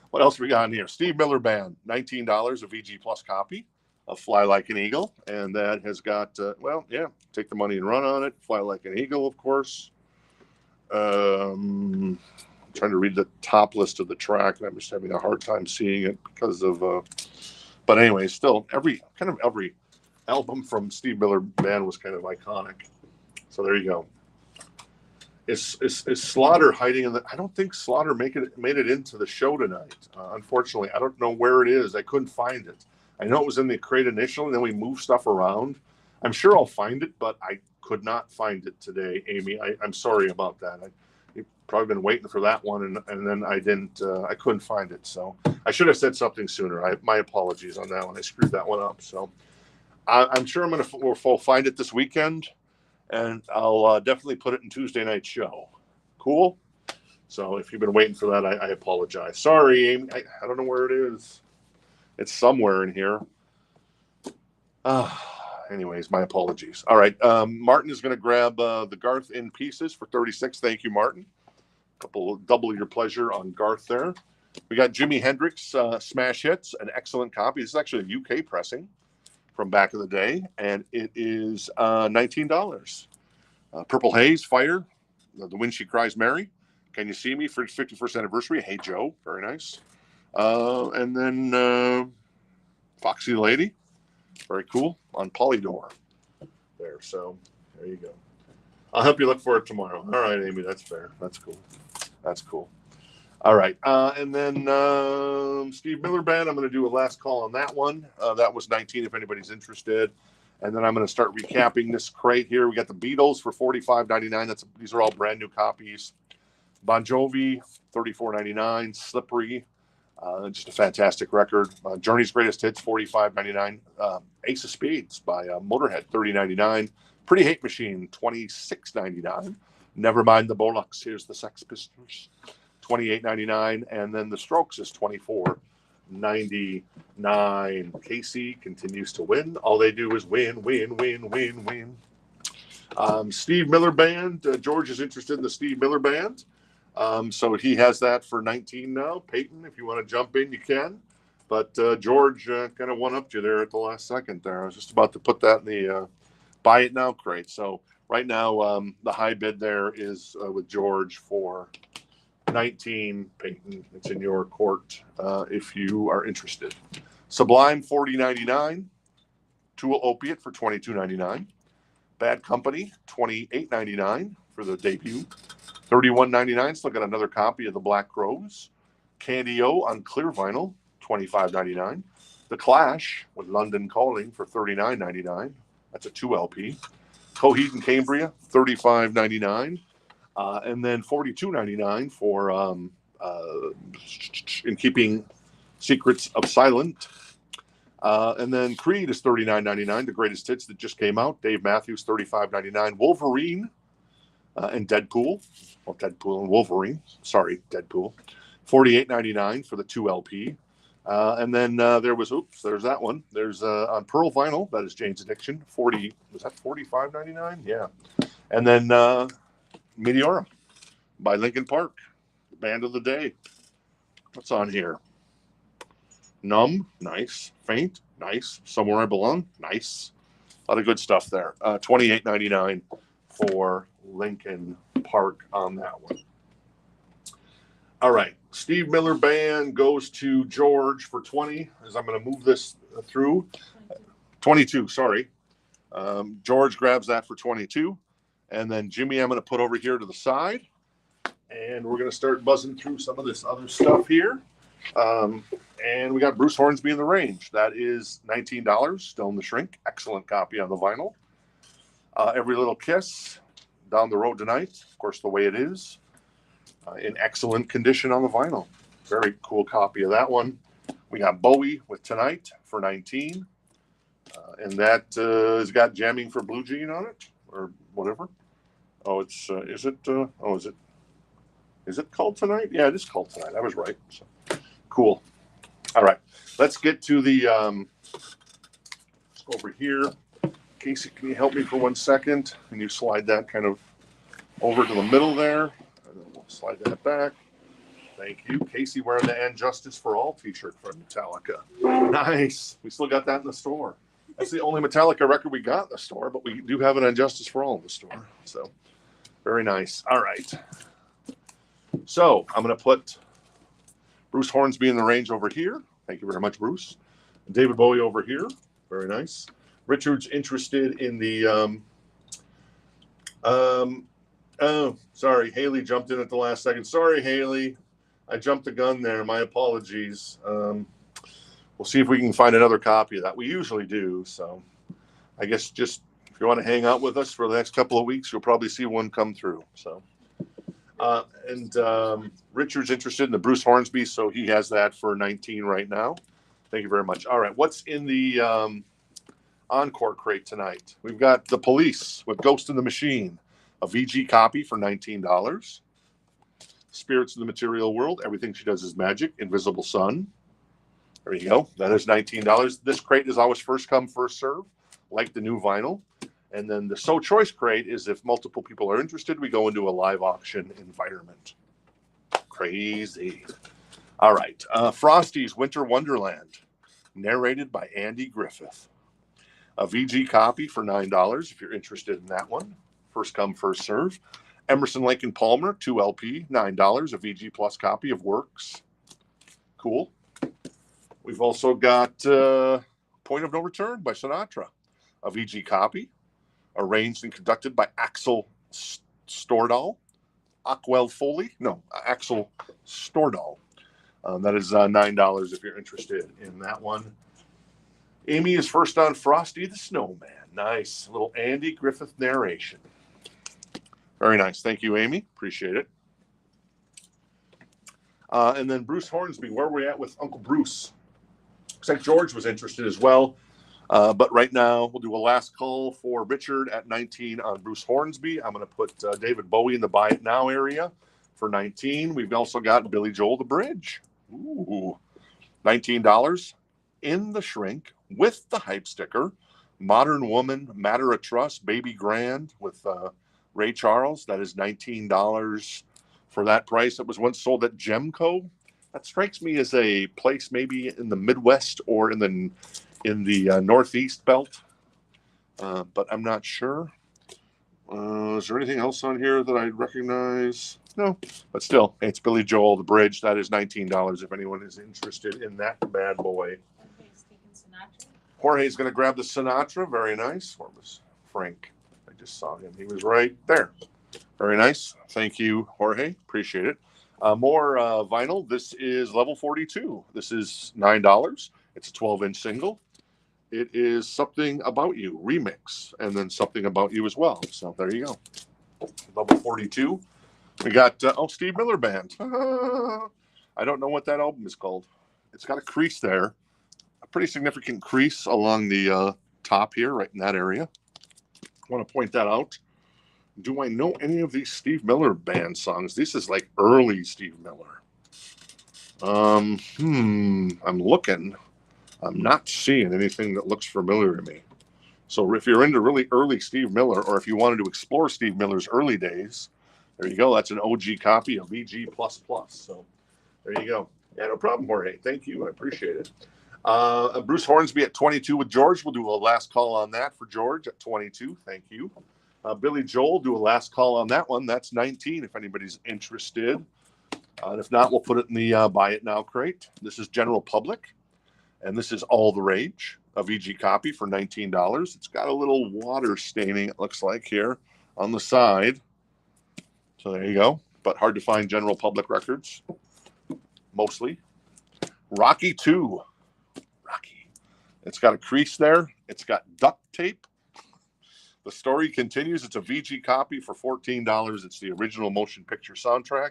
What else we got in here? Steve Miller Band, $19, a VG Plus copy of Fly Like an Eagle. And that has got, take the money and run on it. Fly Like an Eagle, of course. I'm trying to read the top list of the track, and I'm just having a hard time seeing it because of, but anyway, still every album from Steve Miller Band was kind of iconic. So there you go. Is Slaughter hiding in the? I don't think Slaughter made it into the show tonight. Unfortunately, I don't know where it is. I couldn't find it. I know it was in the crate initially, and then we moved stuff around. I'm sure I'll find it, but I could not find it today, Amy. I'm sorry about that. You've probably been waiting for that one, and then I didn't. I couldn't find it, so I should have said something sooner. My apologies on that one. I screwed that one up. So I'm sure we'll find it this weekend. And I'll definitely put it in Tuesday night show. Cool? So if you've been waiting for that, I apologize. Sorry, Amy. I don't know where it is. It's somewhere in here. Anyways, my apologies. All right. Martin is going to grab the Garth in pieces for 36. Thank you, Martin. Double your pleasure on Garth there. We got Jimi Hendrix Smash Hits, an excellent copy. This is actually a UK pressing from back in the day, and it is $19. Purple Haze, Fire, The Wind She Cries Mary, Can You See Me for its 51st anniversary, Hey Joe, very nice. And then Foxy Lady, very cool, on Polydor there. So there you go. I'll help you look for it tomorrow. All right, Amy, that's fair. That's cool. That's cool. All right. And then Steve Miller Band, I'm going to do a last call on that one. That was 19 if anybody's interested. And then I'm going to start recapping this crate here. We got the Beatles for $45.99. These are all brand new copies. Bon Jovi, $34.99. Slippery, just a fantastic record. Journey's Greatest Hits, $45.99. Ace of Spades by Motorhead, $30.99. Pretty Hate Machine, $26.99. Nevermind the Bollocks. Here's the Sex Pistols, $28.99. And then the Strokes is $24.99. Casey continues to win. All they do is win, win, win, win, win. Steve Miller Band. George is interested in the Steve Miller Band. So he has that for 19 now. Peyton, if you want to jump in, you can. But George kind of one-upped you there at the last second there. I was just about to put that in the buy it now crate. So right now the high bid there is with George for 19. Peyton, it's in your court if you are interested. Sublime, $40.99. Tool Opiate for $22.99. Bad Company, $28.99 for the debut. $31.99. Still got another copy of the Black Crows. Candy O on clear vinyl, $25.99. The Clash with London Calling for $39.99. That's a 2 LP. Coheed and Cambria, $35.99. And then $42.99 for In Keeping Secrets of Silent. And then Creed is $39.99. The greatest hits that just came out. Dave Matthews, $35.99. Wolverine and Deadpool. Well, Deadpool and Wolverine. Sorry, Deadpool. $48.99 for the 2 LP. And then there's that one. There's on Pearl Vinyl, that is Jane's Addiction. Was that $45.99? Yeah. And then Meteora by Linkin Park. Band of the Day. What's on here? Numb, nice. Faint, nice. Somewhere I Belong, nice. A lot of good stuff there. $28.99 for Linkin Park on that one. All right. Steve Miller Band goes to George for 20, as I'm going to move this through. 22, sorry. George grabs that for 22. And then Jimmy, I'm going to put over here to the side. And we're going to start buzzing through some of this other stuff here. And we got Bruce Hornsby in the range. That is $19. Stone the Shrink. Excellent copy on the vinyl. Every Little Kiss. Down the Road Tonight. Of course, the way it is. In excellent condition on the vinyl. Very cool copy of that one. We got Bowie with Tonight for 19. And that has got Jamming for Blue Jean on it. Or whatever. Oh, it's, is it called Tonight? Yeah, it is called Tonight. I was right. So, cool. All right. Let's get to the, over here. Casey, can you help me for 1 second? Can you slide that kind of over to the middle there? And then we'll slide that back. Thank you. Casey wearing the And Justice for All t-shirt from Metallica. Nice. We still got that in the store. That's the only Metallica record we got in the store, but we do have an And Justice for All in the store. So, very nice. All right. So, I'm going to put Bruce Hornsby in the range over here. Thank you very much, Bruce. David Bowie over here. Very nice. Richard's interested in the oh, sorry. Haley jumped in at the last second. Sorry, Haley. I jumped the gun there. My apologies. We'll see if we can find another copy of that. We usually do. So I guess just if you want to hang out with us for the next couple of weeks, you'll probably see one come through. So Richard's interested in the Bruce Hornsby, so he has that for 19 right now. Thank you very much. All right. What's in the Encore crate tonight? We've got The Police with Ghost in the Machine, a VG copy for $19. Spirits of the Material World, Everything She Does Is Magic, Invisible Sun. There you go. That is $19. This crate is always first come, first serve, like the new vinyl. And then the So Choice crate is if multiple people are interested, we go into a live auction environment. Crazy. All right. Frosty's Winter Wonderland, narrated by Andy Griffith. A VG copy for $9 if you're interested in that one. First come, first serve. Emerson, Lake and Palmer, 2 LP, $9. A VG Plus copy of Works. Cool. We've also got Point of No Return by Sinatra, a VG copy, arranged and conducted by Axel Stordahl. Axel Stordahl. That is $9 if you're interested in that one. Amy is first on Frosty the Snowman. Nice. A little Andy Griffith narration. Very nice. Thank you, Amy. Appreciate it. And then Bruce Hornsby, where are we at with Uncle Bruce? Looks like George was interested as well. But right now, we'll do a last call for Richard at 19 on Bruce Hornsby. I'm going to put David Bowie in the buy it now area for 19. We've also got Billy Joel the Bridge. Ooh, $19 in the shrink with the hype sticker. Modern Woman, Matter of Trust, Baby Grand with Ray Charles. That is $19 for that price. It was once sold at Gemco. That strikes me as a place maybe in the Midwest or in the Northeast belt, but I'm not sure. Is there anything else on here that I recognize? No, but still, it's Billy Joel, The Bridge. That is $19 if anyone is interested in that bad boy. Jorge's going to grab the Sinatra. Very nice. Where was Frank? I just saw him. He was right there. Very nice. Thank you, Jorge. Appreciate it. More vinyl. This is level 42. This is $9. It's a 12-inch single. It is Something About You remix, and then Something About You as well. So there you go. Level 42. We got Steve Miller Band. I don't know what that album is called. It's got a crease there, a pretty significant crease along the top here, right in that area. I want to point that out. Do I know any of these Steve Miller Band songs? This is like early Steve Miller. I'm looking. I'm not seeing anything that looks familiar to me. So if you're into really early Steve Miller, or if you wanted to explore Steve Miller's early days, there you go. That's an OG copy of VG++. So there you go. Yeah, no problem, Jorge. Thank you. I appreciate it. Bruce Hornsby at 22 with George. We'll do a last call on that for George at 22. Thank you. Billy Joel, do a last call on that one. That's 19 if anybody's interested. And if not, we'll put it in the buy it now crate. This is General Public. And this is All the Rage, a VG copy for $19. It's got a little water staining, it looks like, here on the side. So there you go. But hard to find General Public records, mostly. Rocky 2. Rocky. It's got a crease there. It's got duct tape. The story continues. It's a VG copy for $14. It's the original motion picture soundtrack.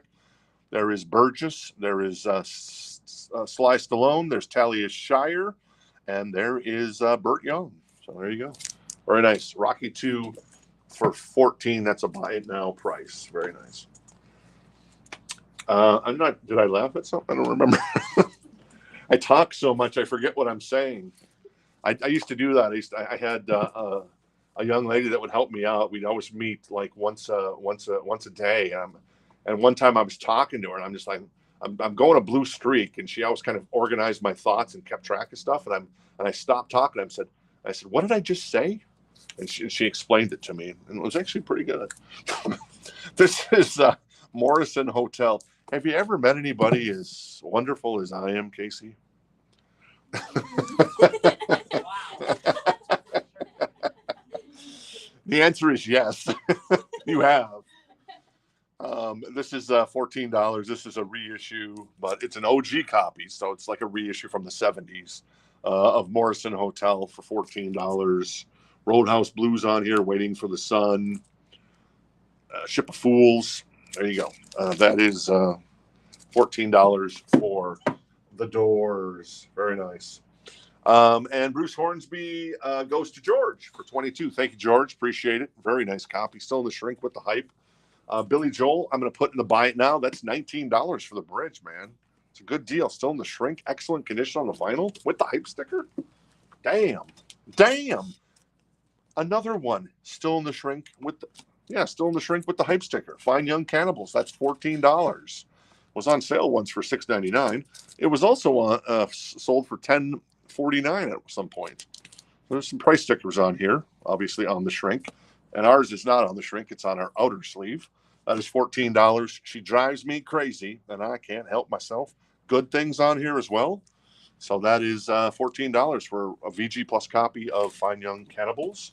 There is Burgess. There is Sly Stallone. There's Talia Shire. And there is Burt Young. So there you go. Very nice. Rocky 2 for $14. That's a buy it now price. Very nice. Did I laugh at something? I don't remember. I talk so much, I forget what I'm saying. I used to do that. I had a young lady that would help me out. We'd always meet like once a day. And one time I was talking to her, and I'm just like, I'm going a blue streak, and she always kind of organized my thoughts and kept track of stuff. And I stopped talking. I said, what did I just say? And she explained it to me, and it was actually pretty good. This is Morrison Hotel. Have you ever met anybody as wonderful as I am, Casey? The answer is yes. You have. This is $14. This is a reissue, but it's an OG copy, so it's like a reissue from the 70s of Morrison Hotel for $14. Roadhouse Blues on here, Waiting for the Sun, Ship of Fools. There you go. That is $14 for The Doors. Very nice. And Bruce Hornsby goes to George for 22. Thank you, George. Appreciate it. Very nice copy. Still in the shrink with the hype. Billy Joel, I'm going to put in the buy it now. That's $19 for the bridge, man. It's a good deal. Still in the shrink. Excellent condition on the vinyl with the hype sticker. Damn. Another one still in the shrink with the hype sticker. Fine Young Cannibals. That's $14. Was on sale once for $6.99. It was also sold for $10.49 at some point. There's some price stickers on here, obviously on the shrink. And ours is not on the shrink. It's on our outer sleeve. That is $14. She drives me crazy, and I can't help myself. Good things on here as well. So that is $14 for a VG Plus copy of Fine Young Cannibals.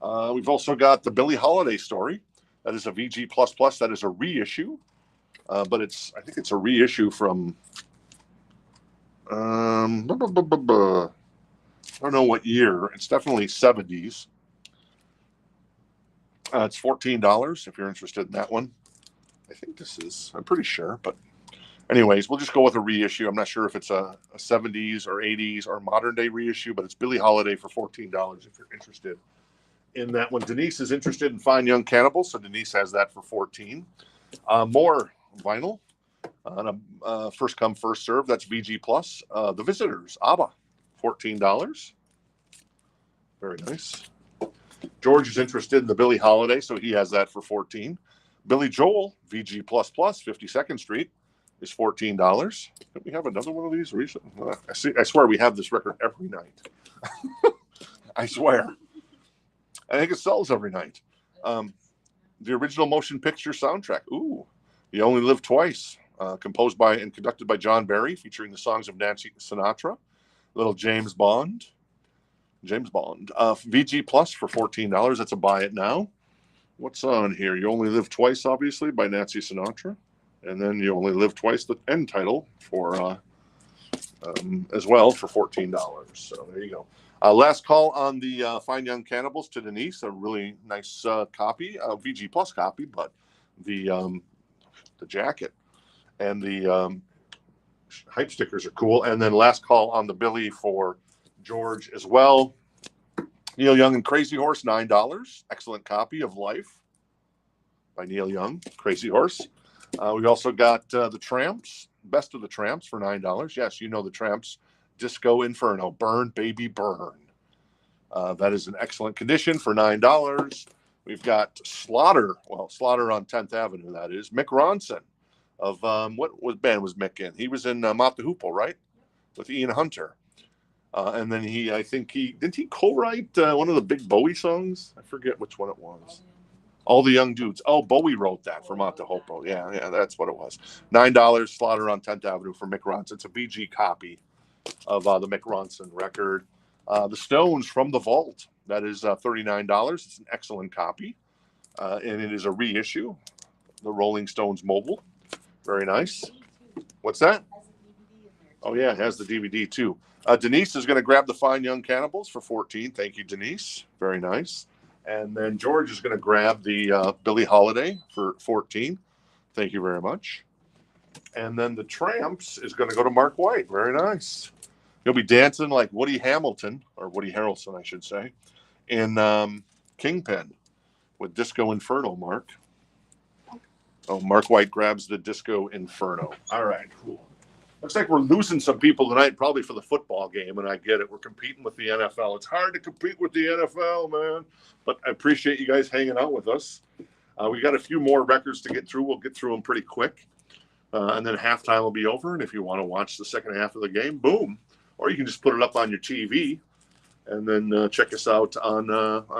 We've also got the Billie Holiday story. That is a VG Plus Plus. That is a reissue, but I think it's a reissue from I don't know what year. It's definitely 70s. It's $14 if you're interested in that one. I think I'm pretty sure, but anyways, we'll just go with a reissue. I'm not sure if it's a 70s or 80s or modern day reissue, but it's Billie Holiday for $14 if you're interested in that one. Denise is interested in Fine Young Cannibals, so Denise has that for $14. More vinyl on a first come first serve. That's VG Plus. The Visitors, ABBA, $14. Very nice. George is interested in the Billie Holiday, so he has that for $14. Billy Joel, VG Plus Plus, 52nd Street, is $14. Did we have another one of these recently? I swear we have this record every night. I swear. I think it sells every night. The original motion picture soundtrack. Ooh, You Only Live Twice, composed by and conducted by John Barry, featuring the songs of Nancy Sinatra. Little James Bond. VG Plus for $14. That's a buy it now. What's on here? You Only Live Twice, obviously, by Nancy Sinatra. And then You Only Live Twice, the end title, for as well for $14. So there you go. Last call on the Fine Young Cannibals to Denise. A really nice copy, VG Plus copy, but the jacket and the hype stickers are cool. And then last call on the Billy for George as well. Neil Young and Crazy Horse, $9. Excellent copy of Life by Neil Young, Crazy Horse. We also got the Tramps, Best of the Tramps for $9. Yes, you know the Tramps. Disco Inferno, Burn Baby Burn. That is in excellent condition for $9. We've got Slaughter on 10th Avenue, that is. Mick Ronson of, what band was Mick in? He was in Mott the Hoople, right? With Ian Hunter. And then didn't he co-write one of the big Bowie songs? I forget which one it was. All the Young Dudes. Oh, Bowie wrote that for Mott the Hoople. Yeah, that's what it was. $9, Slaughter on 10th Avenue for Mick Ronson. It's a BG copy of the Mick Ronson record. The Stones from the Vault. That is $39. It's an excellent copy. And it is a reissue. The Rolling Stones Mobile. Very nice. What's that? Oh, yeah, it has the DVD too. Denise is going to grab the Fine Young Cannibals for $14. Thank you, Denise. Very nice. And then George is going to grab the Billie Holiday for $14. Thank you very much. And then the Tramps is going to go to Mark White. Very nice. He'll be dancing like Woody Hamilton, or Woody Harrelson, I should say, in Kingpin with Disco Inferno, Mark. Oh, Mark White grabs the Disco Inferno. All right, cool. Looks like we're losing some people tonight, probably for the football game, and I get it. We're competing with the NFL. It's hard to compete with the NFL, man. But I appreciate you guys hanging out with us. We got a few more records to get through. We'll get through them pretty quick. And then halftime will be over. And if you want to watch the second half of the game, boom. Or you can just put it up on your TV and then check us out on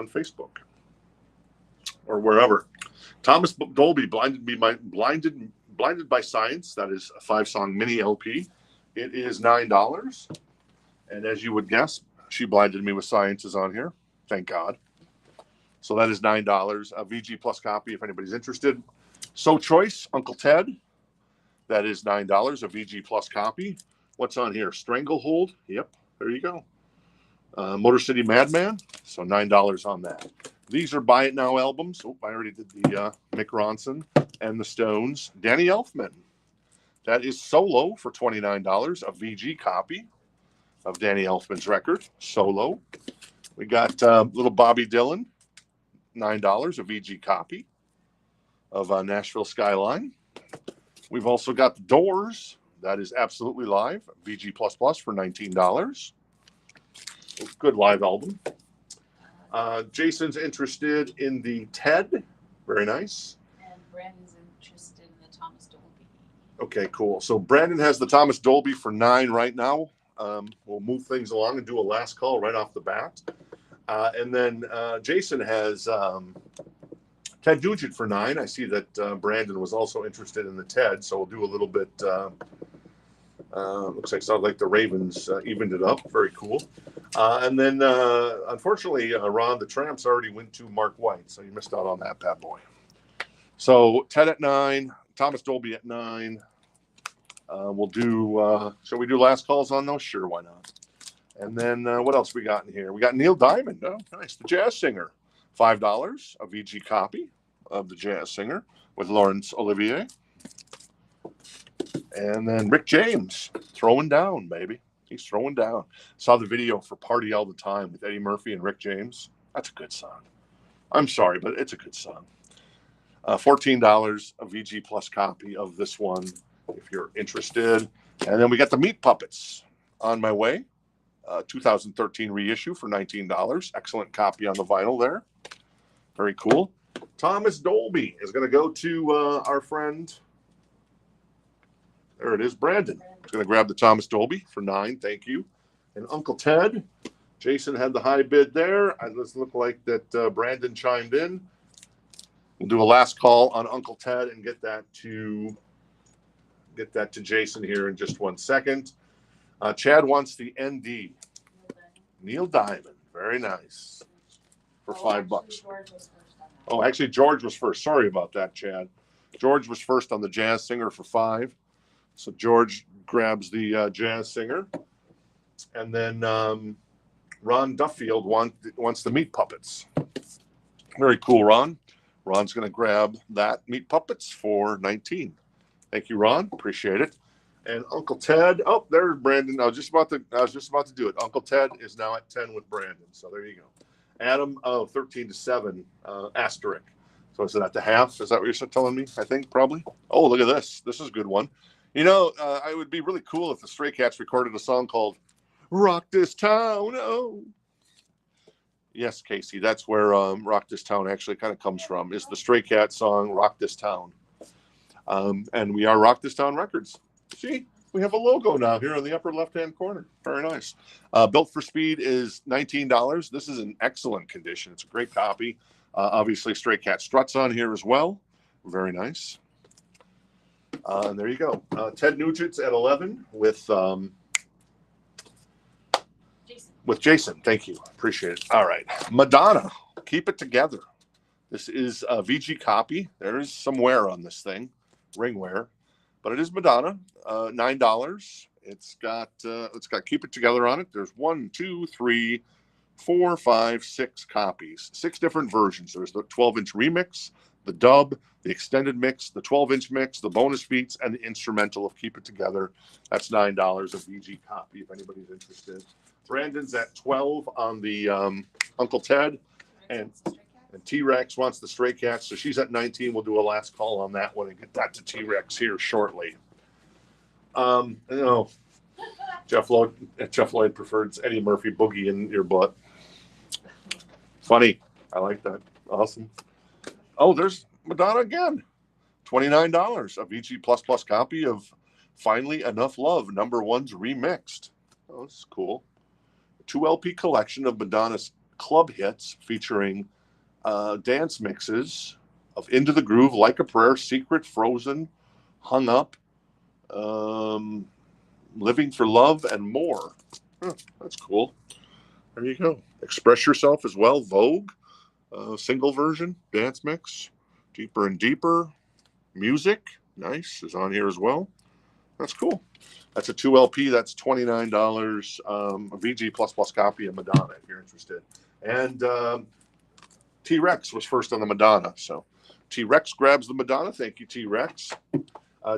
Facebook or wherever. Thomas Dolby, Blinded by Science. That is a 5-song mini LP. It is $9. And as you would guess, She Blinded Me with Science is on here. Thank God. So that is $9. A VG Plus copy if anybody's interested. So Choice, Uncle Ted. That is $9. A VG Plus copy. What's on here? Stranglehold. Yep. There you go. Motor City Madman. So $9 on that. These are Buy It Now albums. Oh, I already did the Mick Ronson and the Stones. Danny Elfman. That is Solo for $29. A VG copy of Danny Elfman's record. Solo. We got little Bobby Dylan. $9. A VG copy of Nashville Skyline. We've also got The Doors. That is Absolutely Live. VG Plus Plus for $19. Good live album. Jason's interested in the TED. Very nice. And Brandon's interested in the Thomas Dolby. Okay, cool. So Brandon has the Thomas Dolby for $9 right now. We'll move things along and do a last call right off the bat. And then Jason has Ted Nugent for $9. I see that Brandon was also interested in the TED, so we'll do a little bit Looks like the Ravens evened it up. Very cool. And then, unfortunately, Ron, the Tramps already went to Mark White, so you missed out on that bad boy. So Ted at 9, Thomas Dolby at 9. We'll do, shall we do last calls on those? Sure, why not? And then what else we got in here? We got Neil Diamond. Oh, nice. The Jazz Singer. $5, a VG copy of the Jazz Singer with Laurence Olivier. And then Rick James, throwing down, baby. He's throwing down. Saw the video for Party All the Time with Eddie Murphy and Rick James. That's a good song. I'm sorry, but it's a good song. $14, a VG Plus copy of this one if you're interested. And then we got the Meat Puppets on my way. 2013 reissue for $19. Excellent copy on the vinyl there. Very cool. Thomas Dolby is going to go to our friend. There it is, Brandon. He's going to grab the Thomas Dolby for $9. Thank you. And Uncle Ted. Jason had the high bid there. It doesn't look like that Brandon chimed in. We'll do a last call on Uncle Ted and get that to Jason here in just 1 second. Chad wants the ND. Neil Diamond. Very nice. For $5. Oh, actually, George was first. Sorry about that, Chad. George was first on the Jazz Singer for $5. So George grabs the Jazz Singer. And then Ron Duffield wants the Meat Puppets. Very cool, Ron. Ron's going to grab that Meat Puppets for $19. Thank you, Ron. Appreciate it. And Uncle Ted. Oh, there's Brandon. I was just about to do it. Uncle Ted is now at 10 with Brandon. So there you go. Adam, 13-7, asterisk. So is it at the half? Is that what you're telling me? I think probably. Oh, look at this. This is a good one. You know, it would be really cool if the Stray Cats recorded a song called "Rock This Town." Oh, yes, Casey. That's where "Rock This Town" actually kind of comes from. Is the Stray Cats song "Rock This Town"? And we are Rock This Town Records. See, we have a logo now here in the upper left-hand corner. Very nice. Built for Speed is $19. This is in excellent condition. It's a great copy. Obviously, Stray Cat Struts on here as well. Very nice. And there you go. Ted Nugent's at 11 with Jason. Thank you. Appreciate it. All right. Madonna. Keep It Together. This is a VG copy. There is some wear on this thing. Ring wear. But it is Madonna, $9. It's got Keep It Together on it. There's 1, 2, 3, 4, 5, 6 copies, 6 different versions. There's the 12-inch remix, the dub, the extended mix, the 12-inch mix, the bonus beats, and the instrumental of Keep It Together. That's $9 a VG copy if anybody's interested. Brandon's at 12 on the Uncle Ted, and T-Rex wants the Stray Cats, so she's at 19. We'll do a last call on that one and get that to T-Rex here shortly. You know, Jeff Lloyd preferred Eddie Murphy Boogie in your butt. Funny. I like that. Awesome. Oh, there's Madonna again. $29. A VG++ copy of Finally Enough Love, #1's remixed. Oh, this is cool. A 2 LP collection of Madonna's club hits featuring dance mixes of Into the Groove, Like a Prayer, Secret, Frozen, Hung Up, Living for Love, and more. That's cool. There you go. Express Yourself as well. Vogue, single version, dance mix, Deeper and Deeper, Music, nice, is on here as well. That's cool. That's a 2 LP. That's $29. A VG++ copy of Madonna if you're interested. And T-Rex was first on the Madonna. So T-Rex grabs the Madonna. Thank you, T-Rex.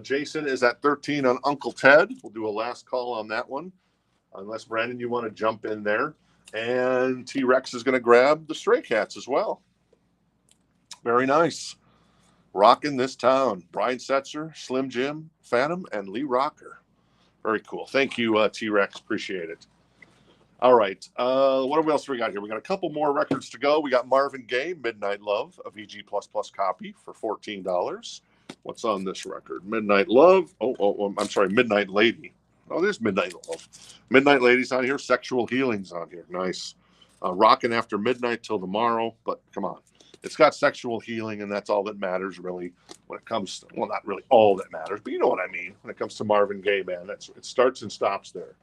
Jason is at 13 on Uncle Ted. We'll do a last call on that one. Unless, Brandon, you want to jump in there. And T-Rex is going to grab the Stray Cats as well. Very nice. Rocking This Town. Brian Setzer, Slim Jim, Phantom, and Lee Rocker. Very cool. Thank you, T-Rex. Appreciate it. All right. What else we got here? We got a couple more records to go. We got Marvin Gaye, Midnight Love, a VG++ copy for $14. What's on this record? Midnight Love. Oh, I'm sorry. Midnight Lady. Oh, there's Midnight Love. Midnight Lady's on here. Sexual Healing's on here. Nice. Rocking After Midnight Till Tomorrow. But come on. It's got sexual healing, and that's all that matters, really, when it comes to, well, not really all that matters, but you know what I mean. When it comes to Marvin Gaye, man, it starts and stops there.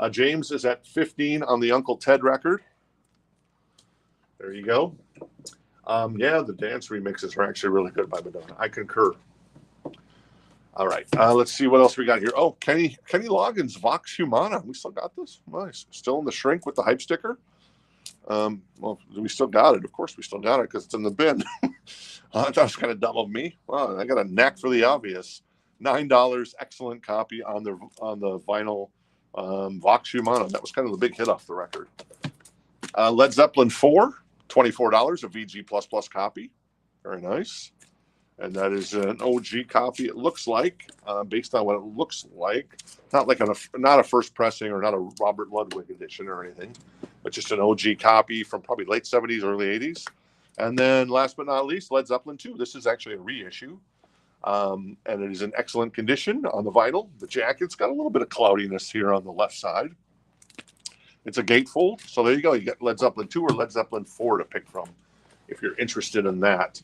James is at 15 on the Uncle Ted record. There you go. Yeah, the dance remixes are actually really good by Madonna. I concur. All right, let's see what else we got here. Oh, Kenny Loggins, Vox Humana. We still got this? Nice. Still in the shrink with the hype sticker. Well, we still got it. Of course, we still got it because it's in the bin. I thought it was kind of dumb of me. Wow, I got a knack for the obvious. $9, excellent copy on the vinyl Vox Humana. That was kind of the big hit off the record. Led Zeppelin 4, $24, a VG++ copy. Very nice. And that is an OG copy, it looks like, based on what it looks like. Not like not a first pressing or not a Robert Ludwig edition or anything, but just an OG copy from probably late 70s, early 80s. And then last but not least, Led Zeppelin 2. This is actually a reissue. And it is in excellent condition on the vinyl. The jacket's got a little bit of cloudiness here on the left side. It's a gatefold. So there you go. You got Led Zeppelin 2 or Led Zeppelin 4 to pick from if you're interested in that.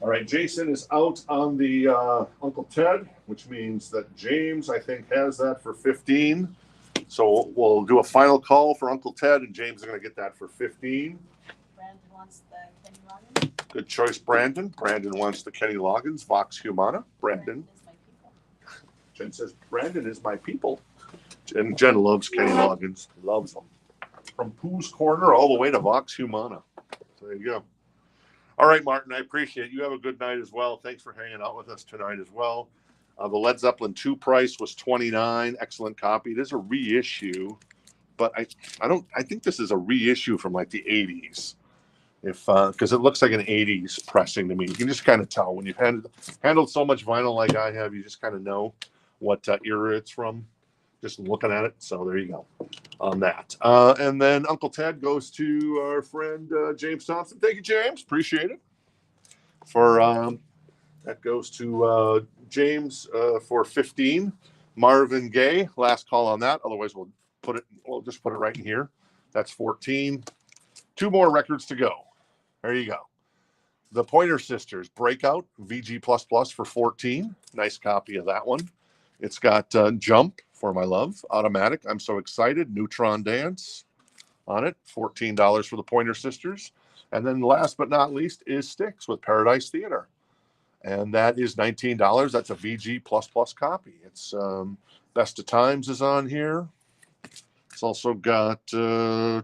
All right, Jason is out on the Uncle Ted, which means that James, I think, has that for 15. So we'll do a final call for Uncle Ted, and James is going to get that for 15. Brandon wants the Kenny Loggins. Good choice, Brandon. Brandon wants the Kenny Loggins, Vox Humana. Brandon. Is my people. Jen says, Brandon is my people. And Jen loves Kenny Loggins. Loves them. From Pooh's Corner all the way to Vox Humana. So there you go. All right, Martin, I appreciate it. You have a good night as well. Thanks for hanging out with us tonight as well. The Led Zeppelin 2 price was $29. Excellent copy. It is a reissue, but I think this is a reissue from like the 80s. Because it looks like an 80s pressing to me. You can just kind of tell when you've handled so much vinyl like I have, you just kind of know what era it's from, just looking at it. So there you go on that. And then Uncle Ted goes to our friend James Thompson. Thank you, James. Appreciate it. That goes to James for 15. Marvin Gaye, last call on that. Otherwise, we'll just put it right in here. That's 14. 2 more records to go. There you go. The Pointer Sisters, Breakout, VG++ for 14. Nice copy of that one. It's got Jump, For My Love, Automatic, I'm So Excited, Neutron Dance on it, $14 for the Pointer Sisters. And then last but not least is Styx with Paradise Theater. And that is $19. That's a VG++ copy. It's Best of Times is on here. It's also got Too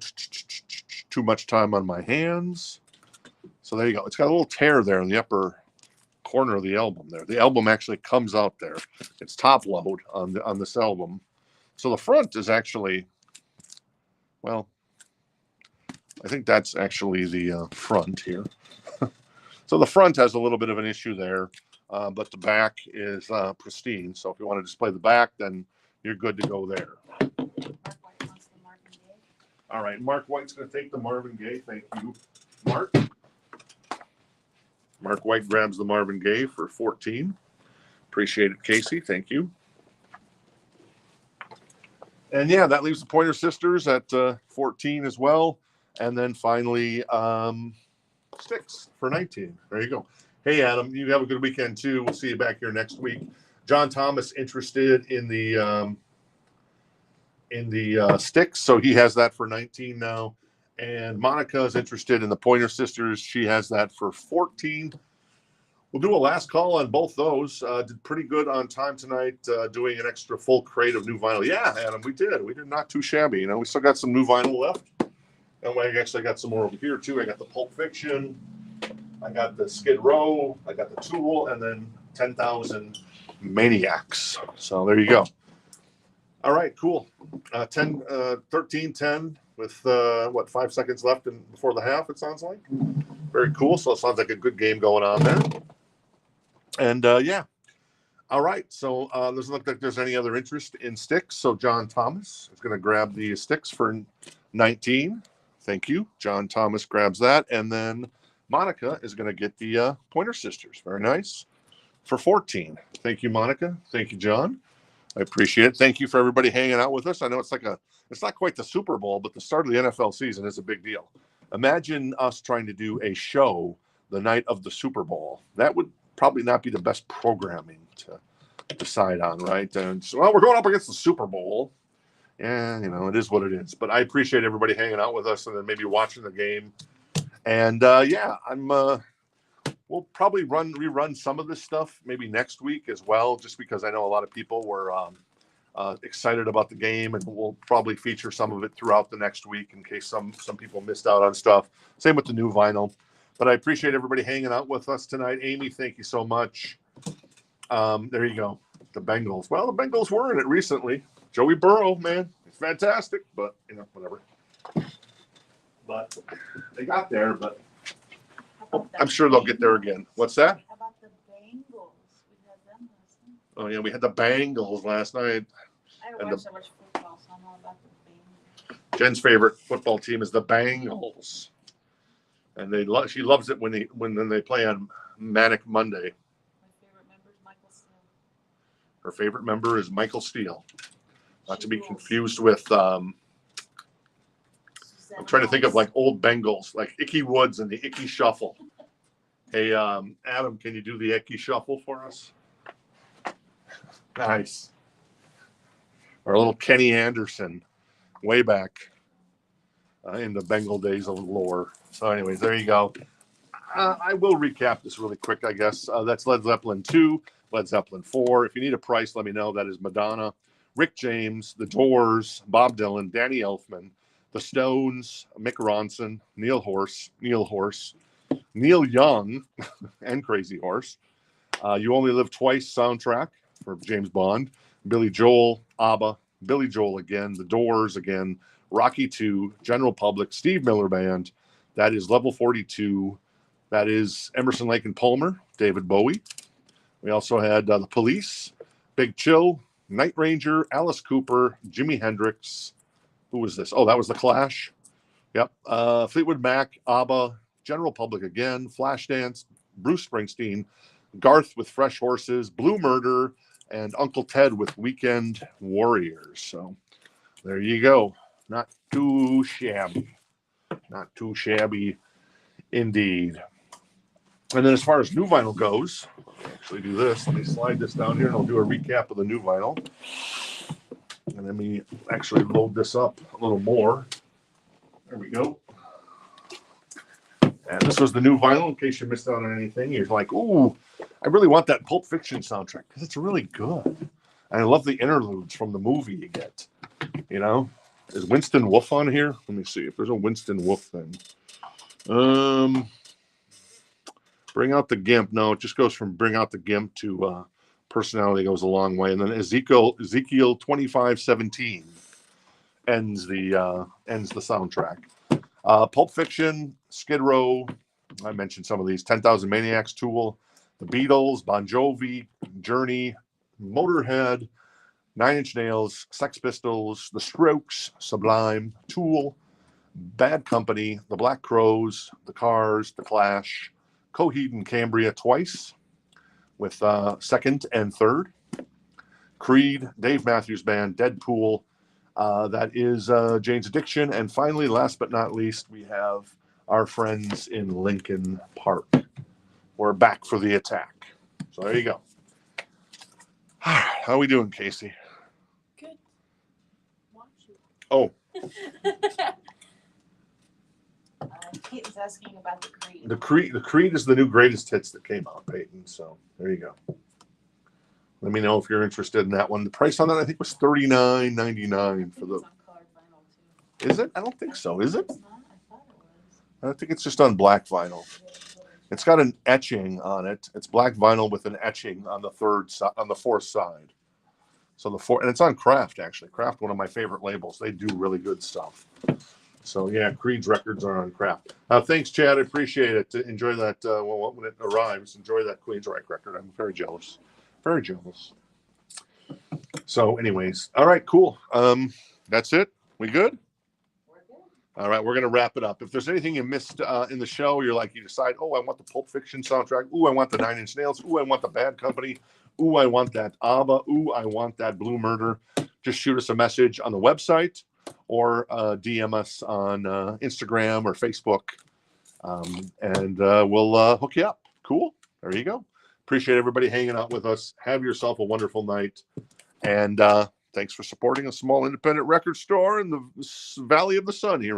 Much Time on My Hands. So there you go. It's got a little tear there in the upper corner of the album there. The album actually comes out there. It's top load on this album. So the front is actually, well, I think that's actually the front here. So the front has a little bit of an issue there, but the back is pristine. So if you want to display the back, then you're good to go there. Mark White wants the Marvin Gaye. All right, Mark White's going to take the Marvin Gaye. Thank you, Mark. Mark White grabs the Marvin Gaye for 14. Appreciate it, Casey. Thank you. And yeah, that leaves the Pointer Sisters at 14 as well. And then finally, Styx for 19. There you go. Hey, Adam, you have a good weekend too. We'll see you back here next week. John Thomas interested in the Styx, so he has that for 19 now. And Monica is interested in the Pointer Sisters. She has that for 14. We'll do a last call on both those. Did pretty good on time tonight, doing an extra full crate of new vinyl. Yeah, Adam, we did. We did not too shabby. You know, we still got some new vinyl left. And I actually got some more over here too. I got the Pulp Fiction. I got the Skid Row. I got the Tool, and then 10,000 Maniacs. So there you go. All right, cool. 13-10 with 5 seconds left before the half, it sounds like. Very cool. So it sounds like a good game going on there. And yeah. All right. So doesn't look like there's any other interest in Styx. So John Thomas is going to grab the Styx for 19. Thank you. John Thomas grabs that. And then Monica is going to get the Pointer Sisters. Very nice. For 14. Thank you, Monica. Thank you, John. I appreciate it. Thank you for everybody hanging out with us. I know it's not quite the Super Bowl, but the start of the NFL season is a big deal. Imagine us trying to do a show the night of the Super Bowl. That would probably not be the best programming to decide on, right? And so, well, we're going up against the Super Bowl. And, you know, it is what it is. But I appreciate everybody hanging out with us and then maybe watching the game. And, yeah, we'll probably rerun some of this stuff maybe next week as well, just because I know a lot of people were excited about the game, and we'll probably feature some of it throughout the next week in case some people missed out on stuff. Same with the new vinyl. But I appreciate everybody hanging out with us tonight. Amy, thank you so much. There you go. The Bengals. Well, the Bengals were in it recently. Joey Burrow, man, it's fantastic, but, you know, whatever. But they got there, but I'm sure they'll get there again. What's that? How about the Bengals? We had them last night. Oh, yeah, we had the Bengals last night. I don't watch so much football, so I'm all about the Bengals. Jen's favorite football team is the Bengals. And she loves it when they play on Manic Monday. My favorite member is Michael Steele. Her favorite member is Michael Steele. Not to be confused with I'm trying to think of like old Bengals, like Icky Woods and the Icky Shuffle. Hey, Adam, can you do the Icky Shuffle for us? Nice. Our little Kenny Anderson, way back in the Bengal days of lore. So anyways, there you go. I will recap this really quick, I guess. That's Led Zeppelin 2, Led Zeppelin 4. If you need a price, let me know. That is Madonna, Rick James, The Doors, Bob Dylan, Danny Elfman, The Stones, Mick Ronson, Neil Young, and Crazy Horse. You Only Live Twice soundtrack for James Bond. Billy Joel, ABBA, Billy Joel again, The Doors again, Rocky 2, General Public, Steve Miller Band. That is Level 42. That is Emerson, Lake and Palmer, David Bowie. We also had The Police, Big Chill, Night Ranger, Alice Cooper, Jimi Hendrix. Who was this? Oh, that was The Clash. Yep. Fleetwood Mac, ABBA, General Public again, Flashdance, Bruce Springsteen, Garth with Fresh Horses, Blue Murder, and Uncle Ted with Weekend Warriors. So there you go. Not too shabby. Not too shabby indeed. And then as far as new vinyl goes, I'll actually do this. Let me slide this down here and I'll do a recap of the new vinyl. And let me actually load this up a little more. There we go. And this was the new vinyl, in case you missed out on anything. You're like, ooh, I really want that Pulp Fiction soundtrack because it's really good. And I love the interludes from the movie you get. You know? Is Winston Wolfe on here? Let me see if there's a Winston Wolfe thing. Bring Out the Gimp. No, it just goes from Bring Out the Gimp to Personality Goes a Long Way. And then Ezekiel 25:17 ends the soundtrack. Pulp Fiction, Skid Row. I mentioned some of these. 10,000 Maniacs, Tool, The Beatles, Bon Jovi, Journey, Motorhead, Nine Inch Nails, Sex Pistols, The Strokes, Sublime, Tool, Bad Company, The Black Crowes, The Cars, The Clash, Coheed and Cambria twice with second and third. Creed, Dave Matthews Band, Deadpool. That is Jane's Addiction. And finally, last but not least, we have our friends in Lincoln Park. We're back for the attack. So there you go. How are we doing, Casey? Good. Watch you. Oh. Peyton's asking about the Creed. The Creed is the new greatest hits that came out, Peyton. So there you go. Let me know if you're interested in that one. The price on that I think was $39.99 for the. It's on colored vinyl too. Is it? I don't think so. Is it? It's not? I thought it was. I think it's just on black vinyl. It's got an etching on it. It's black vinyl with an etching on the fourth side. So and it's on Kraft actually. Kraft, one of my favorite labels. They do really good stuff. So yeah, Creed's records are on Kraft. Thanks, Chad. I appreciate it. Enjoy that when it arrives. Enjoy that Queensryche record. I'm very jealous. Very jealous. So, anyways, all right, cool. That's it. We good? We're good. All right, we're gonna wrap it up. If there's anything you missed in the show, you decide, oh, I want the Pulp Fiction soundtrack. Ooh, I want the Nine Inch Nails. Ooh, I want the Bad Company. Ooh, I want that ABBA. Ooh, I want that Blue Murder. Just shoot us a message on the website or DM us on Instagram or Facebook, and we'll hook you up. Cool. There you go. Appreciate everybody hanging out with us. Have yourself a wonderful night. And thanks for supporting a small independent record store in the Valley of the Sun here.